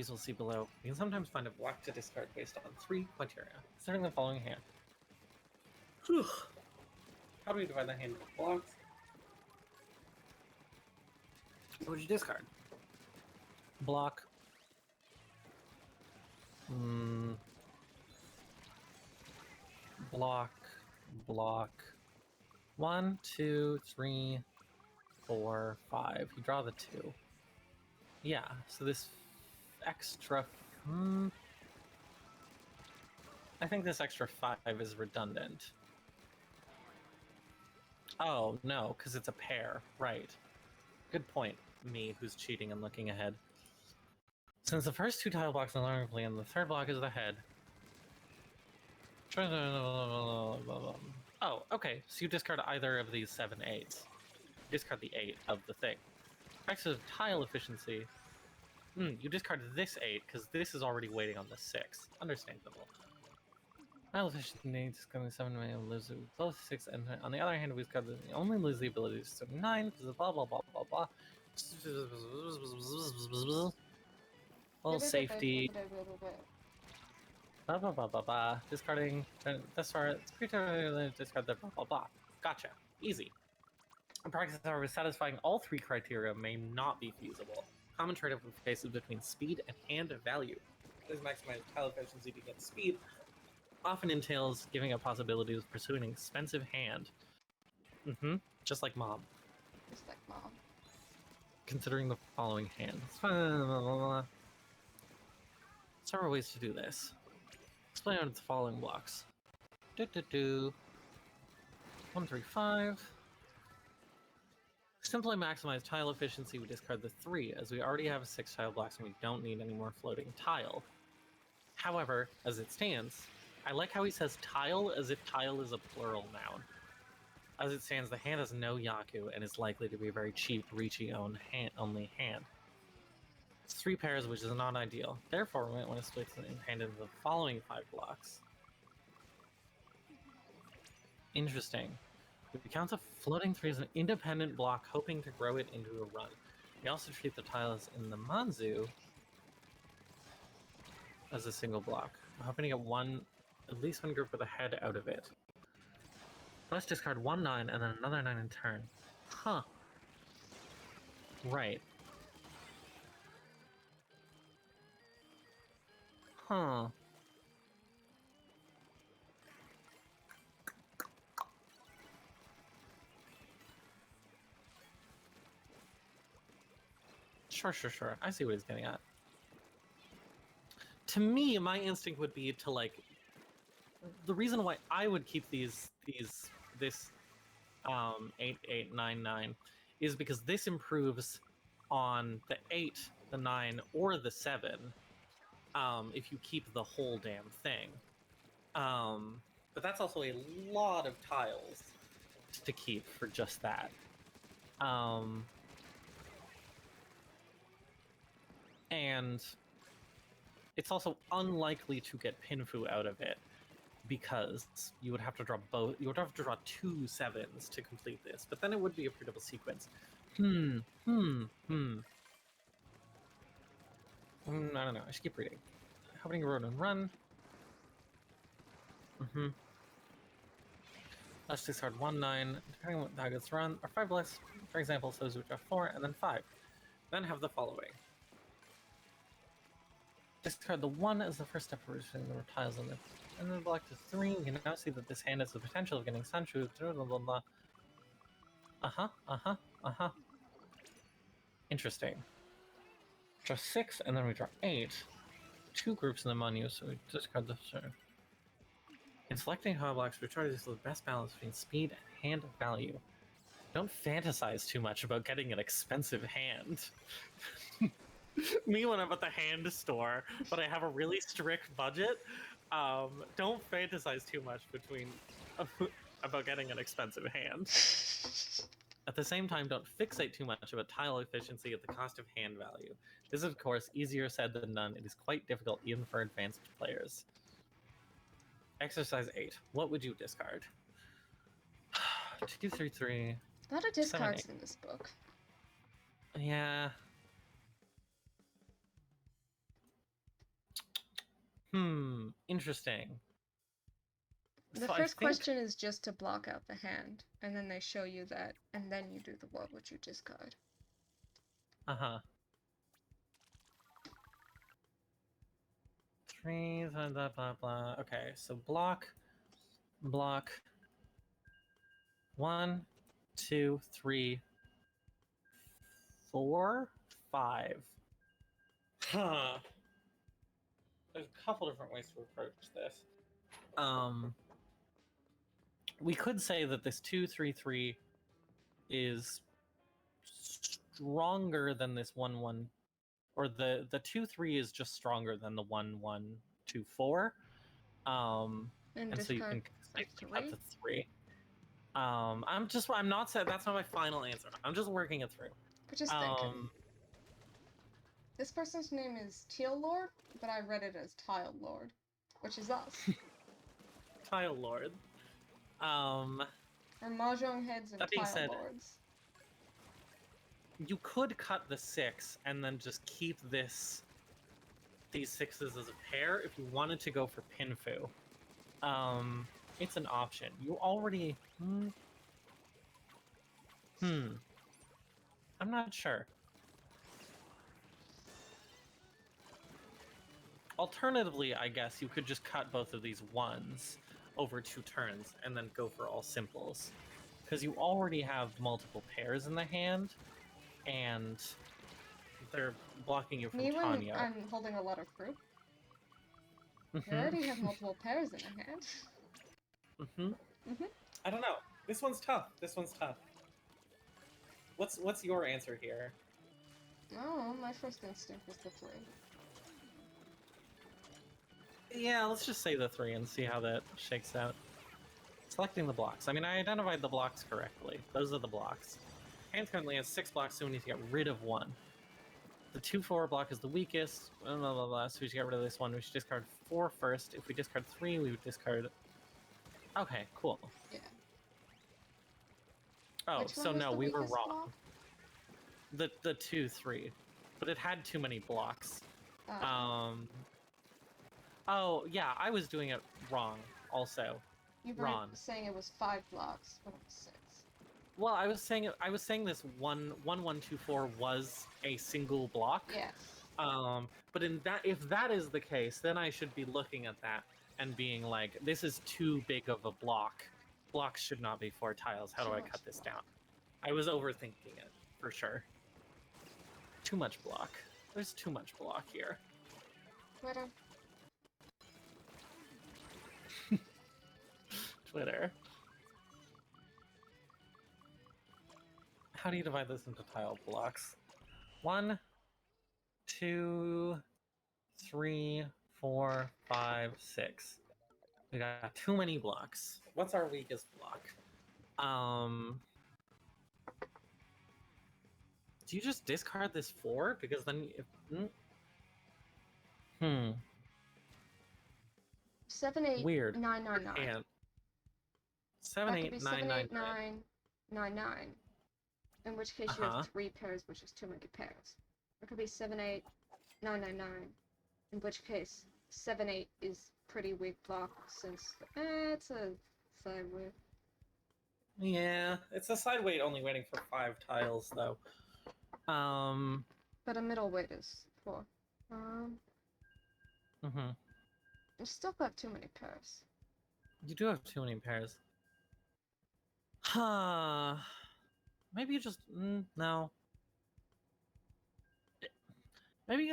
will see below, we can sometimes find a block to discard based on 3 criteria, considering the following hand. Whew. How do we divide that hand into blocks? What would you discard? Block. Block. 1, 2, 3, 4, 5. You draw the 2. Yeah, so this extra... I think this extra 5 is redundant. Oh, no, because it's a pair. Right. Good point. me who's cheating and looking ahead. Since the first 2 tile blocks in the learning plan, the third block is the head. Oh, okay. So you discard either of these 7 8s. Discard the 8 of the thing. Extra tile efficiency. You discard this 8 because this is already waiting on the 6. Understandable. Tile efficiency needs discarding 7 and lose both 6, and on the other hand, we've got the only lose the ability to 9 because blah blah blah blah blah. Little safety. Blah blah blah blah blah. Discarding this far. Discard the blah blah blah. Gotcha. Easy. In practice, however, satisfying all 3 criteria may not be feasible. Common trade-off faces between speed and hand value. This maximized tile efficiency to get speed often entails giving up possibilities of pursuing an expensive hand. Just like Mom. Just like Mom. Considering the following hand. Several ways to do this. Explain out the following blocks. 1, 3, 5. Simply maximize tile efficiency, we discard the 3, as we already have 6 tile blocks and we don't need any more floating tile. However, as it stands, I like how he says tile as if tile is a plural noun. As it stands, the hand has no Yaku and is likely to be a very cheap, reachy only hand. It's 3 pairs, which is not ideal. Therefore, we might want to split the hand into the following 5 blocks. Interesting. We count the floating 3 as an independent block, hoping to grow it into a run. We also treat the tiles in the Manzu as a single block. I'm hoping to get at least one group with a head out of it. Let's discard 1 9 and then another 9 in turn. Huh. Right. Huh. Sure. I see what he's getting at. To me, my instinct would be to like. The reason why I would keep this 8899 is because this improves on the 8, the 9, or the 7. If you keep the whole damn thing. But that's also a lot of tiles to keep for just that. And it's also unlikely to get Pinfu out of it because you would have to draw both. You would have to draw 2 7s to complete this, but then it would be a predictable sequence. I don't know. I should keep reading. Happening road and run. Let's discard 1 9. Depending on what that gets run, or 5 less. For example, so we draw 4 and then 5. Then have the following. Discard the 1 as the first step for reaching the tiles on it. And then block to 3. We can now see that this hand has the potential of getting Sanchu. Interesting. Draw 6 and then we draw 8. 2 groups in the menu, so we discard the turn. In selecting tile blocks, we try to display the best balance between speed and hand value. Don't fantasize too much about getting an expensive hand. Me when I'm at the hand store, but I have a really strict budget. Don't fantasize too much about getting an expensive hand. At the same time, don't fixate too much about tile efficiency at the cost of hand value. This is, of course, easier said than done. It is quite difficult even for advanced players. Exercise 8. What would you discard? 2, 3, 3. A lot of discards in this book. Yeah. Interesting. The first question is just to block out the hand, and then they show you that, and then you do the what would you discard. 3, blah, blah, blah. Okay, so block. 1, 2, 3, 4, 5. Huh. There's a couple different ways to approach this. We could say that this 2, 3, 3 is stronger than this 1-1, or the 2-3 is just stronger than the 1-1-2-4. And so you can cut the 3. I'm not saying that's not my final answer. I'm just working it through. But just thinking. This person's name is Teal Lord, but I read it as Tile Lord, which is us. Tile Lord. Or Mahjong heads and Tile Lords. You could cut the 6 and then just keep these 6s as a pair if you wanted to go for Pinfu. It's an option. You already... I'm not sure. Alternatively, I guess you could just cut both of these 1s over 2 turns and then go for all simples. Because you already have multiple pairs in the hand, and they're blocking you from Tanya. I'm holding a lot of fruit. You already have multiple pairs in your hand. I don't know. This one's tough. What's your answer here? Oh, my first instinct was the 3. Yeah, let's just say the 3 and see how that shakes out. Selecting the blocks. I mean, I identified the blocks correctly. Those are the blocks. Hand currently has 6 blocks, so we need to get rid of 1. The 2-4 block is the weakest, blah, blah, blah, blah, so we should get rid of this 1. We should discard 4 first. If we discard 3, we would discard... Okay, cool. Yeah. Oh, so no, we were wrong. Block? The 2-3. But it had too many blocks. Oh, yeah, I was doing it wrong, also. You were saying it was 5 blocks, but it was 6. Well, I was saying this 1-1-2-4 was a single block. Yes. But if that is the case, then I should be looking at that and being like, this is too big of a block. Blocks should not be 4 tiles. How do I cut this down? I was overthinking it, for sure. Too much block. There's too much block here. Twitter. Twitter. How do you divide this into tile blocks? 1, 2, 3, 4, 5, 6. We got too many blocks. What's our weakest block? Do you just discard this 4? Because then if... 7, 8, Weird. 9, 9, 9. And 7, 8, 9, 9, 9, 9. In which case you have 3 pairs, which is too many pairs. It could be 7, 8, 9, 9, 9. In which case 7, 8 is pretty weak block since it's a side weight. Yeah, it's a side weight only waiting for 5 tiles though. But a middle weight is 4. You still got too many pairs. You do have too many pairs. Huh. Maybe you just... no. Maybe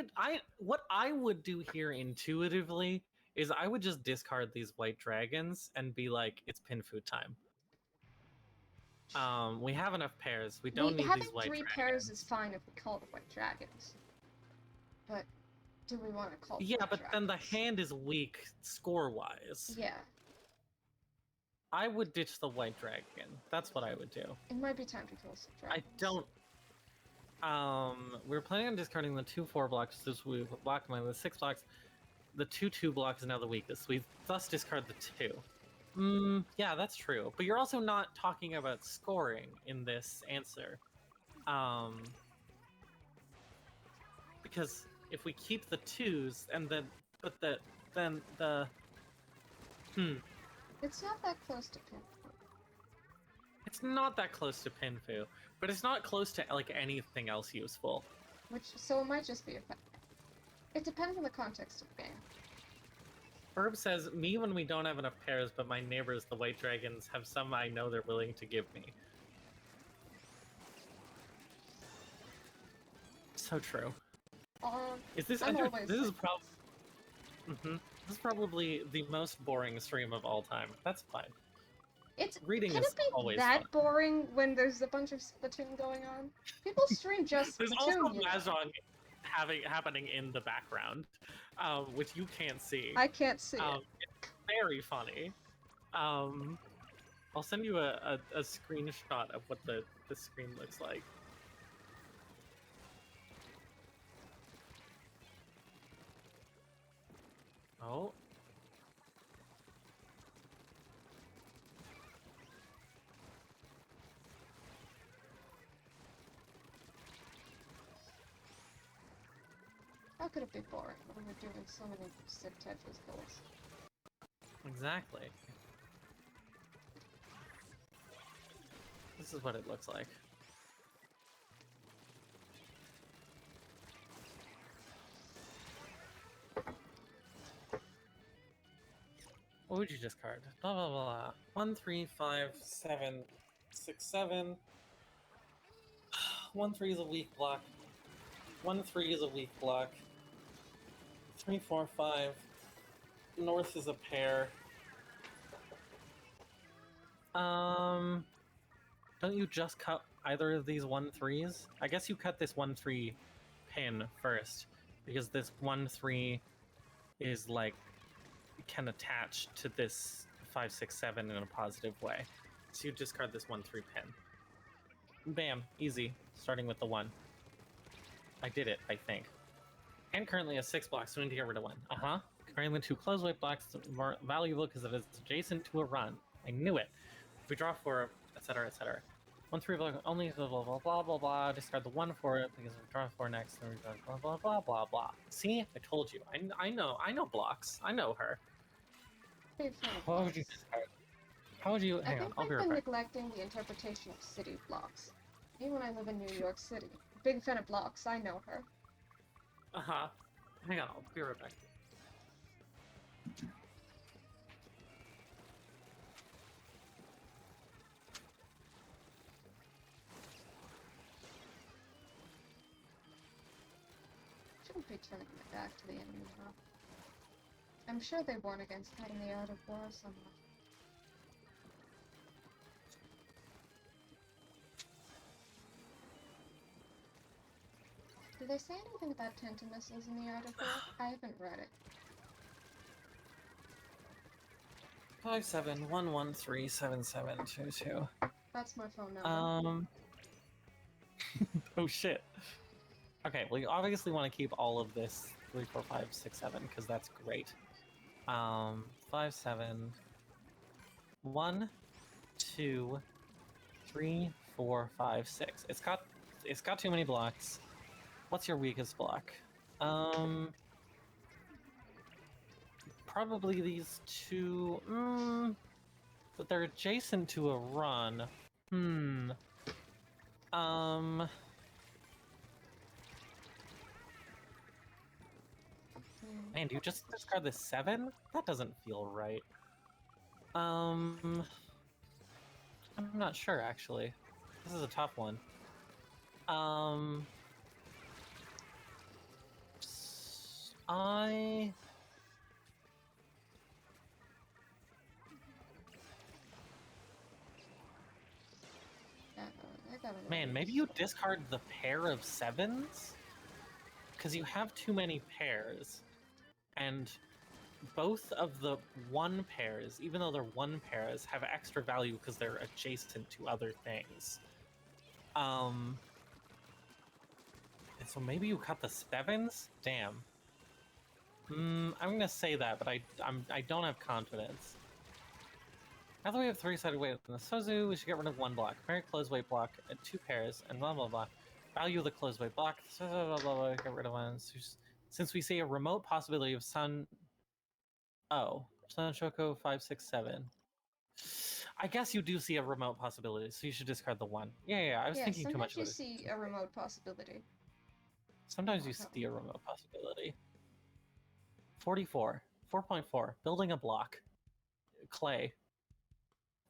what I would do here intuitively is I would just discard these white dragons and be like, it's Pinfu time. We have enough pairs. We don't need these white dragons. Having 3 pairs is fine if we call it white dragons. But do we want to call it but dragons? Then the hand is weak score-wise. Yeah. I would ditch the white dragon. That's what I would do. It might be time to kill some dragons. I don't... we were planning on discarding the 2-4 blocks, so we blocked them with 6 blocks. The 2-2 block is now the weakest. We thus discard the 2. Yeah, that's true. But you're also not talking about scoring in this answer. Because if we keep the 2s and then It's not that close to Pinfu. It's not that close to Pinfu, but it's not close to like anything else useful. So it might just be a... It depends on the context of the game. Herb says, me when we don't have enough pairs, but my neighbors, the white dragons, have some I know they're willing to give me. So true. This is probably the most boring stream of all time. That's fine. It's Reading can is it be always that fun. boring when there's a bunch of Splatoon going on? People stream just There's Splatoon, also you know. Mahjong happening in the background, which you can't see. I can't see it. It's very funny. I'll send you a screenshot of what the screen looks like. Oh. How could it be boring when we're doing so many sick Tetras goals? Exactly. This is what it looks like. What would you discard? Blah blah blah. 1, 3, 5, 7, 6, 7. 1, 3 is a weak block. 1, 3 is a weak block. 3, 4, 5. North is a pair. Don't you just cut either of these 1, 3s? I guess you cut this 1, 3 pin first, because this 1, 3 is like can attach to this 5, 6, 7 in a positive way. So you discard this 1, 3 pin. Bam, easy. Starting with the 1. I did it, I think. And currently has 6 blocks, so we need to get rid of 1. Currently 2 close weight blocks are more valuable because it is adjacent to a run. I knew it. If we draw 4, etc., etc. 1, 3 block only blah blah blah blah blah blah. Discard the 1 for it because we draw 4 next, and we draw blah blah blah blah blah. See, I told you. I know blocks. I know her. What would you discard? How would you? Hang on, I'll be right I've been back. neglecting the interpretation of city blocks. Even when I live in New York City. Big fan of blocks, I know her. Hang on, I'll be right back. Shouldn't be turning my back to the enemy now. I'm sure they won against that in the Art of War somewhere. Did they say anything about Tenta missiles in the Art of War? I haven't read it. 5, 7, 1, 1, 3, 7, 7, 2, 2. That's my phone number. Oh shit. Okay, well you obviously want to keep all of this 3, 4, 5, 6, 7 because that's great. 5, 7, 1, 2, 3, 4, 5, 6. It's got too many blocks. What's your weakest block? Probably these 2. But they're adjacent to a run. Man, do you just discard the 7? That doesn't feel right. I'm not sure actually. This is a tough one. Man, maybe you discard the pair of 7s? Because you have too many pairs. And both of the 1 pairs, even though they're 1 pairs, have extra value because they're adjacent to other things. And so maybe you cut the 7s? Damn. I'm gonna say that, but I don't have confidence. Now that we have 3-sided weight in the Sozu, we should get rid of 1 block. Very closed weight block, and 2 pairs, and blah blah blah. Value of the closed weight block, blah blah blah blah, get rid of 1. Since we see a remote possibility of Sun... Oh. Sun Shoko 5, 6, 7. I guess you do see a remote possibility, so you should discard the 1. Yeah, I was thinking too much about it. Sometimes you see a remote possibility. Sometimes you see a remote possibility. 44. 4.4. Building a block. Clay.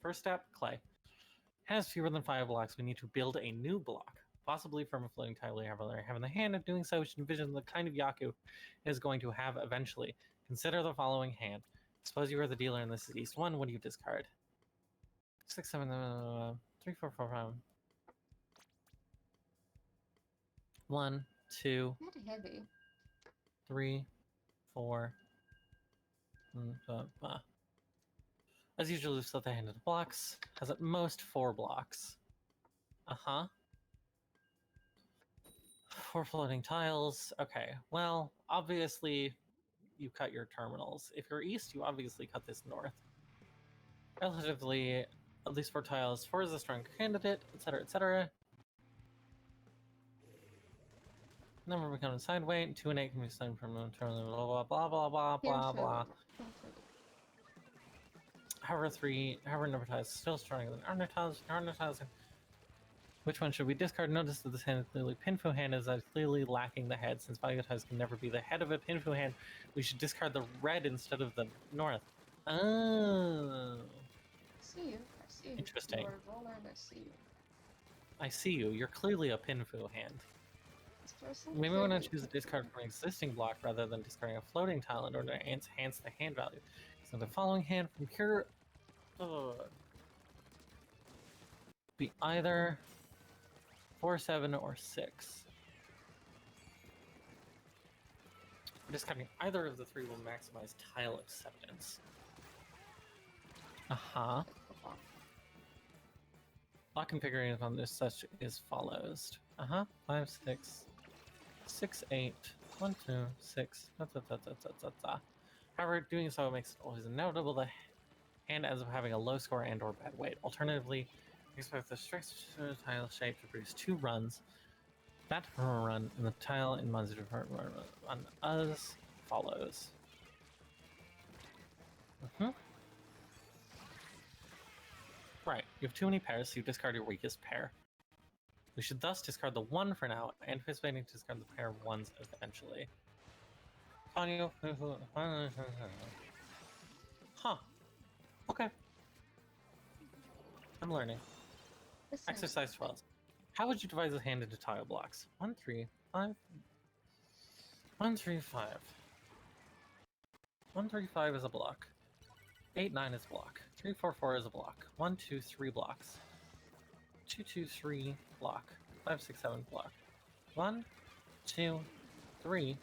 First step, clay. Has fewer than 5 blocks, we need to build a new block. Possibly from a floating tile we have in the hand. Of doing so, we should envision the kind of Yaku is going to have eventually. Consider the following hand. Suppose you are the dealer and this is East 1, what do you discard? 6, 7, 3, 4, 5. 1, 2, Not heavy. 3, 4. As usual, split the hand into blocks. Has at most 4 blocks. Uh-huh. 4 floating tiles. Okay, well, obviously, you cut your terminals. If you're east, you obviously cut this north. Relatively, at least 4 tiles. 4 is a strong candidate, etc., etc. Number becomes side weight. 2 and 8 can be signed from blah blah blah blah blah blah blah. However, number tiles still stronger than under tiles. Which one should we discard? Notice that this hand is clearly Pinfu hand is clearly lacking the head. Since value tiles can never be the head of a Pinfu hand, we should discard the red instead of the north. Oh. See you. I see you. Interesting. You're a roller and I see you. I see you. You're clearly a Pinfu hand. Maybe we want to choose a discard from an existing block rather than discarding a floating tile in order to enhance the hand value. So the following hand from pure be either 4, 7, or 6. Discarding either of the 3 will maximize tile acceptance. Uh-huh. Block configuration on this such is follows. 5, 6, 6, 8, 1, 2, 6. However, doing so makes it always inevitable the hand ends up having a low score and or bad weight. Alternatively, expect the strict tile shape to produce 2 runs. That run and the tile in Monster run as follows. Right, you have too many pairs, so you discard your weakest pair. We should thus discard the 1 for now, anticipating to discard the pair of 1s eventually. Huh. Okay. I'm learning. Exercise 12. How would you divide this hand into tile blocks? 1, 3, 5. 1, 3, 5. 1, 3, 5 is a block. 8, 9 is a block. 3, 4, 4 is a block. 1, 2, 3 blocks. 2, 2, 3 block. 5, 6, 7 block. 1, 2, 3,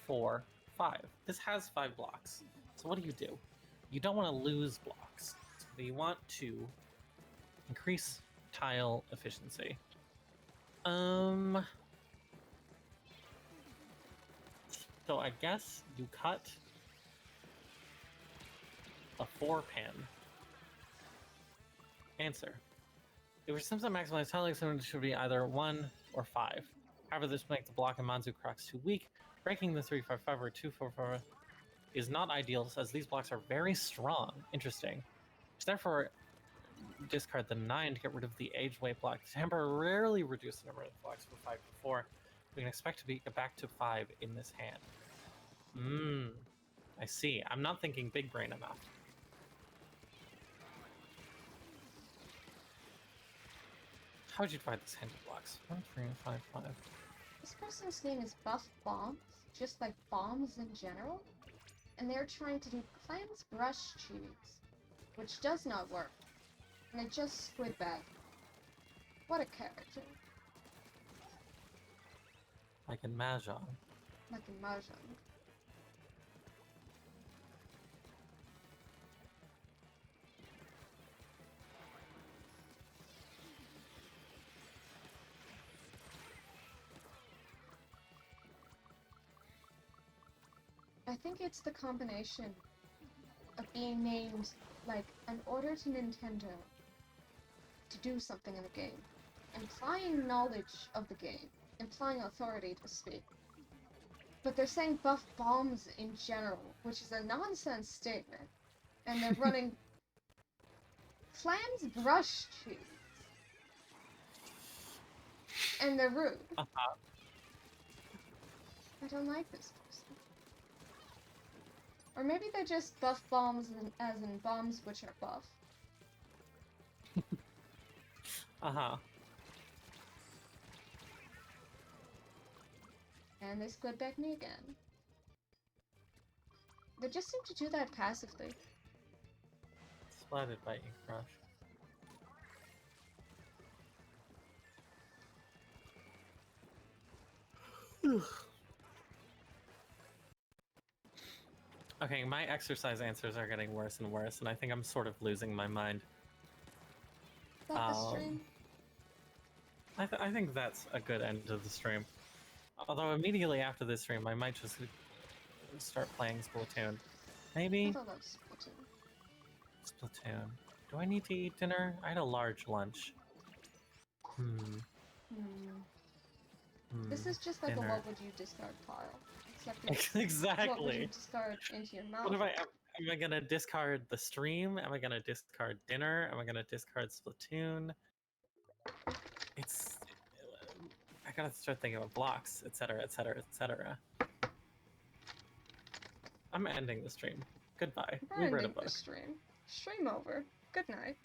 4, 5. This has 5 blocks. So what do? You don't want to lose blocks. So you want to increase tile efficiency. So I guess you cut a 4-pan. Answer. If we're simply maximize tile acceptance, it should be either 1 or 5. However, this will make the block in Manzu Crocs too weak. Breaking the 3-5-5 or 2-4-4 is not ideal, as these blocks are very strong. Interesting. Therefore, discard the 9 to get rid of the age weight block to temporarily reduce the number of blocks from 5 to 4. We can expect to get back to 5 in this hand. I see. I'm not thinking big brain enough. How would you divide this hand into blocks? 1, 3, 5, 5. This person's name is Buff Bombs, just like bombs in general. And they're trying to do Clan's Brush Cheese, which does not work. And it just squid bag. What a character. Like in Mahjong. Like in Mahjong. I think it's the combination of being named, like, an order to Nintendo to do something in the game, implying knowledge of the game, implying authority to speak. But they're saying buff bombs in general, which is a nonsense statement, and they're running Flan's Brush Cheese. And they're rude. I don't like this person. Or maybe they're just buff bombs as in bombs which are buff. And they squid back me again. They just seem to do that passively. Flatted by ink brush. Okay, my exercise answers are getting worse and worse, and I think I'm sort of losing my mind. About the stream? I think that's a good end to the stream. Although immediately after this stream, I might just start playing Splatoon. Maybe? I don't know Splatoon. Splatoon. Do I need to eat dinner? I had a large lunch. This is just like dinner. a what would you discard pile. Except it's Exactly. what would you discard into your mouth. What am I gonna discard the stream? Am I gonna discard dinner? Am I gonna discard Splatoon? I gotta start thinking of blocks, etc., etc., etc. I'm ending the stream. Goodbye. We're We read a ending book. the stream. Stream over. Good night.